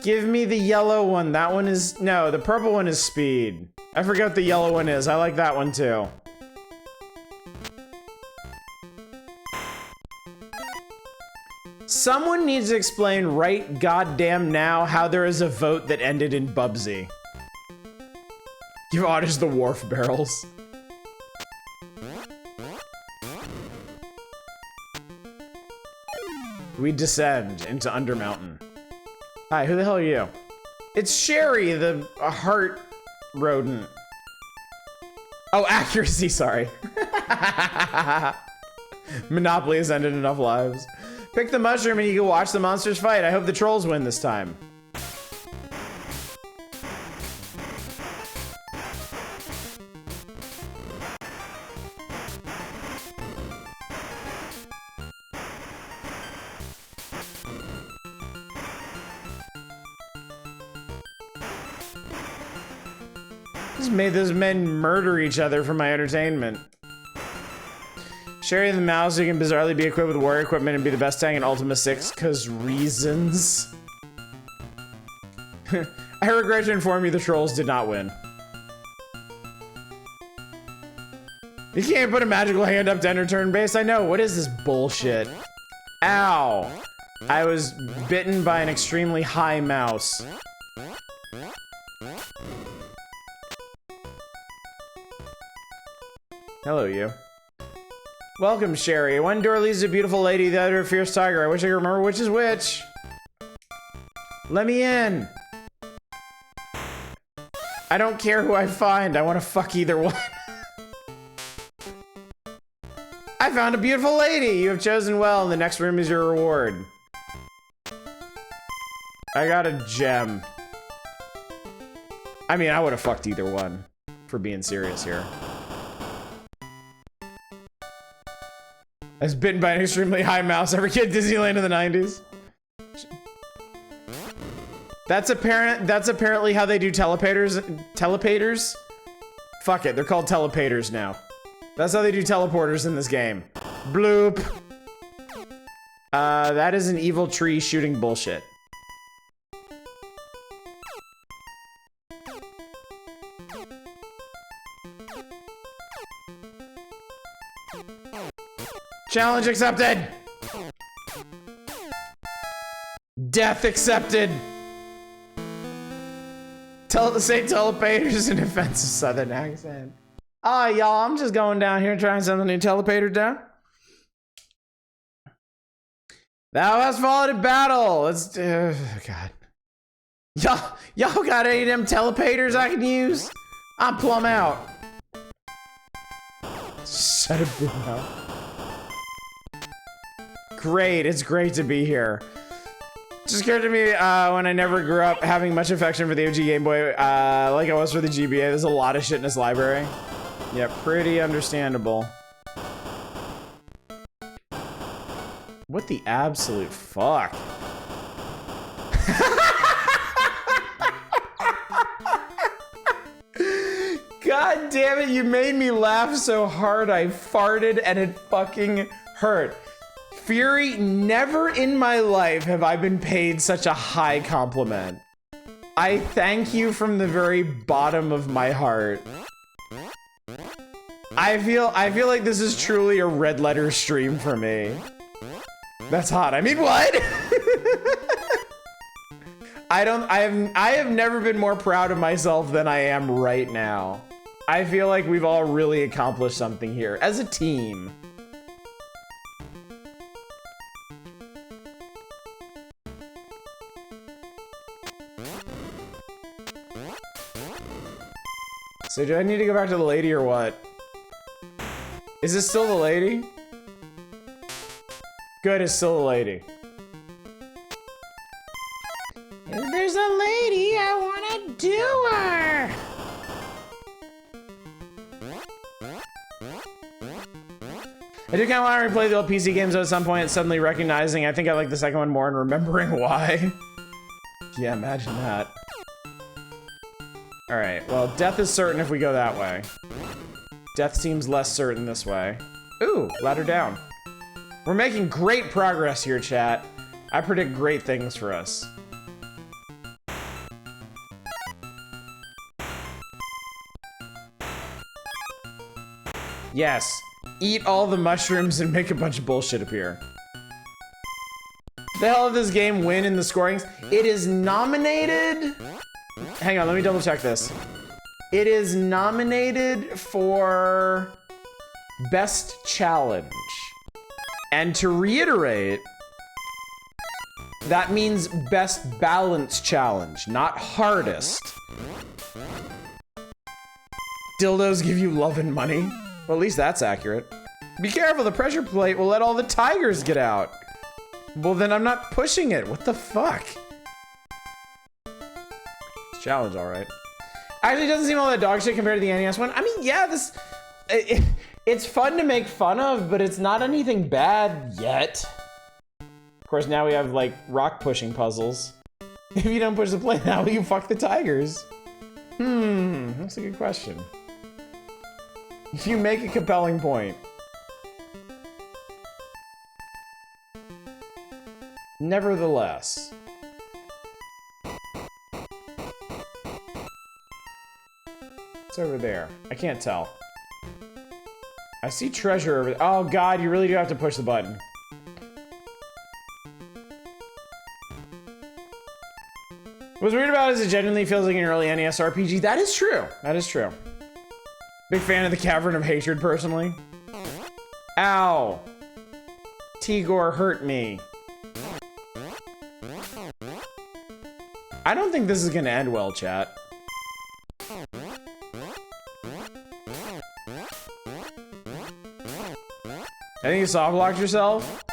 S1: Give me the yellow one. That one is... No, the purple one is speed. I forget what the yellow one is. I like that one too. Someone needs to explain right goddamn now how there is a vote that ended in Bubsy. Give Otters the wharf barrels. We descend into Undermountain. Hi, who the hell are you? It's Sherry, the heart rodent. Oh, accuracy, sorry. Monopoly has ended enough lives. Pick the mushroom and you can watch the monsters fight. I hope the trolls win this time. Just made those men murder each other for my entertainment. Sherry the mouse, who can bizarrely be equipped with warrior equipment and be the best tank in Ultima 6, cause reasons. I regret to inform you the trolls did not win. You can't put a magical hand up to enter turn base. I know, what is this bullshit? Ow. I was bitten by an extremely high mouse. Hello, you. Welcome, Sherry. One door leads to a beautiful lady, the other a fierce tiger. I wish I could remember which is which. Let me in. I don't care who I find. I want to fuck either one. I found a beautiful lady. You have chosen well, and the next room is your reward. I got a gem. I mean, I would have fucked either one, for being serious here. I was bitten by an extremely high mouse. Every kid at Disneyland in the 90s. That's apparently how they do telepaters. Telepaters? Fuck it, they're called telepaters now. That's how they do teleporters in this game. Bloop. That is an evil tree shooting bullshit. Challenge accepted! Death accepted! Tell it to say telepaters in offensive southern accent. Ah, y'all, I'm just going down here trying something new. Telepater down. Thou hast fallen in battle. Let's God. Y'all got any of them telepaters I can use? I'm plumb out. Shut up, bro. Great, it's great to be here. Just occurred to me when I never grew up having much affection for the OG Game Boy, like I was for the GBA. There's a lot of shit in this library. Yeah, pretty understandable. What the absolute fuck? God damn it, you made me laugh so hard I farted and it fucking hurt. Fury, never in my life have I been paid such a high compliment. I thank you from the very bottom of my heart. I feel like this is truly a red letter stream for me. That's hot. I mean, what? I have never been more proud of myself than I am right now. I feel like we've all really accomplished something here as a team. So do I need to go back to the lady or what? Is this still the lady? Good, it's still the lady. If there's a lady, I wanna do her! I do kind of want to replay the old PC games at some point, suddenly recognizing I think I like the second one more and remembering why. Yeah, imagine that. Alright, well, death is certain if we go that way. Death seems less certain this way. Ooh, ladder down. We're making great progress here, chat. I predict great things for us. Yes, eat all the mushrooms and make a bunch of bullshit appear. The hell of this game win in the scorings? It is nominated... Hang on, let me double check this. It is nominated for Best Challenge. And to reiterate, That means best balance challenge, not hardest. Dildos give you love and money. Well, at least that's accurate. Be careful, the pressure plate will let all the tigers get out. Well, then I'm not pushing it. What the fuck? It's challenge, all right. Actually, it doesn't seem all that dog shit compared to the NES one. I mean, yeah, it's fun to make fun of, but it's not anything bad yet. Of course, now we have, like, rock pushing puzzles. If you don't push the plate, how will you fuck the tigers? That's a good question. You make a compelling point. Nevertheless. It's over there. I can't tell. I see treasure over there. Oh god, you really do have to push the button. What's weird about it is it genuinely feels like an early NES RPG. That is true. That is true. Big fan of the Cavern of Hatred, personally. Ow. Tigor hurt me. I don't think this is gonna end well, chat. I think you soft locked yourself.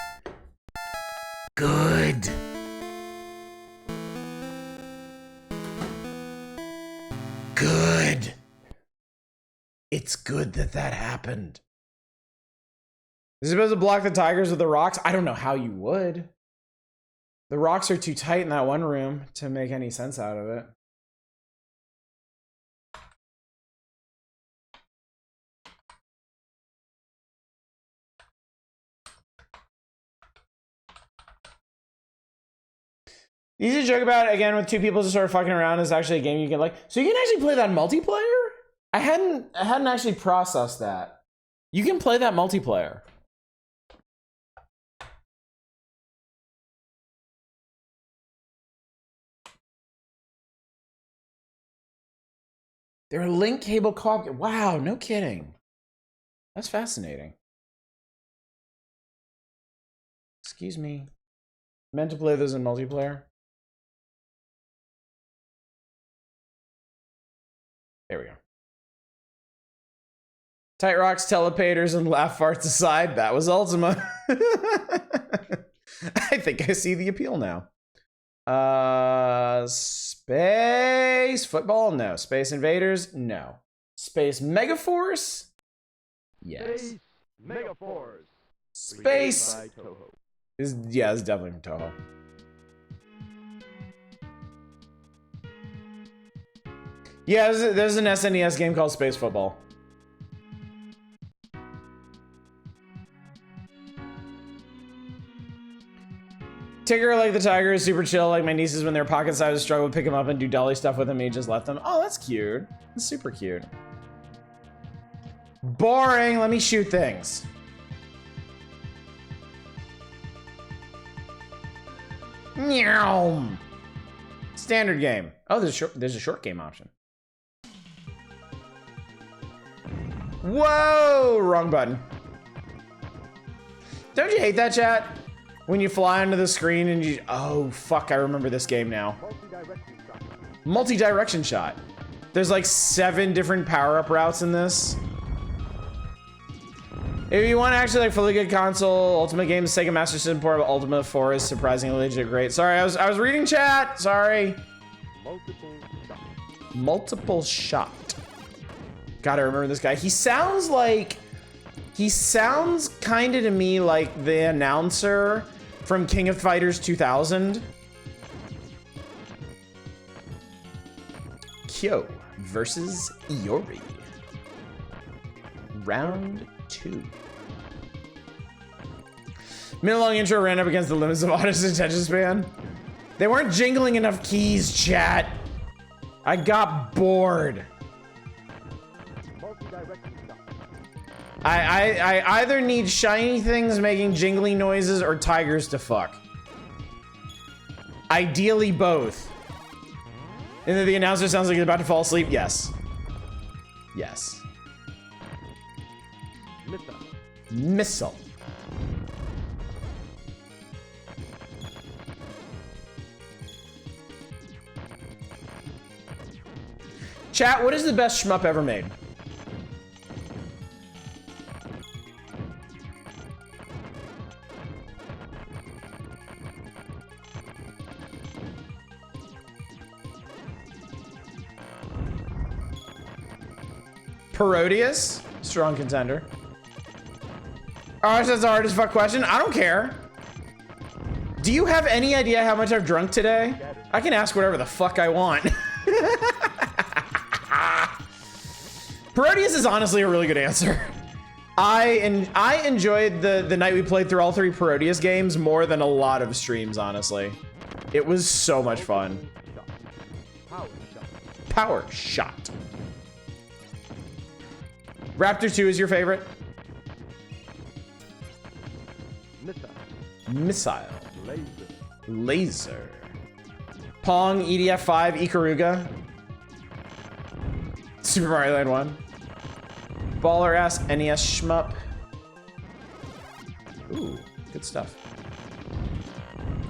S1: Good. Good. It's good that that happened. Is it supposed to block the tigers with the rocks? I don't know how you would. The rocks are too tight in that one room to make any sense out of it. Easy to joke about, again, with two people just sort of fucking around is actually a game you can like. So you can actually play that multiplayer? I hadn't actually processed that. You can play that multiplayer. They're a link cable co-op. Wow, no kidding. That's fascinating. Excuse me. Meant to play those in multiplayer? There we go. Tight rocks, telepaters, and laugh farts aside, that was Ultima. I think I see the appeal now. Space football? No. Space Invaders? No. Space Megaforce? Yes.
S2: Space Megaforce.
S1: Space.
S2: By Toho.
S1: Yeah, it's definitely from Toho. Yeah, there's an SNES game called Space Football. Tigger, like the tiger, is super chill. Like my nieces, when they're pocket sized, struggle to pick him up and do dolly stuff with him. He just left them. Oh, that's cute. That's super cute. Boring. Let me shoot things. Meow. Standard game. Oh, there's a short game option. Whoa! Wrong button. Don't you hate that, chat? When you fly onto the screen and you... Oh, fuck, I remember this game now. Multi-direction shot. There's like 7 different power-up routes in this. If you want actually like fully good console, Ultimate Games, Sega Master System port of Ultima 4 is surprisingly legit great. Sorry, I was reading chat. Sorry. Multiple shot. Gotta remember this guy. He sounds kind of to me like the announcer from King of Fighters 2000. Kyo versus Iori. Round 2. Minute-long intro ran up against the limits of Otto's attention span. They weren't jingling enough keys, chat. I got bored. I either need shiny things making jingling noises or tigers to fuck. Ideally both. And then the announcer sounds like he's about to fall asleep. Yes. Yes. Missile. Chat, what is the best shmup ever made? Parodius, strong contender. Oh, that's a hard as fuck question. I don't care. Do you have any idea how much I've drunk today? I can ask whatever the fuck I want. Parodius is honestly a really good answer. I enjoyed the night we played through all 3 Parodius games more than a lot of streams, honestly. It was so much fun. Power shot. Raptor 2 is your favorite? Missile. Laser. Pong, EDF 5, Ikaruga. Super Mario Land 1. Baller ass NES shmup. Ooh, good stuff.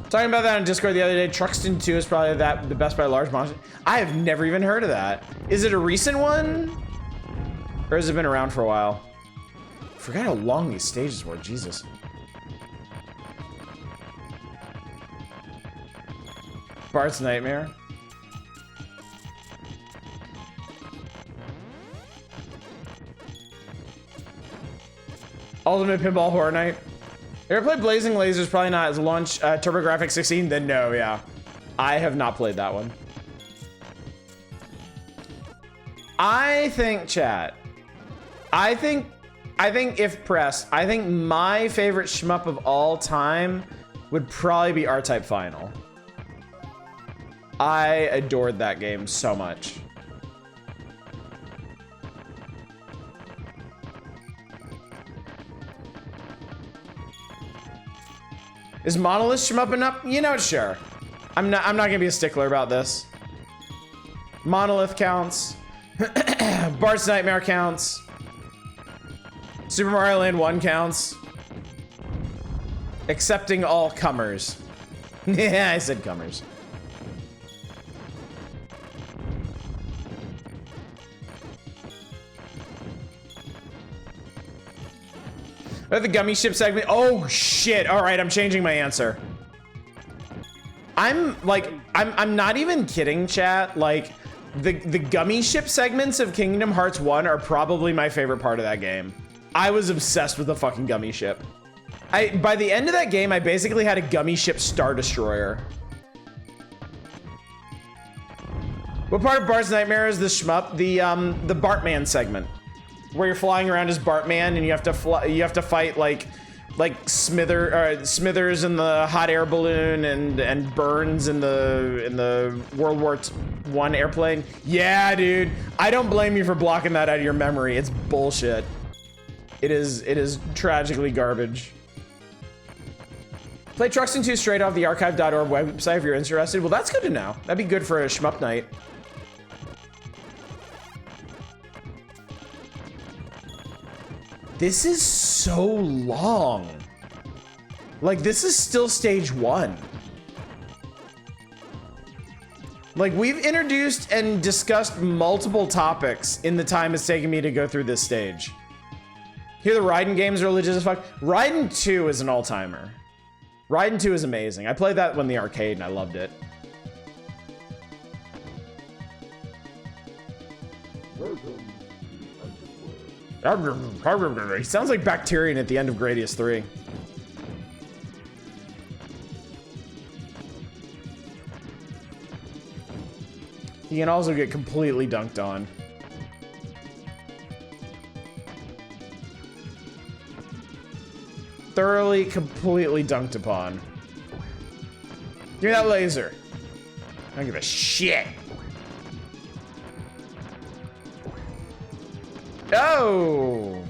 S1: Talking about that on Discord the other day, Truxton 2 is probably the best by a large monster. I have never even heard of that. Is it a recent one? Or has it been around for a while? I forgot how long these stages were, Jesus. Bart's Nightmare. Ultimate Pinball Horror Night. You ever played Blazing Lasers? Probably not. As launch TurboGrafx 16? Then no, yeah. I have not played that one. I think, chat. I think if pressed, I think my favorite shmup of all time would probably be R-Type Final. I adored that game so much. Is Monolith shmupping up? You know, sure. I'm not gonna be a stickler about this. Monolith counts. Bart's Nightmare counts. Super Mario Land 1 counts. Accepting all comers. Yeah, I said comers. The gummy ship segment. Oh shit. All right, I'm changing my answer. I'm not even kidding, chat. Like the gummy ship segments of Kingdom Hearts 1 are probably my favorite part of that game. I was obsessed with the fucking gummy ship. By the end of that game, I basically had a gummy ship Star Destroyer. What part of Bart's Nightmare is the shmup? The Bartman segment, where you're flying around as Bartman and you have to fight like Smithers in the hot air balloon and Burns in the World War I airplane. Yeah, dude. I don't blame you for blocking that out of your memory. It's bullshit. It is tragically garbage. Play Truxton 2 straight off the archive.org website if you're interested. Well, that's good to know. That'd be good for a shmup night. This is so long. Like, this is still stage 1. Like, we've introduced and discussed multiple topics in the time it's taken me to go through this stage. Here, the Raiden games are legit as fuck. Raiden 2 is an all-timer. Raiden 2 is amazing. I played that one in the arcade and I loved it. He sounds like Bacterian at the end of Gradius 3. He can also get completely dunked on. Thoroughly, completely dunked upon. Give me that laser. I don't give a shit. Oh!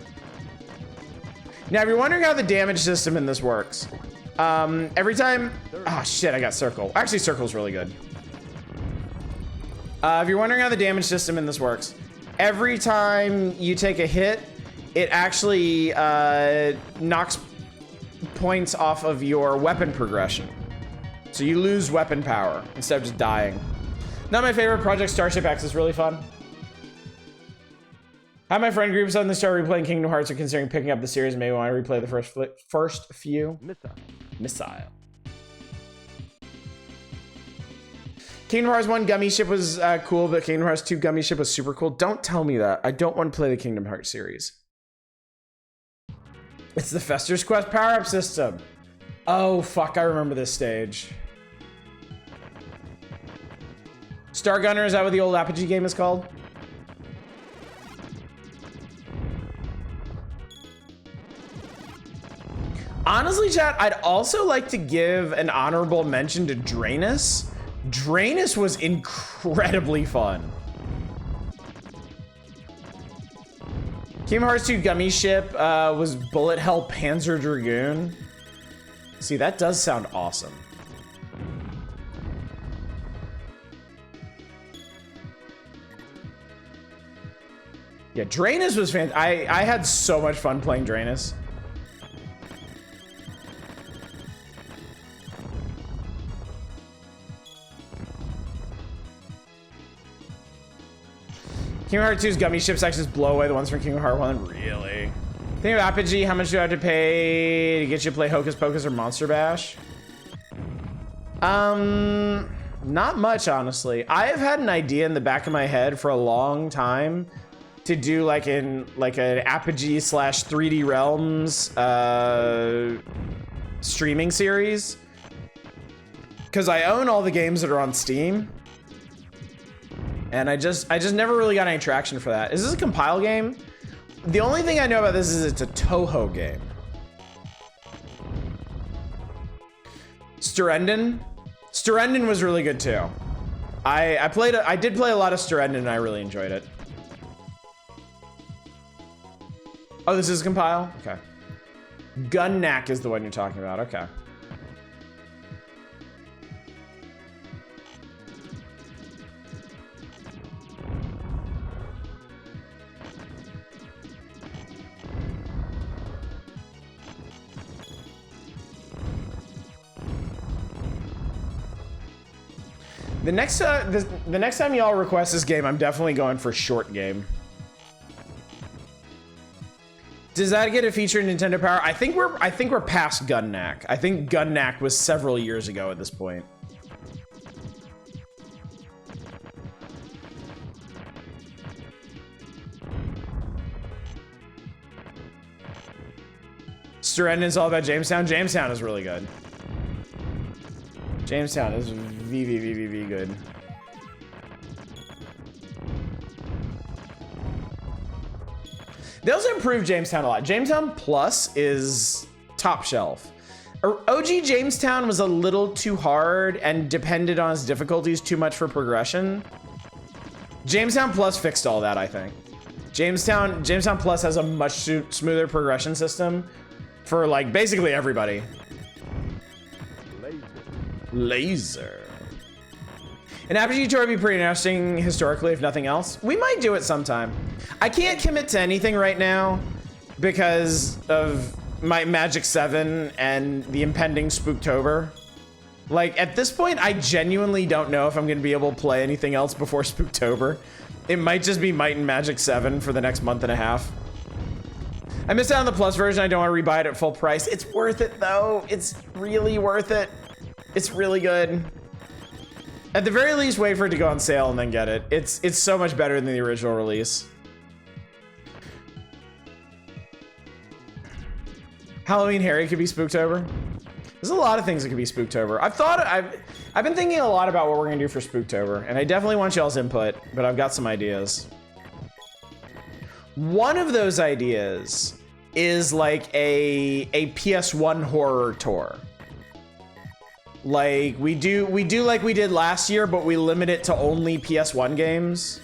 S1: Now, if you're wondering how the damage system in this works, every time... Oh, shit, I got Circle. Actually, Circle's really good. If you're wondering how the damage system in this works, every time you take a hit, it actually knocks points off of your weapon progression. So you lose weapon power instead of just dying. Not my favorite. Project Starship X is really fun. Hi, my friend group suddenly started replaying Kingdom Hearts or considering picking up the series. Maybe want to replay the first few. Missile. Kingdom Hearts 1 Gummy Ship was cool, but Kingdom Hearts 2 Gummy Ship was super cool. Don't tell me that. I don't want to play the Kingdom Hearts series. It's the Fester's Quest power-up system. Oh, fuck, I remember this stage. Star Gunner, is that what the old Apogee game is called? Honestly, chat, I'd also like to give an honorable mention to Drainus. Drainus was incredibly fun. Kingdom Hearts 2 Gummy Ship was Bullet Hell Panzer Dragoon. See, that does sound awesome. Yeah, Drainus was fantastic. I had so much fun playing Drainus. Kingdom Hearts 2's Gummy Ship sections blow away the ones from Kingdom Hearts 1. Really? Think of Apogee, how much do I have to pay to get you to play Hocus Pocus or Monster Bash? Not much, honestly. I have had an idea in the back of my head for a long time to do like an Apogee / 3D Realms streaming series. Because I own all the games that are on Steam. And I just never really got any traction for that. Is this a compile game? The only thing I know about this is it's a Toho game. Sterendon? Sterendon was really good too. I did play a lot of Sterendon and I really enjoyed it. Oh, this is compile? Okay. Gunnack is the one you're talking about, okay. The next time y'all request this game, I'm definitely going for short game. Does that get a feature in Nintendo Power? I think we're past Gunnack. I think Gunnack was several years ago at this point. Sterendon's all about Jamestown. Jamestown is really good. Jamestown is VVVVV good. They also improved Jamestown a lot. Jamestown Plus is top shelf. OG Jamestown was a little too hard and depended on its difficulties too much for progression. Jamestown Plus fixed all that, I think. Jamestown Plus has a much smoother progression system for like basically everybody. Laser. An Apogee tour would be pretty interesting historically, if nothing else. We might do it sometime. I can't commit to anything right now because of my Magic 7 and the impending Spooktober. Like, at this point, I genuinely don't know if I'm going to be able to play anything else before Spooktober. It might just be Might and Magic 7 for the next month and a half. I missed out on the Plus version. I don't want to rebuy it at full price. It's worth it, though. It's really worth it. It's really good. At the very least, wait for it to go on sale and then get it. It's so much better than the original release. Halloween Harry could be Spooktober. There's a lot of things that could be Spooktober. I've been thinking a lot about what we're gonna do for Spooktober, and I definitely want y'all's input, but I've got some ideas. One of those ideas is like a PS1 horror tour. Like we do like we did last year, but we limit it to only PS1 games.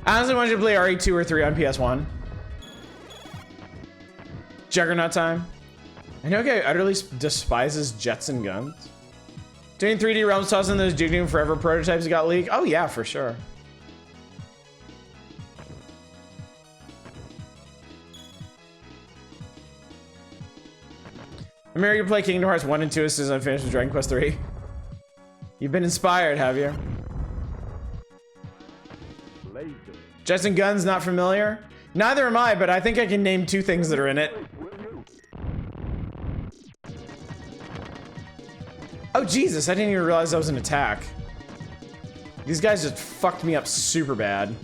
S1: I honestly want you to play RE2 or 3 on PS1. Juggernaut time. I know a guy utterly despises jets and guns. Doing 3D Realms tossing those Duke Nukem Forever prototypes that got leaked? Oh yeah, for sure. I'm ready to play Kingdom Hearts 1 and 2 as soon as I'm finished with Dragon Quest 3. You've been inspired, have you?
S2: Laser.
S1: Jets and Guns, not familiar? Neither am I, but I think I can name 2 things that are in it. Oh, Jesus, I didn't even realize that was an attack. These guys just fucked me up super bad.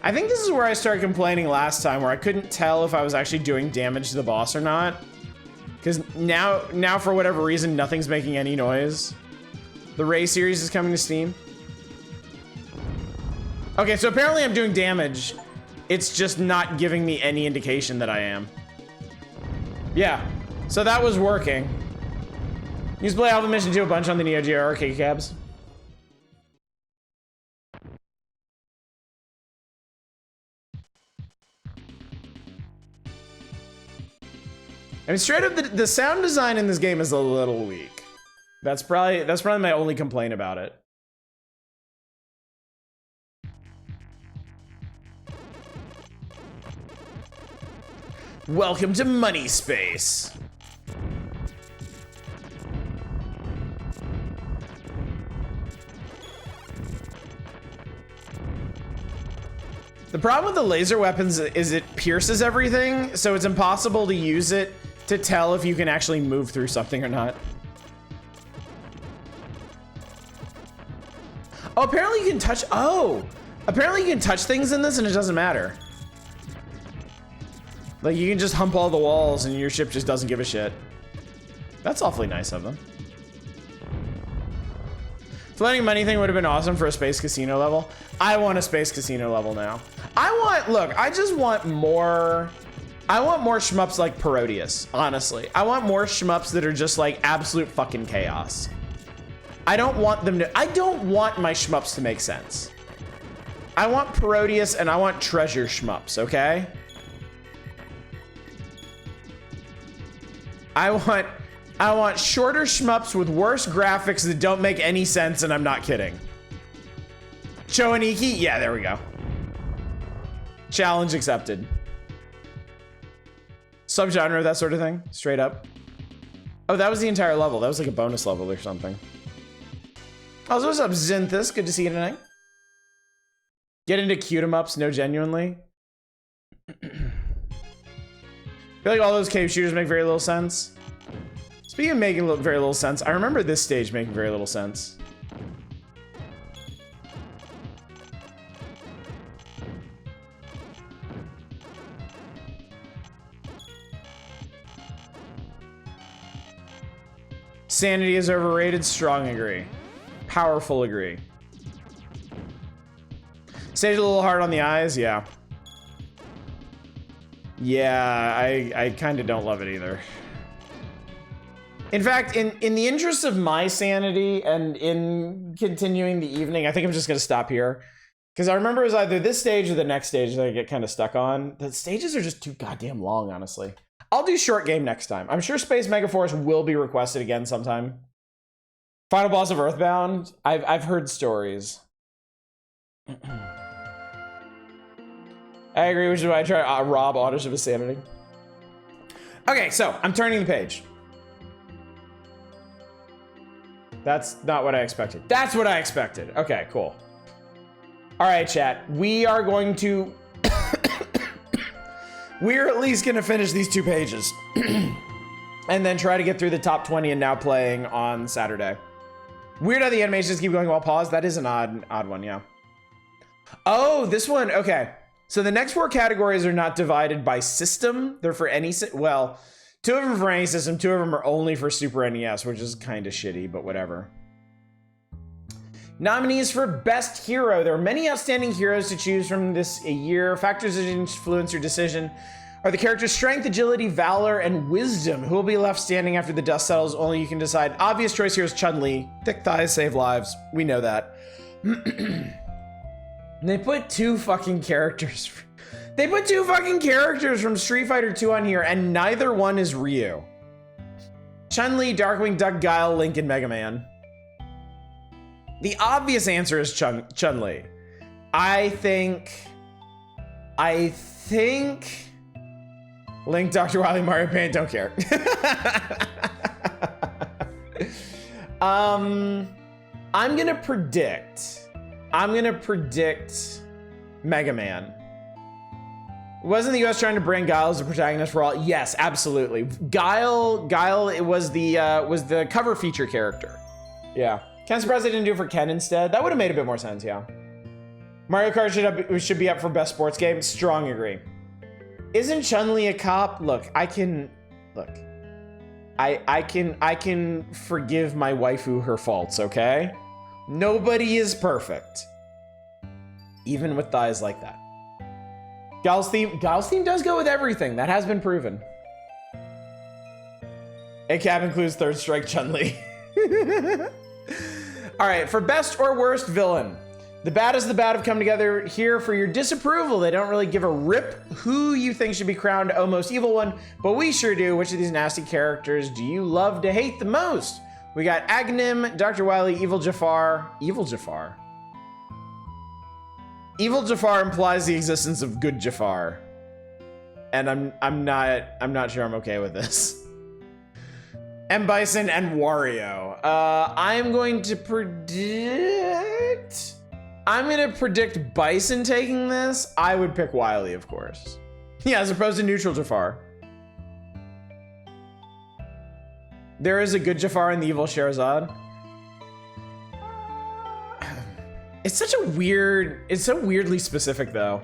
S1: I think this is where I started complaining last time, where I couldn't tell if I was actually doing damage to the boss or not. Because now for whatever reason, nothing's making any noise. The Ray series is coming to Steam. Okay, so apparently I'm doing damage. It's just not giving me any indication that I am. Yeah, so that was working. Used to play Alpha Mission 2 a bunch on the Neo Geo arcade cabs. I mean, straight up, the sound design in this game is a little weak. That's probably my only complaint about it. Welcome to Money Space. The problem with the laser weapons is it pierces everything, so it's impossible to use it to tell if you can actually move through something or not. Oh, apparently you can touch, apparently you can touch things in this and it doesn't matter. Like, you can just hump all the walls and your ship just doesn't give a shit. That's awfully nice of them. Floating money thing would have been awesome for a space casino level. I want a space casino level now. I just want more shmups like Parodius, honestly. I want more shmups that are just like absolute fucking chaos. I don't want my shmups to make sense. I want Parodius and I want treasure shmups, okay? I want shorter shmups with worse graphics that don't make any sense, and I'm not kidding. Choaniki? Yeah, there we go. Challenge accepted. Subgenre, that sort of thing, straight up. Oh, that was the entire level. That was like a bonus level or something. Oh, so what's up, Zinthus? Good to see you tonight. Get into cute 'em ups, no, genuinely. I feel like all those cave shooters make very little sense. Speaking of making very little sense, I remember this stage making very little sense. Sanity is overrated, strong agree. Powerful agree. Stage a little hard on the eyes, yeah. Yeah, I kind of don't love it either. In fact, in the interest of my sanity and in continuing the evening, I think I'm just gonna stop here. Because I remember it was either this stage or the next stage that I get kind of stuck on. The stages are just too goddamn long, honestly. I'll do short game next time. I'm sure Space Megaforce will be requested again sometime. Final boss of Earthbound, I've heard stories. I agree, which is why I try to rob Oddish of his sanity. Okay, so I'm turning the page. That's not what I expected. That's what I expected. Okay, cool. All right, chat. We are going to... We're at least going to finish these 2 pages. And then try to get through the top 20 and now playing on Saturday. Weird how the animations keep going while paused. That is an odd one, yeah. Oh, this one. Okay. So the next 4 categories are not divided by system. They're for any... Well, 2 of them are for any system. 2 of them are only for Super NES, which is kind of shitty, but whatever. Nominees for Best Hero. There are many outstanding heroes to choose from this year. Factors that influence your decision are the character's strength, agility, valor, and wisdom. Who will be left standing after the dust settles? Only you can decide. Obvious choice here is Chun-Li. Thick thighs save lives. We know that. They put 2 fucking characters. They put 2 fucking characters from Street Fighter 2 on here, and neither one is Ryu. Chun-Li, Darkwing Duck, Guile, Link, and Mega Man. The obvious answer is Chun-Li. I think Link, Dr. Wily, Mario Paint, don't care. I'm gonna predict Mega Man. Wasn't the US trying to brand Guile as a protagonist for all? Yes, absolutely. Guile, it was the cover feature character. Yeah. Kind of surprised they didn't do it for Ken instead. That would have made a bit more sense, yeah. Mario Kart should be up for best sports game. Strong agree. Isn't Chun-Li a cop? Look, I can forgive my waifu her faults, okay? Nobody is perfect. Even with thighs like that. Guile's theme does go with everything. That has been proven. A cap includes Third Strike Chun-Li. All right, for best or worst villain. The bad as the bad have come together here for your disapproval. They don't really give a rip who you think should be crowned oh most evil one, but we sure do. Which of these nasty characters do you love to hate the most? We got Aghanim, Dr. Wily, Evil Jafar. Evil Jafar? Evil Jafar implies the existence of good Jafar. And I'm not sure I'm okay with this. M. Bison and Wario. I'm gonna predict Bison taking this. I would pick Wily, of course. Yeah, as opposed to neutral Jafar. There is a good Jafar in the evil Sherazade. It's so weirdly specific though.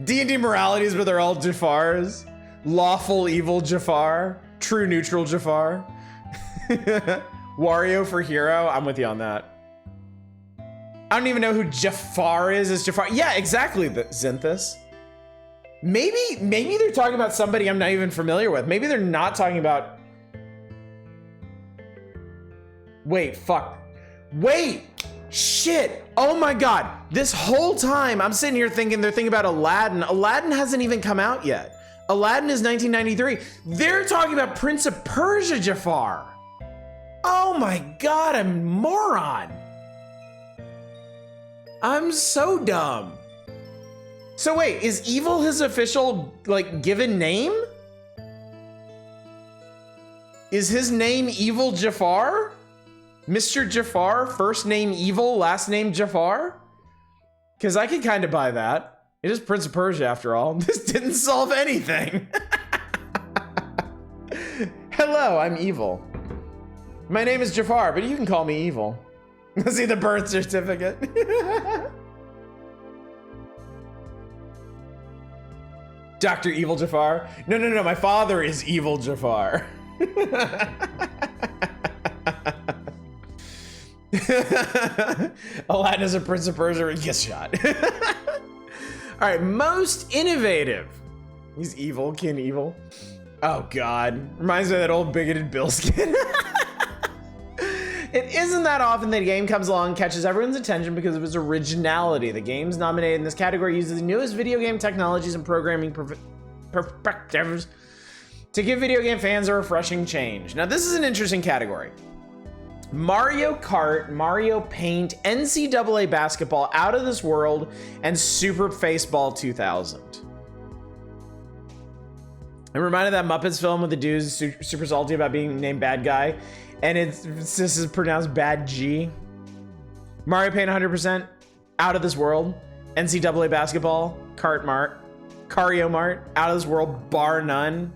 S1: D&D moralities, but they're all Jafars. Lawful evil Jafar. True neutral Jafar. Wario for hero. I'm with you on that. I don't even know who Jafar is as Jafar. Yeah, exactly, Zinthus. Maybe they're talking about somebody I'm not even familiar with. Maybe they're not talking about... Wait, fuck. Wait! Shit! Oh my god! This whole time I'm sitting here thinking they're thinking about Aladdin. Aladdin hasn't even come out yet. Aladdin is 1993. They're talking about Prince of Persia Jafar. Oh my god, I'm a moron. I'm so dumb. So wait, is evil his official, like, given name? Is his name Evil Jafar? Mr. Jafar, first name Evil, last name Jafar? Because I could kind of buy that. It is Prince of Persia after all. This didn't solve anything. Hello, I'm Evil. My name is Jafar, but you can call me Evil. See the birth certificate. Dr. Evil Jafar? No, my father is Evil Jafar. Aladdin is a Prince of Persia, yes shot. All right, most innovative. He's evil, Kin Evil. Oh God, reminds me of that old bigoted Bill skin. It isn't that often that a game comes along and catches everyone's attention because of its originality. The games nominated in this category uses the newest video game technologies and programming perspectives to give video game fans a refreshing change. Now, this is an interesting category. Mario Kart, Mario Paint, NCAA basketball, Out of This World, and Super Faceball 2000. I'm reminded of that Muppets film with the dudes super salty about being named Bad Guy, and this is pronounced Bad G. Mario Paint 100%, Out of This World, NCAA basketball, Cario Mart, Out of This World, bar none.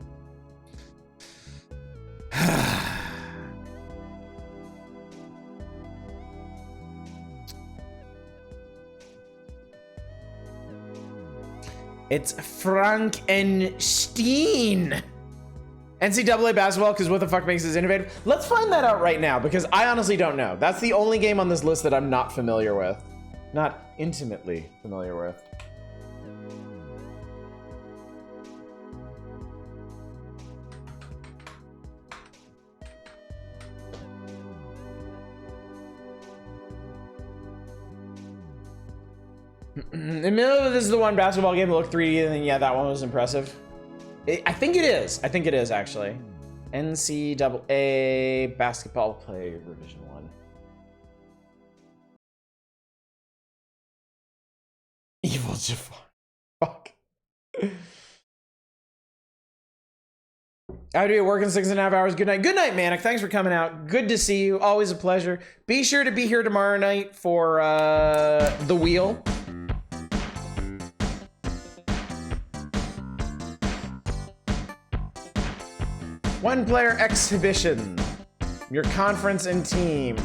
S1: It's Frankenstein. NCAA basketball, because what the fuck makes this innovative? Let's find that out right now, because I honestly don't know. That's the only game on this list that I'm not familiar with. Not intimately familiar with. Admittedly, this is the one basketball game that looked 3D, and then yeah, that one was impressive. I think it is. I think it is, actually. NCAA basketball play revision 1. Evil Jafar. Fuck. I have to be at work in 6.5 hours. Good night. Good night, Manic. Thanks for coming out. Good to see you. Always a pleasure. Be sure to be here tomorrow night for The Wheel. One player exhibition. Your conference and team.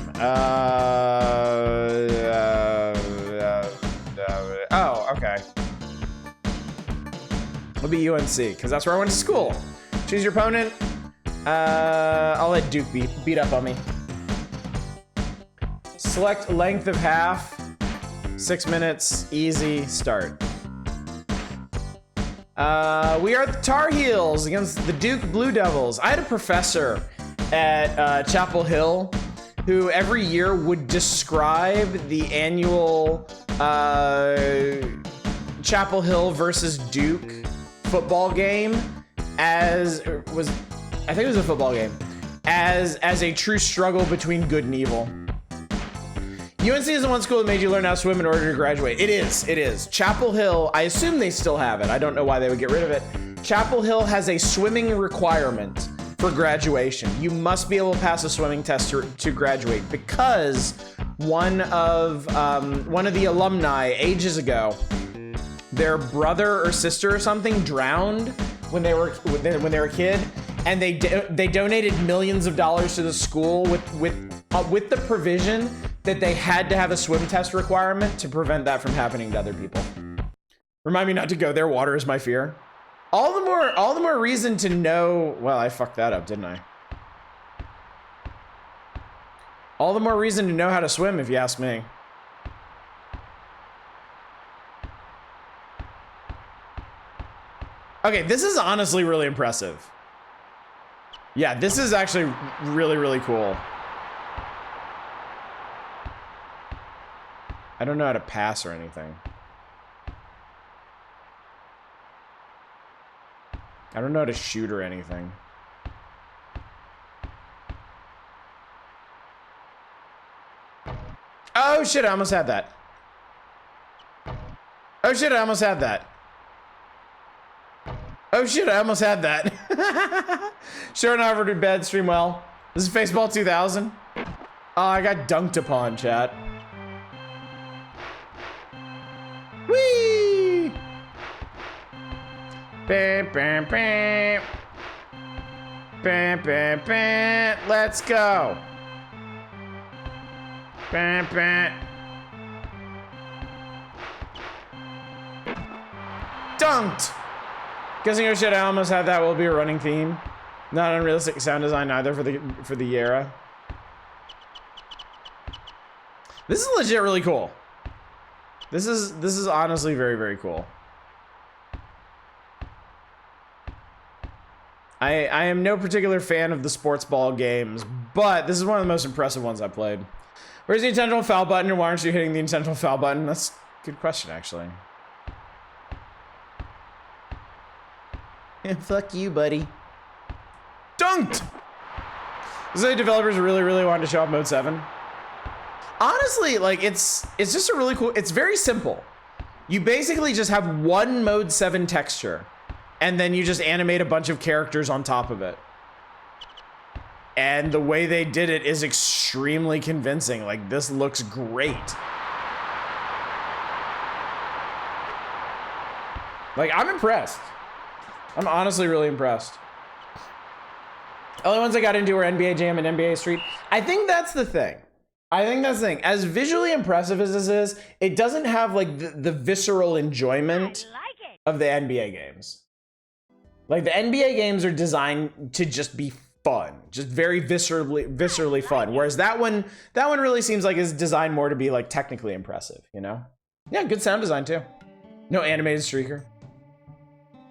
S1: Oh, okay. It'll be UNC, because that's where I went to school. Choose your opponent. I'll let Duke beat up on me. Select length of half. 6 minutes. Easy. Start. We are the Tar Heels against the Duke Blue Devils. I had a professor at Chapel Hill who every year would describe the annual Chapel Hill versus Duke football game as I think it was a football game as a true struggle between good and evil. UNC is the one school that made you learn how to swim in order to graduate. It is. Chapel Hill, I assume they still have it. I don't know why they would get rid of it. Chapel Hill has a swimming requirement for graduation. You must be able to pass a swimming test to graduate, because one of the alumni ages ago, their brother or sister or something drowned when they were a kid, and they donated millions of dollars to the school with the provision that they had to have a swim test requirement to prevent that from happening to other people. Remind me not to go there. Water is my fear. All the more reason to know. Well, I fucked that up, didn't I? All the more reason to know how to swim, if you ask me. Okay, this is honestly really impressive. Yeah, this is actually really, really cool. I don't know how to pass or anything. I don't know how to shoot or anything. Oh shit, I almost had that. Oh shit, I almost had that. Oh shit, I almost had that. Sure and Harvard in bed, stream well. This is Faceball 2000. Oh, I got dunked upon, chat. Whee! Bam, bam, bam. Bam, bam, bam. Let's go. Bam, bam. Dunked! Guessing oh shit, I almost had that will be a running theme. Not unrealistic sound design either for the era. This is legit really cool. This is honestly very, very cool. I am no particular fan of the sports ball games, but this is one of the most impressive ones I've played. Where's the intentional foul button, and why aren't you hitting the intentional foul button? That's a good question, actually. Yeah, fuck you, buddy. Dunked! This is like developers really, really wanted to show off Mode 7. Honestly, like, it's just a really cool... It's very simple. You basically just have one Mode 7 texture, and then you just animate a bunch of characters on top of it. And the way they did it is extremely convincing. Like, this looks great. Like, I'm impressed. I'm honestly really impressed. Only ones I got into were NBA Jam and NBA Street. I think that's the thing. As visually impressive as this is, it doesn't have like the visceral enjoyment of the NBA games. Like the NBA games are designed to just be fun, just very viscerally fun. Whereas that one really seems like it's designed more to be like technically impressive, you know? Yeah, good sound design too. No animated streaker.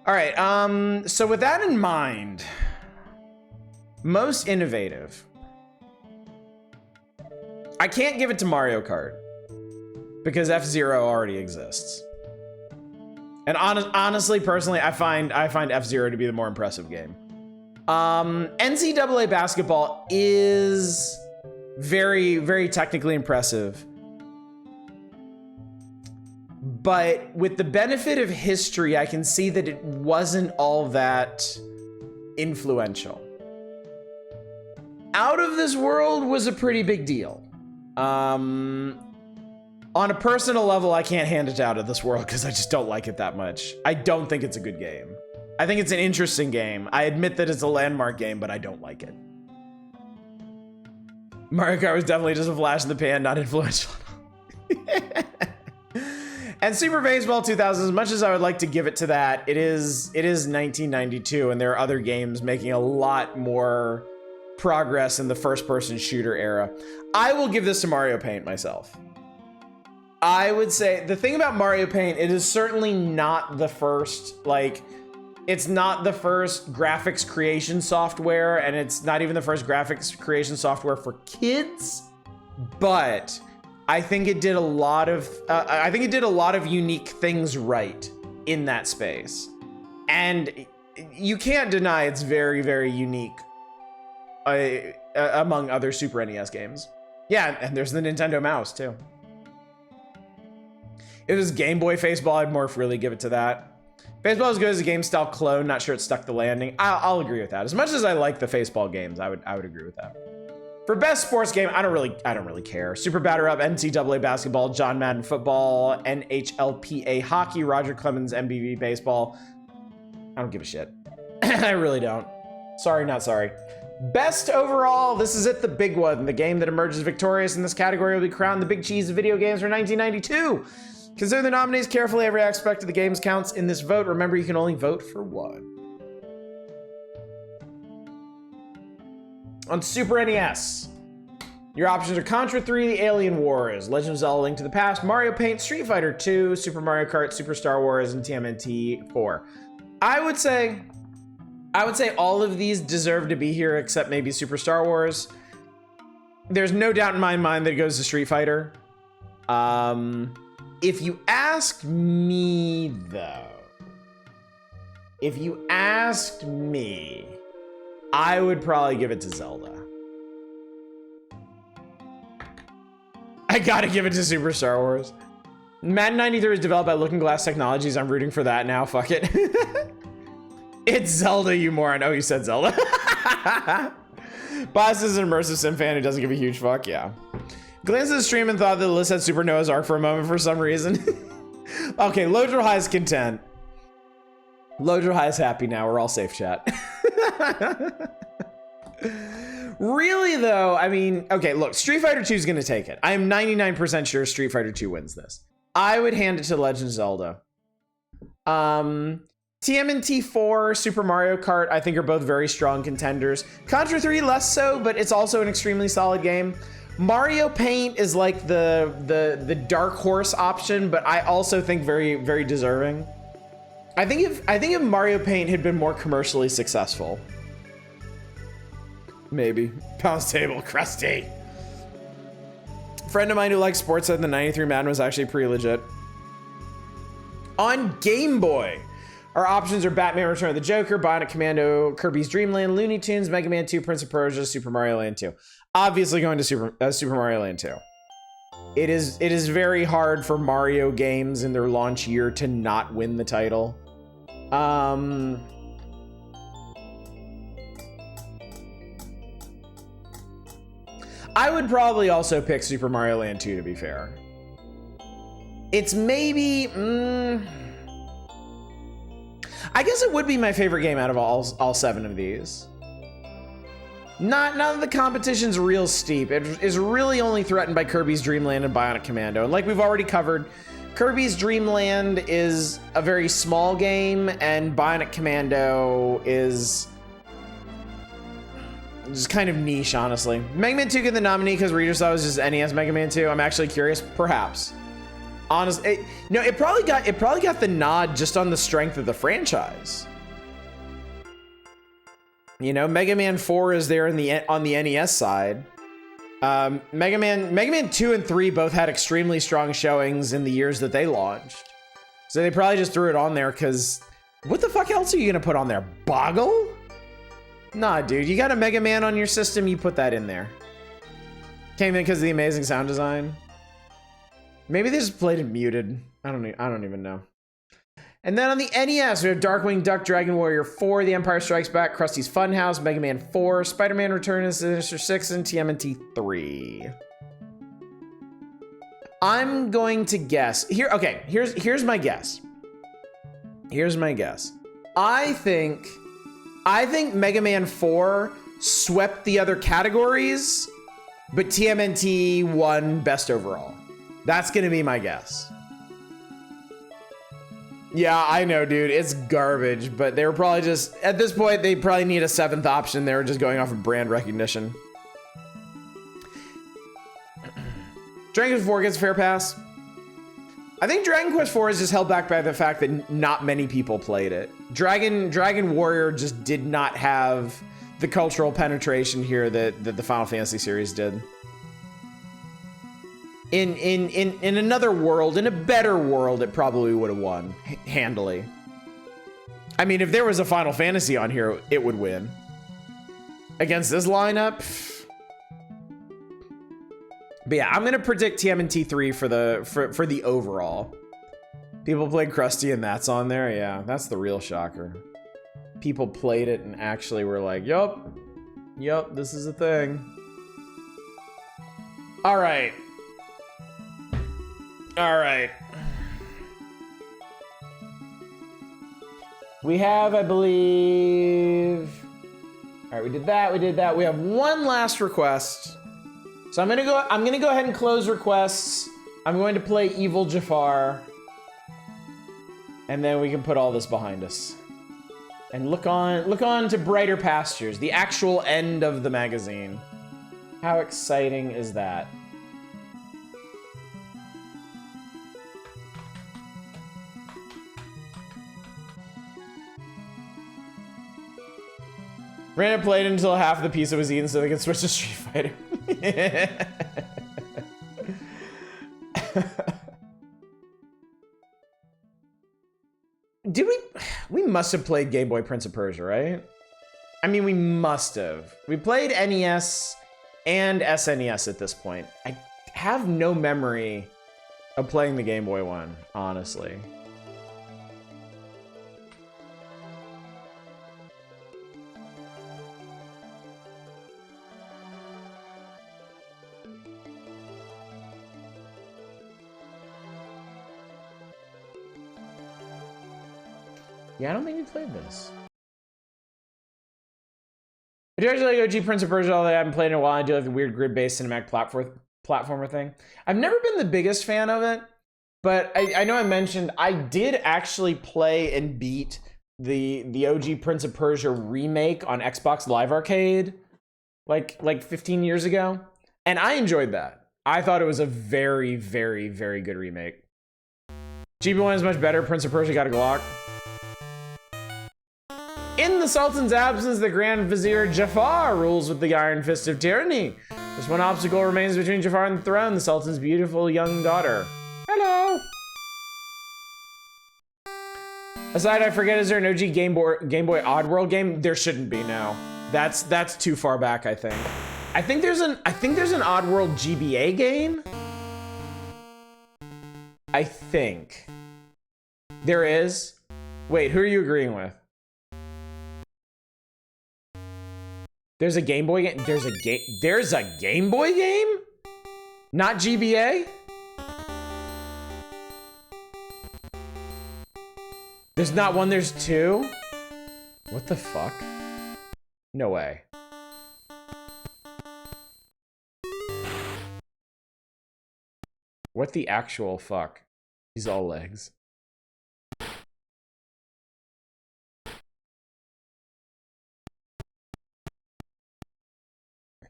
S1: All right, so with that in mind, most innovative. I can't give it to Mario Kart because F-Zero already exists. And honestly, personally, I find F-Zero to be the more impressive game. NCAA basketball is very, very technically impressive. but with the benefit of history, I can see that it wasn't all that influential. Out of This World was a pretty big deal. On a personal level, I can't hand it to Out of This World because I just don't like it that much. I don't think it's a good game. I think it's an interesting game. I admit that it's a landmark game, but I don't like it. Mario Kart was definitely just a flash in the pan, not influential. And Super Baseball 2000, as much as I would like to give it to that, it is 1992, and there are other games making a lot more progress in the first-person shooter era. I will give this to Mario Paint myself. I would say the thing about Mario Paint, it is certainly not the first, like, it's not the first graphics creation software, and it's not even the first graphics creation software for kids, but I think it did a lot of unique things right in that space. And you can't deny it's very, very unique among other Super NES games. Yeah, and there's the Nintendo mouse too. It was Game Boy Baseball, I'd more freely give it to that. Baseball is good as a game style clone, not sure it stuck the landing. I'll agree with that. As much as I like the Baseball games, I would agree with that. For best sports game, I don't really care. Super Batter Up, NCAA basketball, John Madden football, NHLPA hockey, Roger Clemens MBV baseball. I don't give a shit. I really don't. Sorry, not sorry. Best overall, this is it, the big one. The game that emerges victorious in this category will be crowned the big cheese of video games for 1992. Consider the nominees carefully. Every aspect of the games counts in this vote. Remember, you can only vote for one. On Super NES, your options are Contra 3, The Alien Wars, Legend of Zelda: Link to the Past, Mario Paint, Street Fighter 2, Super Mario Kart, Super Star Wars, and TMNT 4. I would say all of these deserve to be here except maybe Super Star Wars. There's no doubt in my mind that it goes to Street Fighter. If you asked me, though, I would probably give it to Zelda. I gotta give it to Super Star Wars. Madden 93 is developed by Looking Glass Technologies. I'm rooting for that now. Fuck it. It's Zelda, you moron. Oh, you said Zelda. Boss is an immersive sim fan who doesn't give a huge fuck. Yeah. Glanced at the stream and thought that the list had Super Noah's Ark for a moment for some reason. Okay, Lodro High is content. Lodro High is happy now. We're all safe, chat. Really, though, I mean, okay, look, Street Fighter 2 is going to take it. I am 99% sure Street Fighter 2 wins this. I would hand it to Legend of Zelda. TMNT 4, Super Mario Kart, I think are both very strong contenders. Contra 3, less so, but it's also an extremely solid game. Mario Paint is like the dark horse option, but I also think very, very deserving. I think if Mario Paint had been more commercially successful, maybe. Pounds table, crusty. Friend of mine who likes sports said the 93 Madden was actually pretty legit. On Game Boy, our options are Batman Return of the Joker, Bionic Commando, Kirby's Dream Land, Looney Tunes, Mega Man 2, Prince of Persia, Super Mario Land 2. Obviously going to Super Mario Land 2. It is very hard for Mario games in their launch year to not win the title. I would probably also pick Super Mario Land 2, to be fair. It's maybe... I guess it would be my favorite game out of all 7 of these. Not that the competition's real steep. It is really only threatened by Kirby's Dream Land and Bionic Commando. And like we've already covered, Kirby's Dream Land is a very small game, and Bionic Commando is just kind of niche, honestly. Mega Man 2 get the nominee because Reader saw it was just NES Mega Man 2. I'm actually curious, perhaps. Honestly, no, it probably got the nod just on the strength of the franchise. You know, Mega Man 4 is there on the NES side. Mega Man 2 and 3 both had extremely strong showings in the years that they launched. So they probably just threw it on there because what the fuck else are you gonna put on there? Boggle? Nah, dude, you got a Mega Man on your system, you put that in there. Came in because of the amazing sound design. Maybe they just played it muted. I don't even know. And then on the NES, we have Darkwing Duck, Dragon Warrior 4, The Empire Strikes Back, Krusty's Funhouse, Mega Man 4, Spider-Man Returns, Sinister 6, and TMNT 3. I'm going to guess here. Okay, here's my guess. Here's my guess. I think Mega Man 4 swept the other categories, but TMNT won best overall. That's gonna be my guess. Yeah, I know, dude. It's garbage, but they were probably just, at this point, they probably need a 7th option. They were just going off of brand recognition. Dragon Quest 4 gets a fair pass. I think Dragon Quest 4 is just held back by the fact that not many people played it. Dragon Warrior just did not have the cultural penetration here that the Final Fantasy series did. In another world, in a better world, it probably would have won handily. I mean, if there was a Final Fantasy on here, it would win. Against this lineup. But yeah, I'm gonna predict TMNT 3 for the overall. People played Krusty and that's on there. Yeah, that's the real shocker. People played it and actually were like, yup, this is a thing. All right. We have, I believe... All right, we did that. We have one last request. So I'm gonna go ahead and close requests. I'm going to play Evil Jafar. And then we can put all this behind us. And look on to brighter pastures, the actual end of the magazine. How exciting is that? Random played until half of the pizza was eaten so they could switch to Street Fighter. Did we must have played Game Boy Prince of Persia, right? I mean, we must have. We played NES and SNES at this point. I have no memory of playing the Game Boy one, honestly. Yeah, I don't think we played this. I do actually like OG Prince of Persia, although I haven't played in a while. I do like the weird grid-based cinematic platformer thing. I've never been the biggest fan of it, but I know I mentioned I did actually play and beat the OG Prince of Persia remake on Xbox Live Arcade like 15 years ago, and I enjoyed that. I thought it was a very, very, very good remake. GB1 is much better. Prince of Persia got a Glock. In the Sultan's absence, the Grand Vizier Jafar rules with the Iron Fist of Tyranny. Just one obstacle remains between Jafar and the throne, the Sultan's beautiful young daughter. Hello! Aside, I forget, is there an OG Game Boy Oddworld game? There shouldn't be, no. That's too far back, I think. I think there's an Oddworld GBA game. I think. There is. Wait, who are you agreeing with? There's a Game Boy game? There's a Game Boy game? Not GBA? There's not one, there's two? What the fuck? No way. What the actual fuck? He's all legs.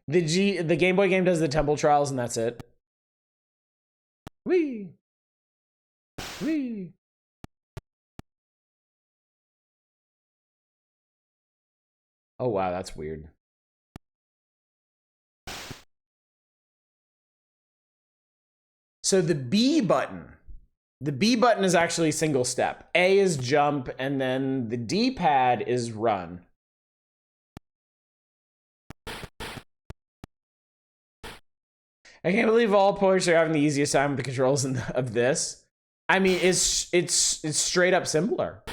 S1: The Game Boy game does the Temple Trials and that's it. Whee! Whee! Oh wow, that's weird. So the B button is actually single step. A is jump and then the D-pad is run. I can't believe all players are having the easiest time with the controls of this. I mean, it's straight up simpler.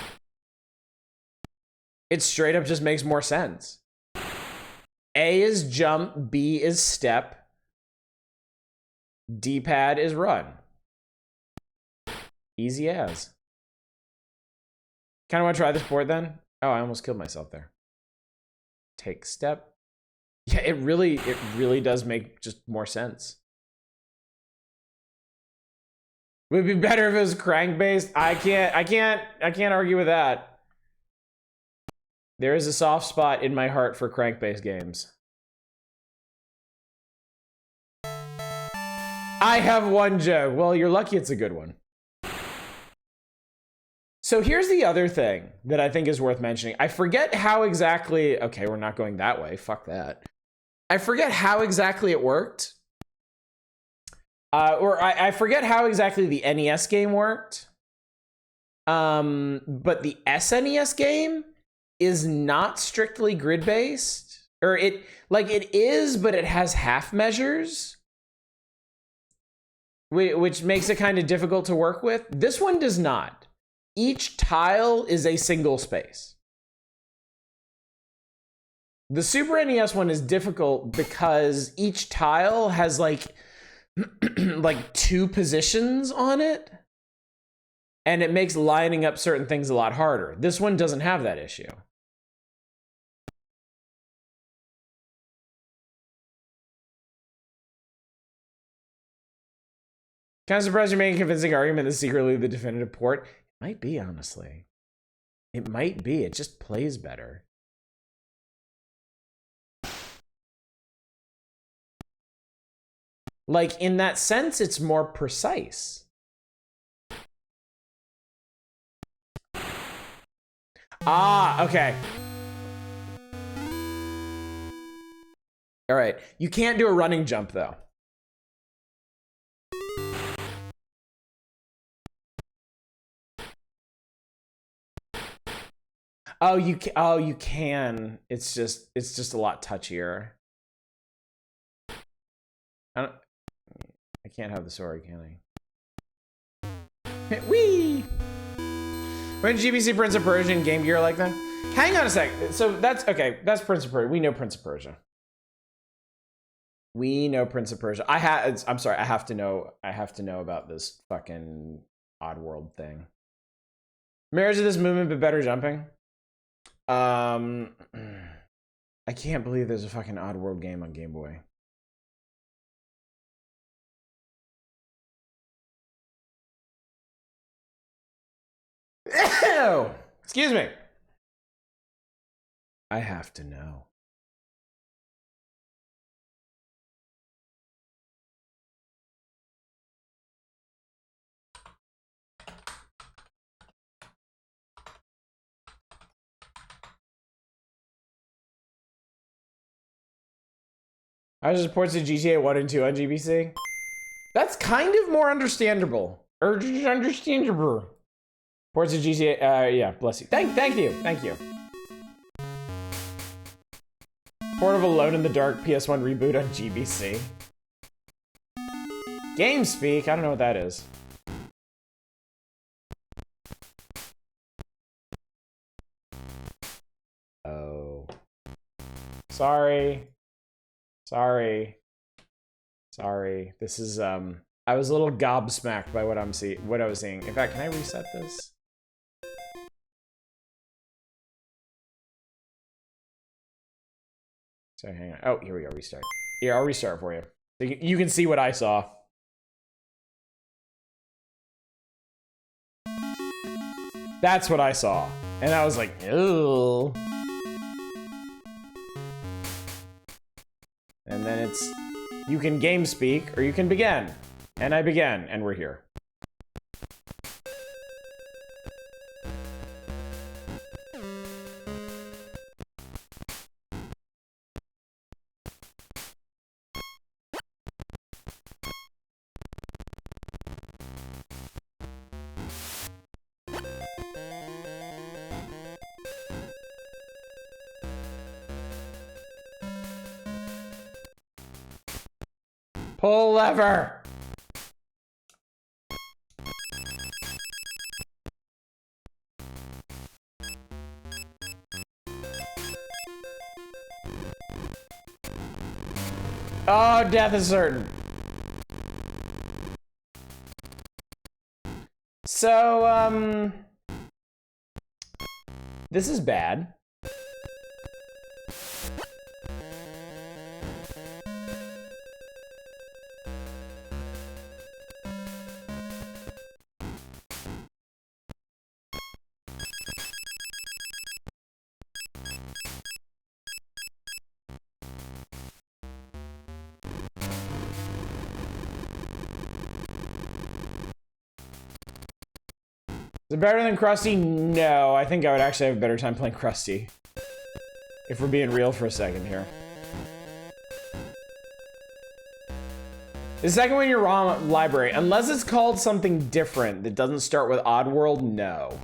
S1: It straight up just makes more sense. A is jump, B is step, D-pad is run. Easy as. Kind of want to try this board then? Oh, I almost killed myself there. Take step. Yeah, it really does make just more sense. Would it be better if it was crank based? I can't argue with that. There is a soft spot in my heart for crank based games. I have one joke. Well, you're lucky it's a good one. So here's the other thing that I think is worth mentioning. I forget how exactly, okay, we're not going that way. Fuck that. I forget how exactly it worked. I forget how exactly the NES game worked. But the SNES game is not strictly grid-based. Or it is, but it has half measures. Which makes it kind of difficult to work with. This one does not. Each tile is a single space. The Super NES one is difficult because each tile has like 2 positions on it, and it makes lining up certain things a lot harder. This one doesn't have that issue. Kind of surprised you're making a convincing argument that's secretly the definitive port. It might be, honestly. It might be. It just plays better. Like, in that sense, it's more precise. Ah, okay. All right. You can't do a running jump, though. Oh, you can. It's just a lot touchier. I can't have the sword, can I? Whee! When GBC Prince of Persia and Game Gear like that? Hang on a sec. So that's okay. That's Prince of Persia. We know Prince of Persia. We know Prince of Persia. I'm sorry. I have to know about this fucking Oddworld thing. Mirrors of this movement, but better jumping. I can't believe there's a fucking Oddworld game on Game Boy. Ew! Excuse me. I have to know. I just ports to GTA 1 and 2 on GBC. That's kind of more understandable. Or just understandable. Ports to GTA, yeah, bless you. Thank you. Port of Alone in the Dark PS1 reboot on GBC. GameSpeak, I don't know what that is. Oh. Sorry. This is, I was a little gobsmacked by what I was seeing. In fact, can I reset this? Sorry, hang on. Oh, here we go, restart. Here, I'll restart for you. So you can see what I saw. That's what I saw. And I was like, ew. And then it's, you can game speak or you can begin. And I began, and we're here. Pull lever. Oh, death is certain. So, this is bad. Is it better than Krusty? No, I think I would actually have a better time playing Krusty. If we're being real for a second here. The second one in your ROM library, unless it's called something different that doesn't start with Oddworld, no.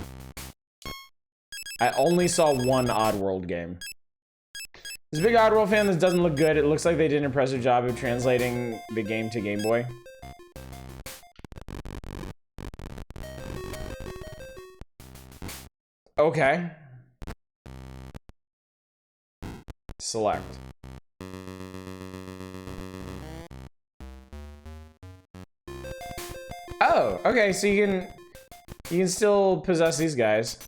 S1: I only saw one Oddworld game. As a big Oddworld fan, this doesn't look good. It looks like they did an impressive job of translating the game to Game Boy. Okay. Select. Oh, okay, so you can still possess these guys.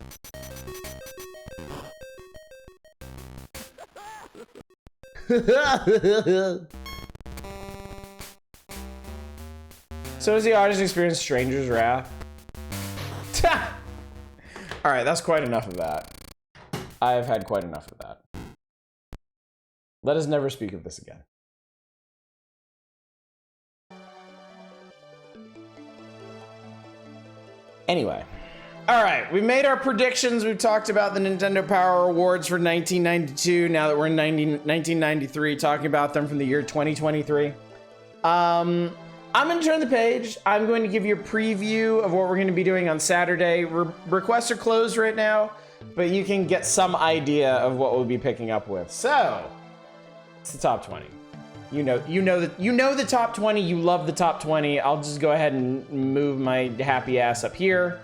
S1: So is the artist experience Stranger's Wrath? Alright, that's quite enough of that. I have had quite enough of that. Let us never speak of this again. Anyway. Alright, we made our predictions. We've talked about the Nintendo Power Awards for 1992. Now that we're in 1993, talking about them from the year 2023. I'm going to turn the page. I'm going to give you a preview of what we're going to be doing on Saturday. Requests are closed right now, but you can get some idea of what we'll be picking up with. So, it's the top 20. You know the top 20. You love the top 20. I'll just go ahead and move my happy ass up here.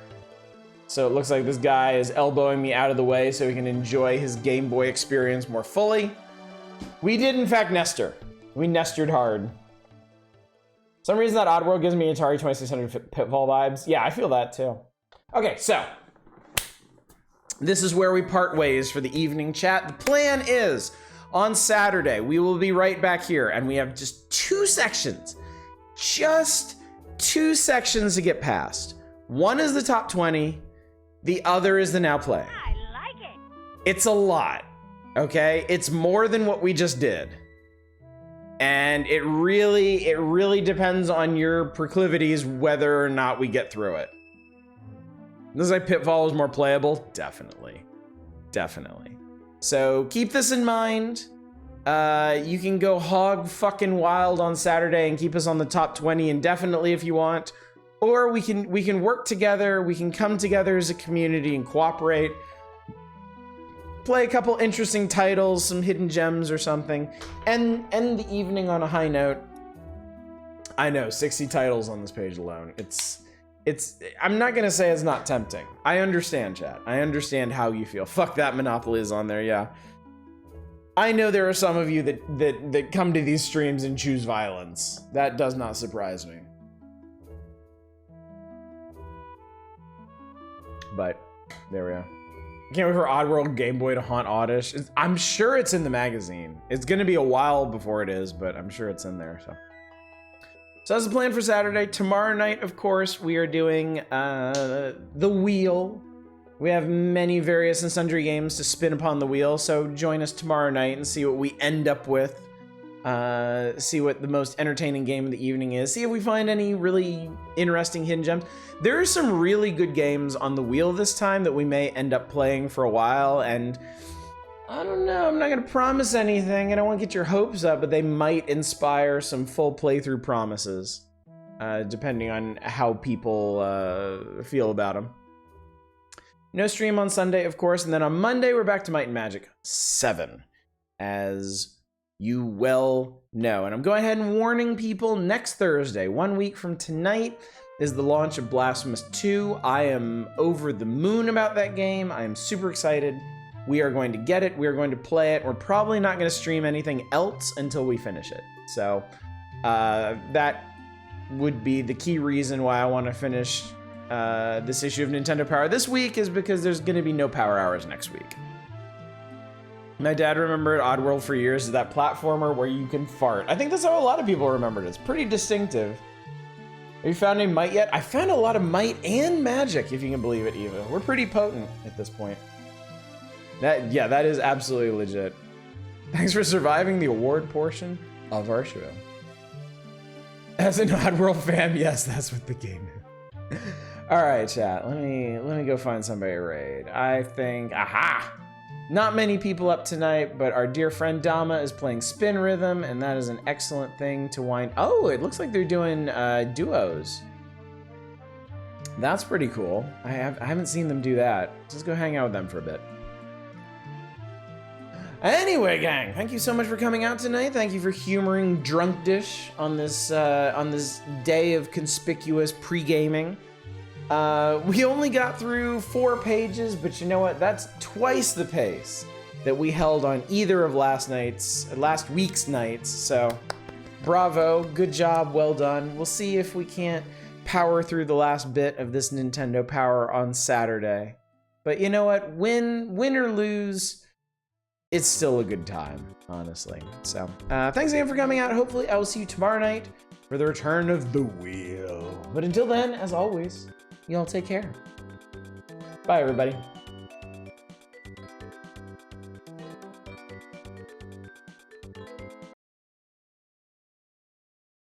S1: So it looks like this guy is elbowing me out of the way so he can enjoy his Game Boy experience more fully. We did, in fact, Nestor. We Nestored hard. For some reason that Oddworld gives me Atari 2600 Pitfall vibes. Yeah, I feel that too. Okay, so this is where we part ways for the evening chat. The plan is on Saturday, we will be right back here and we have just two sections to get past. One is the top 20. The other is the Now Play.
S3: I like it.
S1: It's a lot, okay? It's more than what we just did. And it really depends on your proclivities whether or not we get through it. Looks like Pitfall is more playable. Definitely. Definitely. So keep this in mind. You can go hog fucking wild on Saturday and keep us on the top 20 indefinitely if you want. Or we can work together, we can come together as a community and cooperate. Play a couple interesting titles, some hidden gems or something, and end the evening on a high note. I know, 60 titles on this page alone. I'm not gonna say it's not tempting. I understand, chat. I understand how you feel. Fuck that Monopoly is on there, yeah. I know there are some of you that come to these streams and choose violence. That does not surprise me. But there we are. I can't wait for Oddworld Game Boy to haunt Oddish. I'm sure it's in the magazine. It's gonna be a while before it is, but I'm sure it's in there. So that's the plan for Saturday. Tomorrow night, of course, we are doing the wheel. We have many various and sundry games to spin upon the wheel. So join us tomorrow night and see what we end up with. See what the most entertaining game of the evening is. See if we find any really interesting hidden gems. There are some really good games on the wheel this time that we may end up playing for a while, and I don't know, I'm not gonna promise anything. I don't want to get your hopes up, but they might inspire some full playthrough promises, depending on how people feel about them. No stream on Sunday, of course, and then on Monday we're back to Might and Magic 7 as you well know. And I'm going ahead and warning people, next Thursday, 1 week from tonight, is the launch of Blasphemous 2. I am over the moon about that game. I am super excited. We are going to get it. We are going to play it. We're probably not going to stream anything else until we finish it. So that would be the key reason why I want to finish this issue of Nintendo Power this week, is because there's going to be no Power Hours next week. My dad remembered Oddworld for years as that platformer where you can fart. I think that's how a lot of people remembered it. It's pretty distinctive. Have you found any might yet? I found a lot of might and magic, if you can believe it, Eva. We're pretty potent at this point. That is absolutely legit. Thanks for surviving the award portion of our show. As an Oddworld fan, yes, that's what the game is. All right, chat. Let me go find somebody to raid. I think, aha! Not many people up tonight, but our dear friend Dama is playing Spin Rhythm, and that is an excellent thing to wind. Oh, it looks like they're doing duos. That's pretty cool. I haven't seen them do that. Just go hang out with them for a bit. Anyway, gang, thank you so much for coming out tonight. Thank you for humoring Drunk Dish on this day of conspicuous pre-gaming. We only got through 4 pages, but you know what? That's twice the pace that we held on either of last week's nights. So, bravo, good job, well done. We'll see if we can't power through the last bit of this Nintendo Power on Saturday. But you know what? Win or lose, it's still a good time, honestly. So, thanks again for coming out. Hopefully, I will see you tomorrow night for the return of the wheel. But until then, as always, you all take care. Bye, everybody.